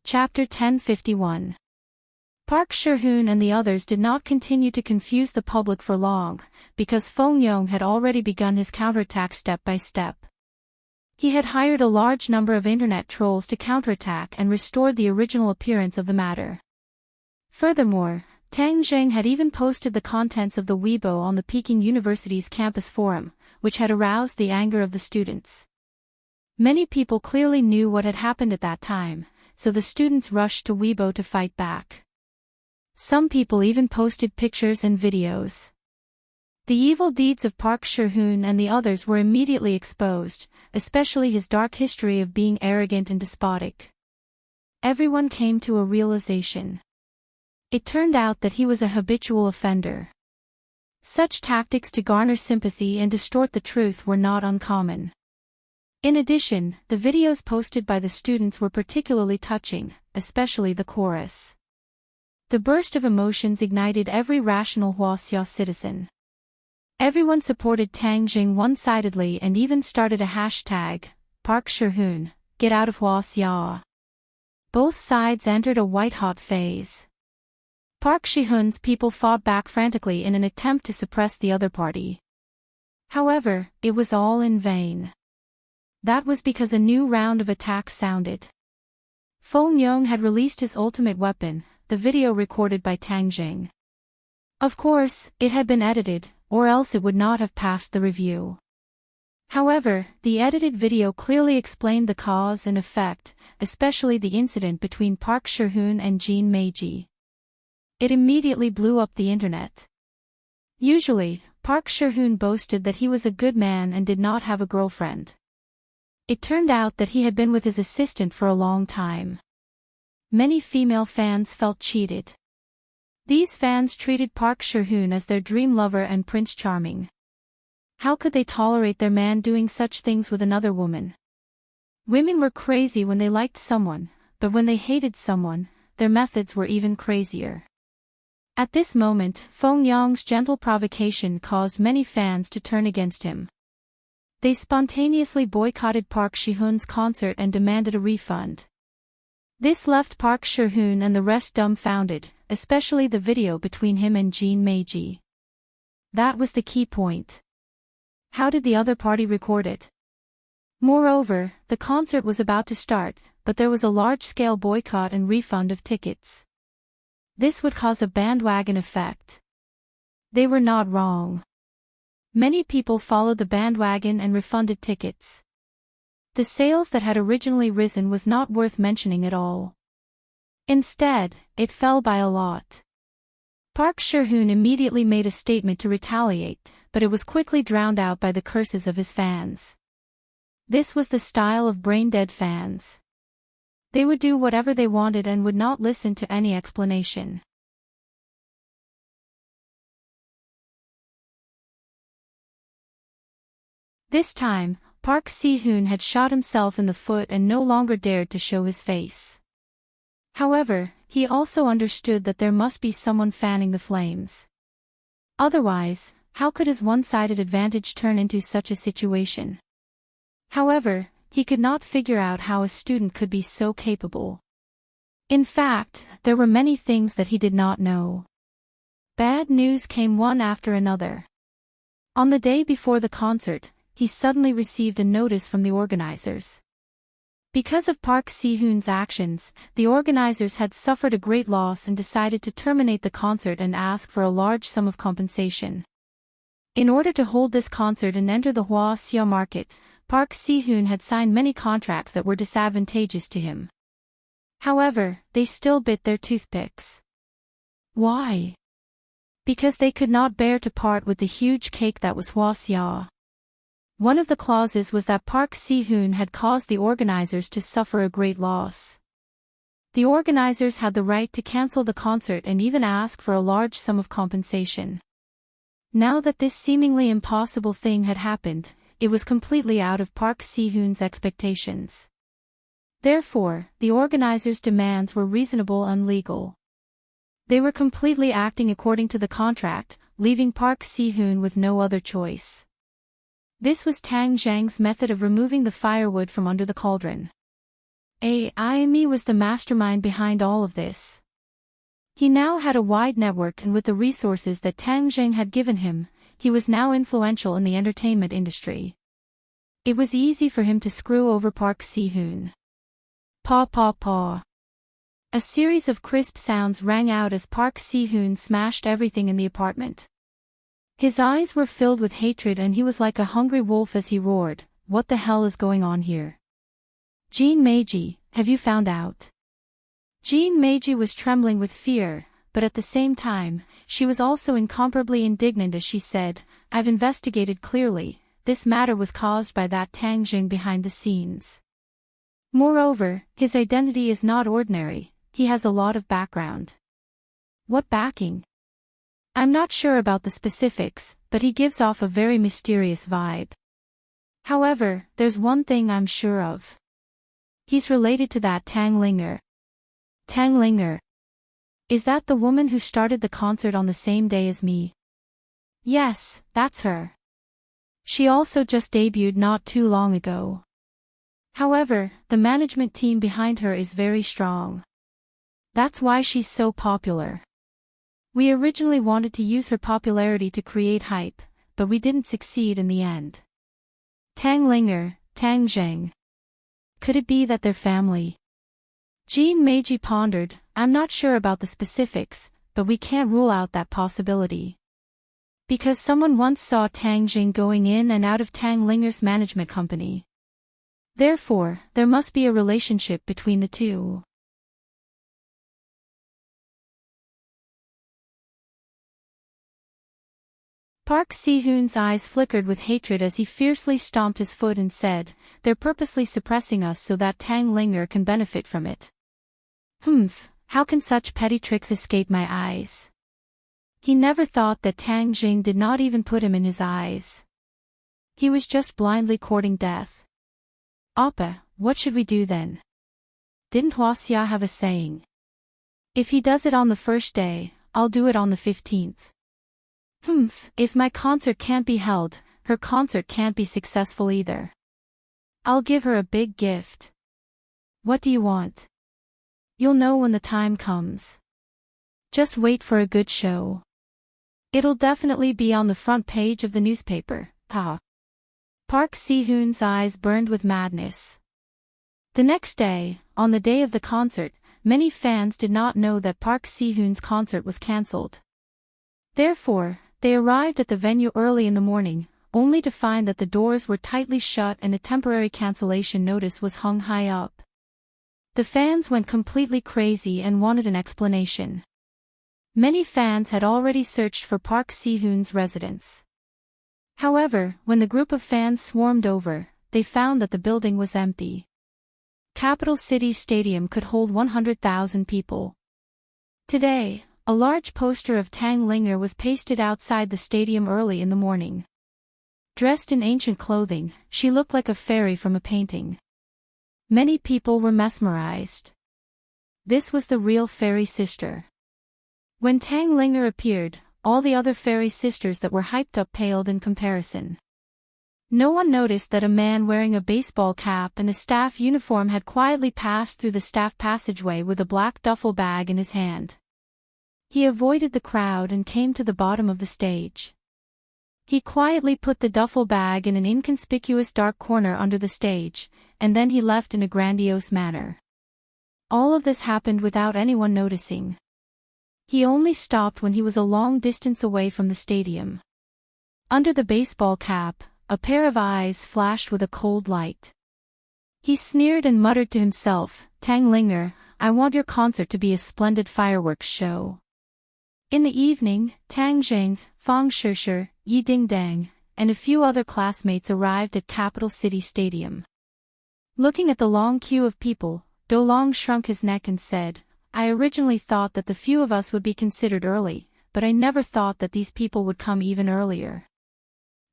Chapter 1051. Park Shi-hun and the others did not continue to confuse the public for long, because Feng Yong had already begun his counterattack step by step. He had hired a large number of internet trolls to counterattack and restored the original appearance of the matter. Furthermore, Tang Jing had even posted the contents of the Weibo on the Peking University's campus forum, which had aroused the anger of the students. Many people clearly knew what had happened at that time, so the students rushed to Weibo to fight back. Some people even posted pictures and videos. The evil deeds of Park Shi-hun and the others were immediately exposed, especially his dark history of being arrogant and despotic. Everyone came to a realization. It turned out that he was a habitual offender. Such tactics to garner sympathy and distort the truth were not uncommon. In addition, the videos posted by the students were particularly touching, especially the chorus. The burst of emotions ignited every rational Huaxia citizen. Everyone supported Tang Jing one-sidedly and even started a hashtag, Park Shi-hun, get out of Huaxia. Both sides entered a white-hot phase. Park Shi-hun's people fought back frantically in an attempt to suppress the other party. However, it was all in vain. That was because a new round of attacks sounded. Feng Yong had released his ultimate weapon, the video recorded by Tang Jing. Of course, it had been edited, or else it would not have passed the review. However, the edited video clearly explained the cause and effect, especially the incident between Park Shi-hun and Jean Meiji. It immediately blew up the internet. Usually, Park Shi-hun boasted that he was a good man and did not have a girlfriend. It turned out that he had been with his assistant for a long time. Many female fans felt cheated. These fans treated Park Shi-hun as their dream lover and Prince Charming. How could they tolerate their man doing such things with another woman? Women were crazy when they liked someone, but when they hated someone, their methods were even crazier. At this moment, Feng Yang's gentle provocation caused many fans to turn against him. They spontaneously boycotted Park Shi-hoon's concert and demanded a refund. This left Park Shi-hoon and the rest dumbfounded, especially the video between him and Jin Meiji. That was the key point. How did the other party record it? Moreover, the concert was about to start, but there was a large-scale boycott and refund of tickets. This would cause a bandwagon effect. They were not wrong. Many people followed the bandwagon and refunded tickets. The sales that had originally risen was not worth mentioning at all. Instead, it fell by a lot. Park Shi-hoon immediately made a statement to retaliate, but it was quickly drowned out by the curses of his fans. This was the style of brain-dead fans. They would do whatever they wanted and would not listen to any explanation. This time, Park Si-hoon had shot himself in the foot and no longer dared to show his face. However, he also understood that there must be someone fanning the flames. Otherwise, how could his one-sided advantage turn into such a situation? However, he could not figure out how a student could be so capable. In fact, there were many things that he did not know. Bad news came one after another. On the day before the concert, he suddenly received a notice from the organizers. Because of Park Si-hoon's actions, the organizers had suffered a great loss and decided to terminate the concert and ask for a large sum of compensation. In order to hold this concert and enter the Hua-sia market, Park Si-hoon had signed many contracts that were disadvantageous to him. However, they still bit their toothpicks. Why? Because they could not bear to part with the huge cake that was Hua-sia. One of the clauses was that Park Si-hoon had caused the organizers to suffer a great loss. The organizers had the right to cancel the concert and even ask for a large sum of compensation. Now that this seemingly impossible thing had happened, it was completely out of Park Si-hoon's expectations. Therefore, the organizers' demands were reasonable and legal. They were completely acting according to the contract, leaving Park Si-hoon with no other choice. This was Tang Zhang's method of removing the firewood from under the cauldron. Aimi was the mastermind behind all of this. He now had a wide network, and with the resources that Tang Zhang had given him, he was now influential in the entertainment industry. It was easy for him to screw over Park Si-hoon. Paw paw paw. A series of crisp sounds rang out as Park Si-hoon smashed everything in the apartment. His eyes were filled with hatred and he was like a hungry wolf as he roared, "What the hell is going on here? Jin Meiji, have you found out?" Jin Meiji was trembling with fear, but at the same time, she was also incomparably indignant as she said, "I've investigated clearly, this matter was caused by that Tang Jing behind the scenes. Moreover, his identity is not ordinary, he has a lot of background." "What backing?" "I'm not sure about the specifics, but he gives off a very mysterious vibe. However, there's one thing I'm sure of. He's related to that Tang Linger." "Tang Linger? Is that the woman who started the concert on the same day as me?" "Yes, that's her. She also just debuted not too long ago. However, the management team behind her is very strong. That's why she's so popular. We originally wanted to use her popularity to create hype, but we didn't succeed in the end." Tang Linger, Tang Zheng. Could it be that they're family? Jin Meiji pondered, "I'm not sure about the specifics, but we can't rule out that possibility. Because someone once saw Tang Jing going in and out of Tang Linger's management company. Therefore, there must be a relationship between the two." Park Si-hoon's eyes flickered with hatred as he fiercely stomped his foot and said, "They're purposely suppressing us so that Tang Linger can benefit from it. Humph, how can such petty tricks escape my eyes?" He never thought that Tang Jing did not even put him in his eyes. He was just blindly courting death. "Appa, what should we do then? Didn't Hua Xia have a saying? If he does it on the first day, I'll do it on the 15th. If my concert can't be held, her concert can't be successful either. I'll give her a big gift. What do you want? You'll know when the time comes. Just wait for a good show. It'll definitely be on the front page of the newspaper. Park Si-hoon's eyes burned with madness. The next day, on the day of the concert, many fans did not know that Park Si-hoon's concert was cancelled. Therefore, they arrived at the venue early in the morning, only to find that the doors were tightly shut and a temporary cancellation notice was hung high up. The fans went completely crazy and wanted an explanation. Many fans had already searched for Park Si-hoon's residence. However, when the group of fans swarmed over, they found that the building was empty. Capital City Stadium could hold 100,000 people. Today, a large poster of Tang Linger was pasted outside the stadium early in the morning. Dressed in ancient clothing, she looked like a fairy from a painting. Many people were mesmerized. This was the real fairy sister. When Tang Linger appeared, all the other fairy sisters that were hyped up paled in comparison. No one noticed that a man wearing a baseball cap and a staff uniform had quietly passed through the staff passageway with a black duffel bag in his hand. He avoided the crowd and came to the bottom of the stage. He quietly put the duffel bag in an inconspicuous dark corner under the stage, and then he left in a grandiose manner. All of this happened without anyone noticing. He only stopped when he was a long distance away from the stadium. Under the baseball cap, a pair of eyes flashed with a cold light. He sneered and muttered to himself, "Tang Linger, I want your concert to be a splendid fireworks show." In the evening, Tang Zheng, Fang Shishir, Yi Dingdang, and a few other classmates arrived at Capital City Stadium. Looking at the long queue of people, Do Long shrunk his neck and said, "I originally thought that the few of us would be considered early, but I never thought that these people would come even earlier.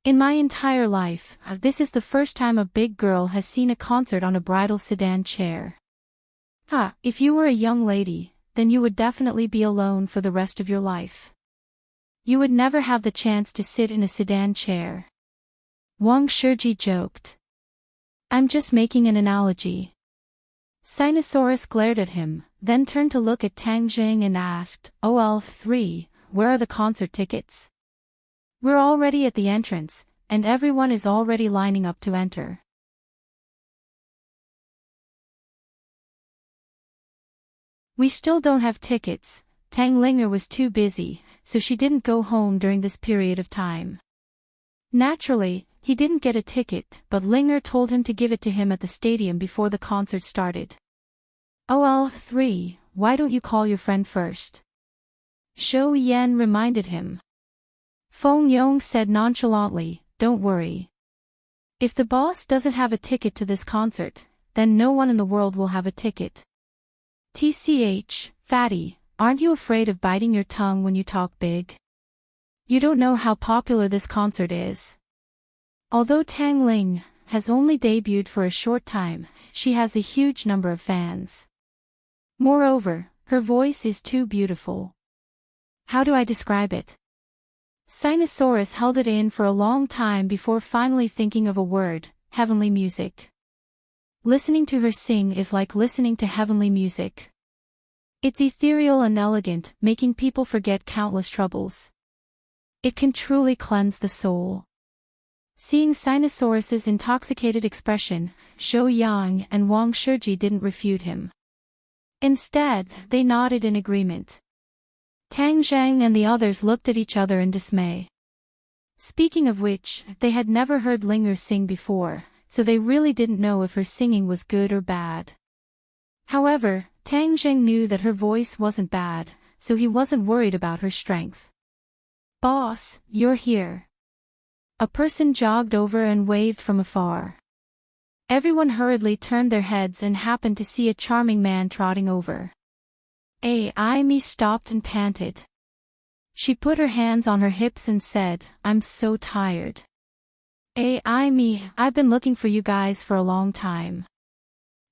In my entire life, this is the first time a big girl has seen a concert on a bridal sedan chair." If you were a young lady, then you would definitely be alone for the rest of your life. You would never have the chance to sit in a sedan chair. Wang Shiji joked. "I'm just making an analogy." Sinosaurus glared at him, then turned to look at Tang Zheng and asked, "OL3, where are the concert tickets?" "We're already at the entrance, and everyone is already lining up to enter." "We still don't have tickets." Tang Linger was too busy, so she didn't go home during this period of time. Naturally, he didn't get a ticket, but Linger told him to give it to him at the stadium before the concert started. "OL3, why don't you call your friend first?" Shou Yan reminded him. Feng Yong said nonchalantly, "Don't worry. If the boss doesn't have a ticket to this concert, then no one in the world will have a ticket." "TCH, fatty, aren't you afraid of biting your tongue when you talk big? You don't know how popular this concert is." Although Tang Ling has only debuted for a short time, she has a huge number of fans. Moreover, her voice is too beautiful. How do I describe it? Sinosaurus held it in for a long time before finally thinking of a word: heavenly music. Listening to her sing is like listening to heavenly music. It's ethereal and elegant, making people forget countless troubles. It can truly cleanse the soul. Seeing Sinosaurus's intoxicated expression, Shou Yang and Wang Shiji didn't refute him. Instead, they nodded in agreement. Tang Zheng and the others looked at each other in dismay. Speaking of which, they had never heard Linger sing before, so they really didn't know if her singing was good or bad. However, Tang Zheng knew that her voice wasn't bad, so he wasn't worried about her strength. "Boss, you're here." A person jogged over and waved from afar. Everyone hurriedly turned their heads and happened to see a charming man trotting over. Amy stopped and panted. She put her hands on her hips and said, "I'm so tired. Amy, I've been looking for you guys for a long time.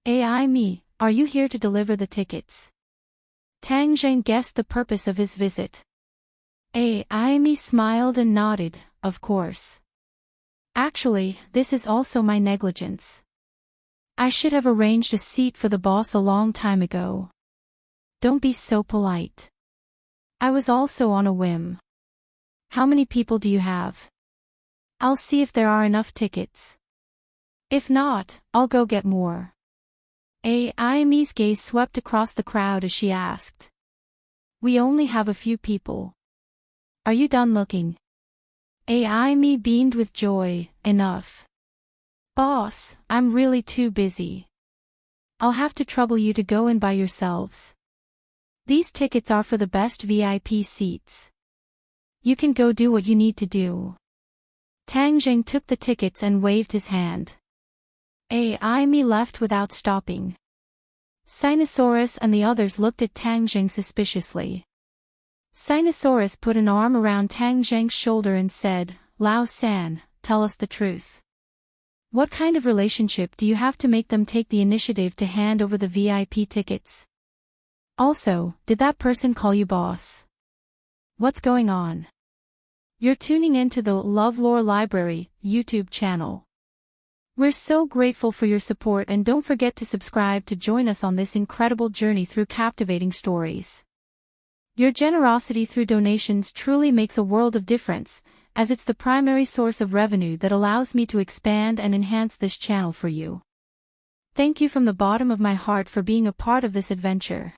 Amy, are you here to deliver the tickets?" Tang Zheng guessed the purpose of his visit. Amy smiled and nodded, of course. Actually, this is also my negligence. I should have arranged a seat for the boss a long time ago. Don't be so polite. I was also on a whim. How many people do you have? I'll see if there are enough tickets. If not, I'll go get more. Amy's gaze swept across the crowd as she asked. We only have a few people. Are you done looking? Amy beamed with joy. Enough. Boss, I'm really too busy. I'll have to trouble you to go in by yourselves. These tickets are for the best VIP seats. You can go do what you need to do. Tang Zheng took the tickets and waved his hand. Amy left without stopping. Sinosaurus and the others looked at Tang Zheng suspiciously. Sinosaurus put an arm around Tang Zheng's shoulder and said, Lao San, tell us the truth. What kind of relationship do you have to make them take the initiative to hand over the VIP tickets? Also, did that person call you boss? What's going on? You're tuning into the LoveLore Library YouTube channel. We're so grateful for your support, and don't forget to subscribe to join us on this incredible journey through captivating stories. Your generosity through donations truly makes a world of difference, as it's the primary source of revenue that allows me to expand and enhance this channel for you. Thank you from the bottom of my heart for being a part of this adventure.